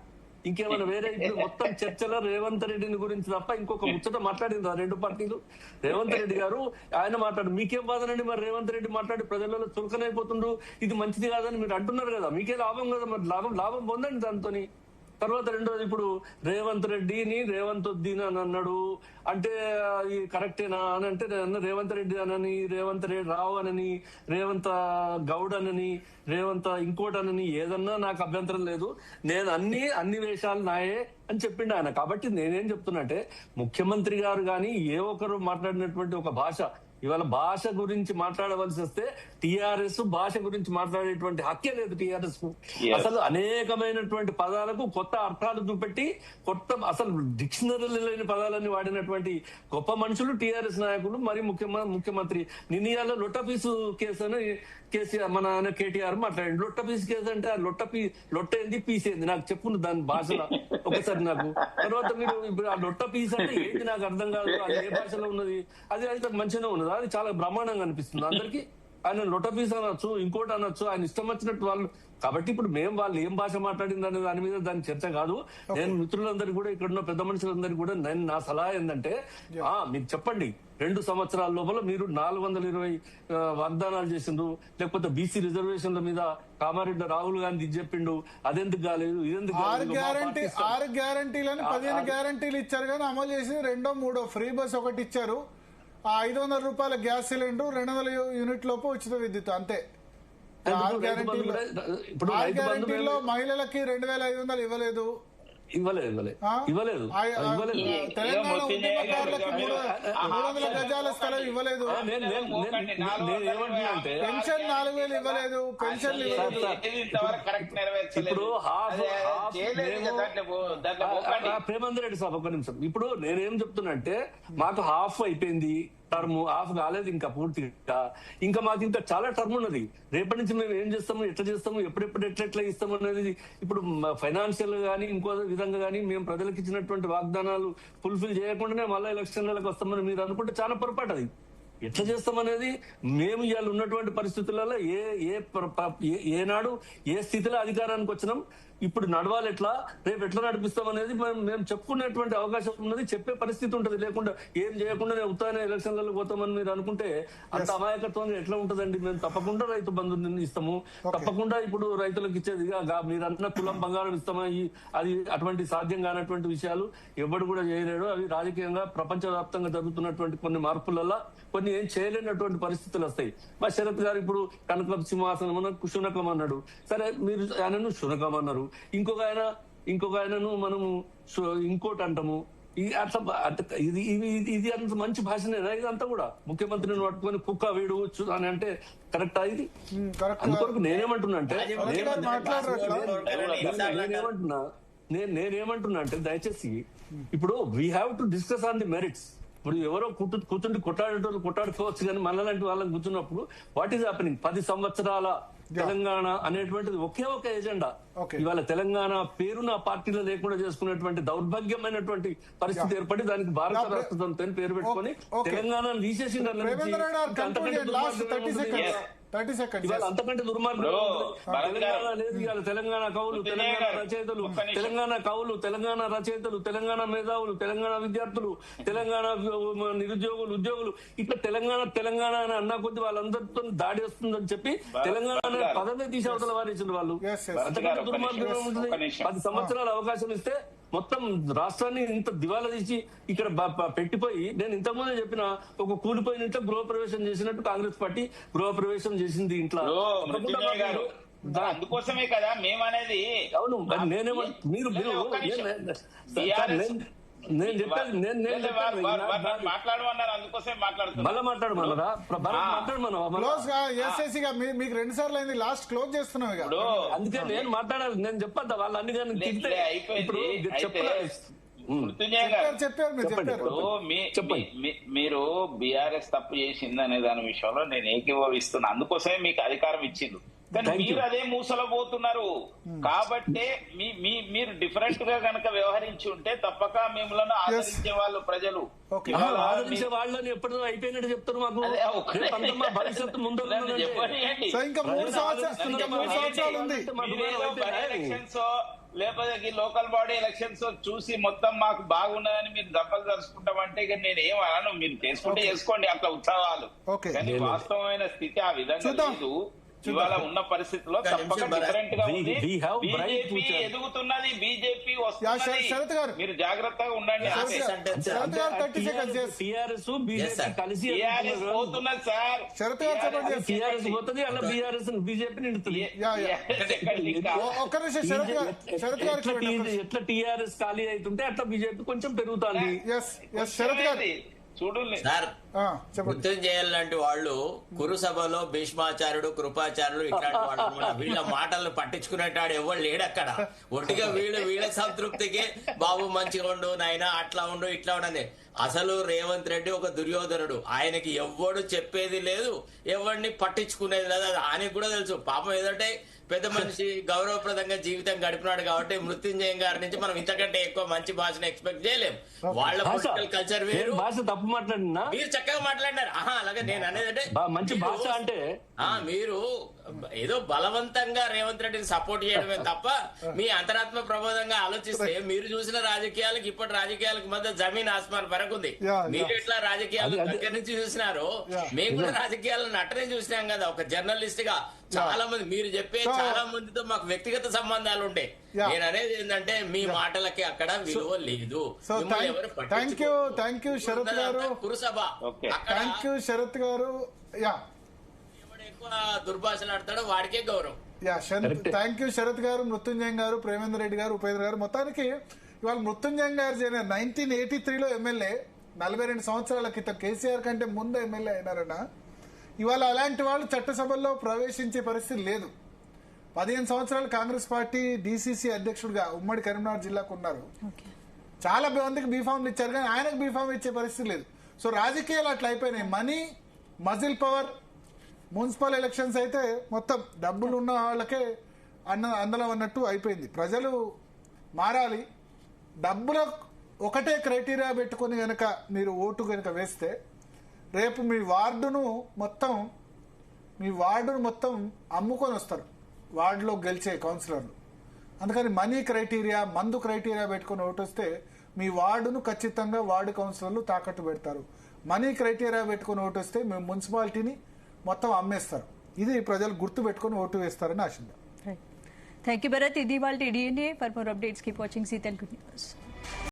ఇంకేమైనా వేరే? ఇప్పుడు మొత్తం చర్చలో రేవంత్ రెడ్డిని గురించి తప్ప ఇంకొక ముచ్చట మాట్లాడింది 2 పార్టీలు. రేవంత్ రెడ్డి గారు ఆయన మాట్లాడు, మీకేం బాధనండి మరి రేవంత్ రెడ్డి మాట్లాడి ప్రజలలో చులకనైపోతుండ్రు, ఇది మంచిది కాదని మీరు అంటున్నారు కదా, మీకే లాభం కదా, మరి లాభం పొందండి దాంతోని. తర్వాత రెండోది, ఇప్పుడు రేవంత్ రెడ్డిని రేవంత్ ఉద్దీన్ అని అన్నాడు అంటే ఈ కరెక్టేనా అని అంటే, రేవంత్ రెడ్డి అనని, రేవంత్ రెడ్డి రావు అనని, రేవంత్ గౌడ్ అనని, రేవంత్ ఇంకోటనని ఏదన్నా నాకు అభ్యంతరం లేదు. నేను అన్ని వేషాలు నాయే అని చెప్పిండు ఆయన. కాబట్టి నేనేం చెప్తున్నా అంటే, ముఖ్యమంత్రి గారు కానీ ఏ ఒక్కరు మాట్లాడినటువంటి ఒక భాష, ఇవాళ భాష గురించి మాట్లాడవలసి వస్తే టిఆర్ఎస్ భాష గురించి మాట్లాడేటువంటి హక్కే లేదు టిఆర్ఎస్ కు. అసలు అనేకమైనటువంటి పదాలకు కొత్త అర్థాలు చూపెట్టి అసలు డిక్షనరీలో లేని పదాలన్నీ వాడినటువంటి గొప్ప మనుషులు టిఆర్ఎస్ నాయకులు. మరి ముఖ్యమంత్రి నిన్నయాల లొట్టపీసు కేసు అని కేసీఆర్ మన ఆయన కేటీఆర్ మాట్లాడండి. లొట్ట పీస్ కేసు అంటే ఆ లొట్ట ఏంది పీస్ ఏంది నాకు చెప్పు దాని భాషలో ఒకసారి నాకు. తర్వాత మీరు ఇప్పుడు ఆ లొట్ట పీస్ అంటే ఏంటి నాకు అర్థం కాదు, అది ఏ భాషలో ఉన్నది, అది అయితే మంచిగా ఉన్నది, అది చాలా బ్రహ్మాండంగా అనిపిస్తుంది అందరికి. ఆయన లొట్ట పీస్ అనొచ్చు, ఇంకోటి అనొచ్చు, ఆయన ఇష్టం వచ్చినట్టు వాళ్ళు. కాబట్టి ఇప్పుడు మేము వాళ్ళు ఏం భాష మాట్లాడింది అనే దాని మీద దాని చర్చ కాదు. నేను మిత్రులందరికీ కూడా ఇక్కడ ఉన్న పెద్ద మనుషులందరికీ కూడా నేను నా సలహా ఏంటంటే మీకు చెప్పండి, 2 సంవత్సరాల లోపల మీరు 420 వాగ్దానాలు చేసిండ్రు, లేకపోతే బీసీ రిజర్వేషన్ల మీద కామారెడ్డి రాహుల్ గాంధీ ఇది చెప్పిండు, అదెందుకు కాలేదు, ఇదెందుకు 6 గ్యారంటీలని 15 గ్యారంటీలు ఇచ్చారు కానీ అమలు చేసి 2, 3 ఫ్రీ బస్ ఒకటి ఇచ్చారు. ఆ 500 రూపాయల గ్యాస్ సిలిండర్ 200 యూనిట్ లోపు ఉచిత విద్యుత్ అంతే. 6 గ్యారంటీల్లో మహిళలకి 2500 ఇవ్వలేదు. తెలంగాణ ఉద్యమకారులకు 300 గజాల స్థలం ఇవ్వలేదు. పెన్షన్ 4000 ఇవ్వలేదు, పెన్షన్ ఇవ్వలేదు. ఇప్పుడు ప్రేమందర్ రెడ్డి సాబ్ ఒక నిమిషం. ఇప్పుడు నేనేం చెప్తున్నా అంటే మాకు హాఫ్ అయిపోయింది టర్మ్, హాఫ్ కాలేదు ఇంకా పూర్తిగా, ఇంకా మాకు ఇంకా చాలా టర్మ్ ఉన్నది. రేపటి నుంచి మేము ఏం చేస్తాము, ఎట్లా చేస్తాము, ఎప్పుడెప్పుడు ఎట్లా ఇస్తాము అనేది ఇప్పుడు ఫైనాన్షియల్ గానీ ఇంకో విధంగా కానీ మేము ప్రజలకు ఇచ్చినటువంటి వాగ్దానాలు ఫుల్ఫిల్ చేయకుండానే మళ్ళీ ఎలక్షన్లకు వస్తామని మీరు అనుకుంటే చాలా పొరపాటు. అది ఎట్లా చేస్తామనేది మేము ఇవాళ ఉన్నటువంటి పరిస్థితులలో ఏనాడు ఏ స్థితిలో అధికారానికి వచ్చినాం, ఇప్పుడు నడవాలి ఎట్లా, రేపు ఎట్లా నడిపిస్తాం అనేది మేము చెప్పుకునేటువంటి అవకాశం ఉన్నది, చెప్పే పరిస్థితి ఉంటుంది. లేకుండా ఏం చేయకుండా నేను ఉత్తానే ఎలక్షన్లలో పోతామని మీరు అనుకుంటే అంత అమాయకత్వంగా ఎట్లా ఉంటదండి. మేము తప్పకుండా రైతు బంధు ఇస్తాము, తప్పకుండా ఇప్పుడు రైతులకు ఇచ్చేది మీరు అన్న కులం బంగారం ఇస్తామా, అది అటువంటి సాధ్యం కానటువంటి విషయాలు ఎవడు కూడా చేయలేడు. అవి రాజకీయంగా ప్రపంచవ్యాప్తంగా జరుగుతున్నటువంటి కొన్ని మార్పులలో కొన్ని ఏం చేయలేనటువంటి పరిస్థితులు వస్తాయి. మా శరత్ గారు ఇప్పుడు కనక సింహాసనం శునకం అన్నాడు, సరే మీరు ఆయనను శునకం అన్నారు, ఇంకొక ఆయనను మనము ఇంకోటి అంటాము. ఇది అంత మంచి భాషనేనా ఇదంతా కూడా? ముఖ్యమంత్రిని పట్టుకొని కుక్క వీడు అని అంటే కరెక్టా ఇది? అందుకొరకు నేనేమంటున్నా అంటే నేనేమంటున్నా అంటే దయచేసి ఇప్పుడు we have to discuss on the merits. ఇప్పుడు ఎవరో కూర్చుండి కొట్టాడుకోవచ్చు కానీ మనలాంటి వాళ్ళని కూర్చున్నప్పుడు వాట్ ఈస్ హ్యాపెనింగ్ 10 సంవత్సరాల తెలంగాణ అనేటువంటిది ఒకే ఒక ఎజెండా. ఇవాళ తెలంగాణ పేరున పార్టీలో లేకుండా చేసుకున్నటువంటి దౌర్భాగ్యమైనటువంటి పరిస్థితి ఏర్పడి దానికి భారత రాష్ట్ర సమితి పేరు పెట్టుకొని తెలంగాణను తీసేసింది. అంతకంటే దుర్మార్గం తెలంగాణ లేదు. ఇవాళ తెలంగాణ కవులు, తెలంగాణ రచయితలు, తెలంగాణ రచయితలు, తెలంగాణ మేధావులు, తెలంగాణ విద్యార్థులు, తెలంగాణ నిరుద్యోగులు, ఉద్యోగులు, ఇట్లా తెలంగాణ అని అన్నా కొద్ది వాళ్ళందరితో దాడి వస్తుందని చెప్పి తెలంగాణ అనే పదమే తీసి అవతల వారించిన వాళ్ళు. అంతకంటే దుర్మార్గం ఉంటుంది. 10 సంవత్సరాల అవకాశం ఇస్తే మొత్తం రాష్ట్రాన్ని ఇంత దివాలా తీసి ఇక్కడ పెట్టిపోయి, నేను ఇంతకుముందే చెప్పిన ఒక కూలిపోయిన ఇంట్లో గృహప్రవేశం చేసినట్టు కాంగ్రెస్ పార్టీ గృహప్రవేశం చేసింది ఇంట్లో. అందుకోసమే కదా మేమనేది. అవును, మీరు నేను చెప్పేది మాట్లాడమన్నారు, అందుకోసమే మళ్ళీ మాట్లాడమన్నారా? మీకు 2 సార్లు అయింది, లాస్ట్ క్లోజ్ చేస్తున్నాం. అందుకే నేను మాట్లాడాలి, నేను చెప్పద్దా వాళ్ళు అన్ని కానీ ఇప్పుడు మీరు బీఆర్ఎస్ తప్పు చేసింది అనే దాని విషయంలో నేను ఏకీభవిస్తున్నా. అందుకోసమే మీకు అధికారం ఇచ్చింది, కానీ మీరు అదే మూసలో పోతున్నారు. కాబట్టే మీరు డిఫరెంట్ గా కనుక వ్యవహరించి ఉంటే తప్పక మిమ్మల్ని ఆదరించే వాళ్ళు ప్రజలు. ఆదరించే వాళ్ళని ఎప్పుడు అయిపోయినట్టు చెప్తారు మాకు. భవిష్యత్తు ముందు ఎలక్షన్స్ లేకపోతే లోకల్ బాడీ ఎలక్షన్స్ చూసి మొత్తం మాకు బాగున్నదని మీరు దెబ్బలు తలుచుకుంటామంటే ఇక నేను ఏమన్నాను, మీరు చేసుకుంటే చేసుకోండి అట్లా ఉత్సవాలు. కానీ వాస్తవమైన స్థితి ఆ విధంగా లేదు. ఇవాళ ఉన్న పరిస్థితిలో తప్పక డిఫరెంట్ గా ఉంది. బీజేపీ ఎదుగుతున్నది, బీజేపీ వస్తున్నది, మీరు జాగ్రత్తగా ఉండండి. టీఆర్ఎస్ బీజేపీ కలిసి పోతున్నది సార్. టీఆర్ఎస్ పోతుంది, అలా బీఆర్ఎస్ బీజేపీ నిండుతుంది. ఎట్లా టీఆర్ఎస్ ఖాళీ అవుతుంటే అట్లా బీజేపీ కొంచెం పెరుగుతుంది. చూడండి సార్, మృత్యుంజయ లాంటి వాళ్ళు కురుసభలో భీష్మాచార్యుడు, కృపాచార్యుడు ఇట్లాంటి వాళ్ళు వీళ్ళ మాటలను పట్టించుకునేటాడు ఎవరు లేడు అక్కడ. ఒట్టిగా వీళ్ళ సంతృప్తికి బాబు మంచిగా ఉండు నాయన, అట్లా ఉండు ఇట్లా ఉండని. అసలు రేవంత్ రెడ్డి ఒక దుర్యోధనుడు. ఆయనకి ఎవ్వడు చెప్పేది లేదు, ఎవరిని పట్టించుకునేది లేదు. అది ఆయనకు కూడా తెలుసు. పాపం ఏదంటే పెద్ద మనిషి గౌరవప్రదంగా జీవితం గడిపినాడు కాబట్టి మృత్యుంజయం గారి నుంచి మనం ఇంతకంటే ఎక్కువ మంచి భాషను ఎక్స్పెక్ట్ చేయలేం. వాళ్ళ పొలిటికల్ కల్చర్ వేరు. భాష తప్పు మాట్లాడినా మీరు చక్కగా మాట్లాడినారు. అలాగే నేను అనేది అంటే మంచి భాష అంటే మీరు ఏదో బలవంతంగా రేవంత్ రెడ్డిని సపోర్ట్ చేయడమే తప్ప మీ అంతరాత్మ ప్రబోధంగా ఆలోచిస్తే మీరు చూసిన రాజకీయాలకు ఇప్పటి రాజకీయాలకు మధ్య జమీన్ ఆస్మాన్ ఫరక్ ఉంది. మీరు ఎట్లా రాజకీయాలు దగ్గర నుంచి చూసినారో మేము కూడా రాజకీయాలను అట్టనే చూసినాం కదా. ఒక జర్నలిస్ట్ గా చాలా మంది మీరు చెప్పే చాలా మందితో మాకు వ్యక్తిగత సంబంధాలు ఉంటాయి. నేను అనేది ఏంటంటే మీ మాటలకి అక్కడ విలువ లేదు. థ్యాంక్ యూ శరత్ గారు. కురుసభ థ్యాంక్ యూ శరత్ గారు. ఎక్కువ దుర్భాషలు ఆడతాడో వాడికే గౌరవం. థ్యాంక్ యూ శరత్ గారు, మృత్యుంజయం గారు, ప్రేమేందర్ రెడ్డి గారు, ఉపేంద్ర గారు. మొత్తానికి ఇవాళ మృత్యుంజయం గారు 1983లో ఎమ్మెల్యే, 42 సంవత్సరాల క్రితం కేసీఆర్ కంటే ముందు ఎమ్మెల్యే అయినారన్న. ఇవాళ అలాంటి వాళ్ళు చట్టసభల్లో ప్రవేశించే పరిస్థితి లేదు. 15 సంవత్సరాలు కాంగ్రెస్ పార్టీ డీసీసీ అధ్యక్షుడిగా ఉమ్మడి కరీంనగర్ జిల్లాకు ఉన్నారు. చాలా మందికి బీఫామ్లు ఇచ్చారు కానీ ఆయనకు బీఫామ్ ఇచ్చే పరిస్థితి లేదు. సో రాజకీయాలు అట్లా అయిపోయినాయి. Money, muscle power. Municipal elections అయితే మొత్తం డబ్బులు ఉన్న వాళ్ళకే అందలం అన్నట్టు అయిపోయింది. ప్రజలు మారాలి. డబ్బుల ఒకటే క్రైటీరియా పెట్టుకుని గనక మీరు ఓటు గనక వేస్తే రేపు మీ వార్డును మొత్తం అమ్ముకొని వస్తారు వార్డులో గెలిచే కౌన్సిలర్లు. అందుకని మనీ క్రైటీరియా, మందు క్రైటీరియా పెట్టుకుని ఓటు వస్తే మీ వార్డును ఖచ్చితంగా వార్డు కౌన్సిలర్లు తాకట్టు పెడతారు. మనీ క్రైటీరియా పెట్టుకుని ఓటు వస్తే మీ మున్సిపాలిటీని మొత్తం అమ్మేస్తారు. ఇది ప్రజలు గుర్తు పెట్టుకుని ఓటు వేస్తారని ఆశిద్దాం. Thank you Bharat. ఇది వాళ్ళ DNA. For more updates keep watching Zee Telugu news.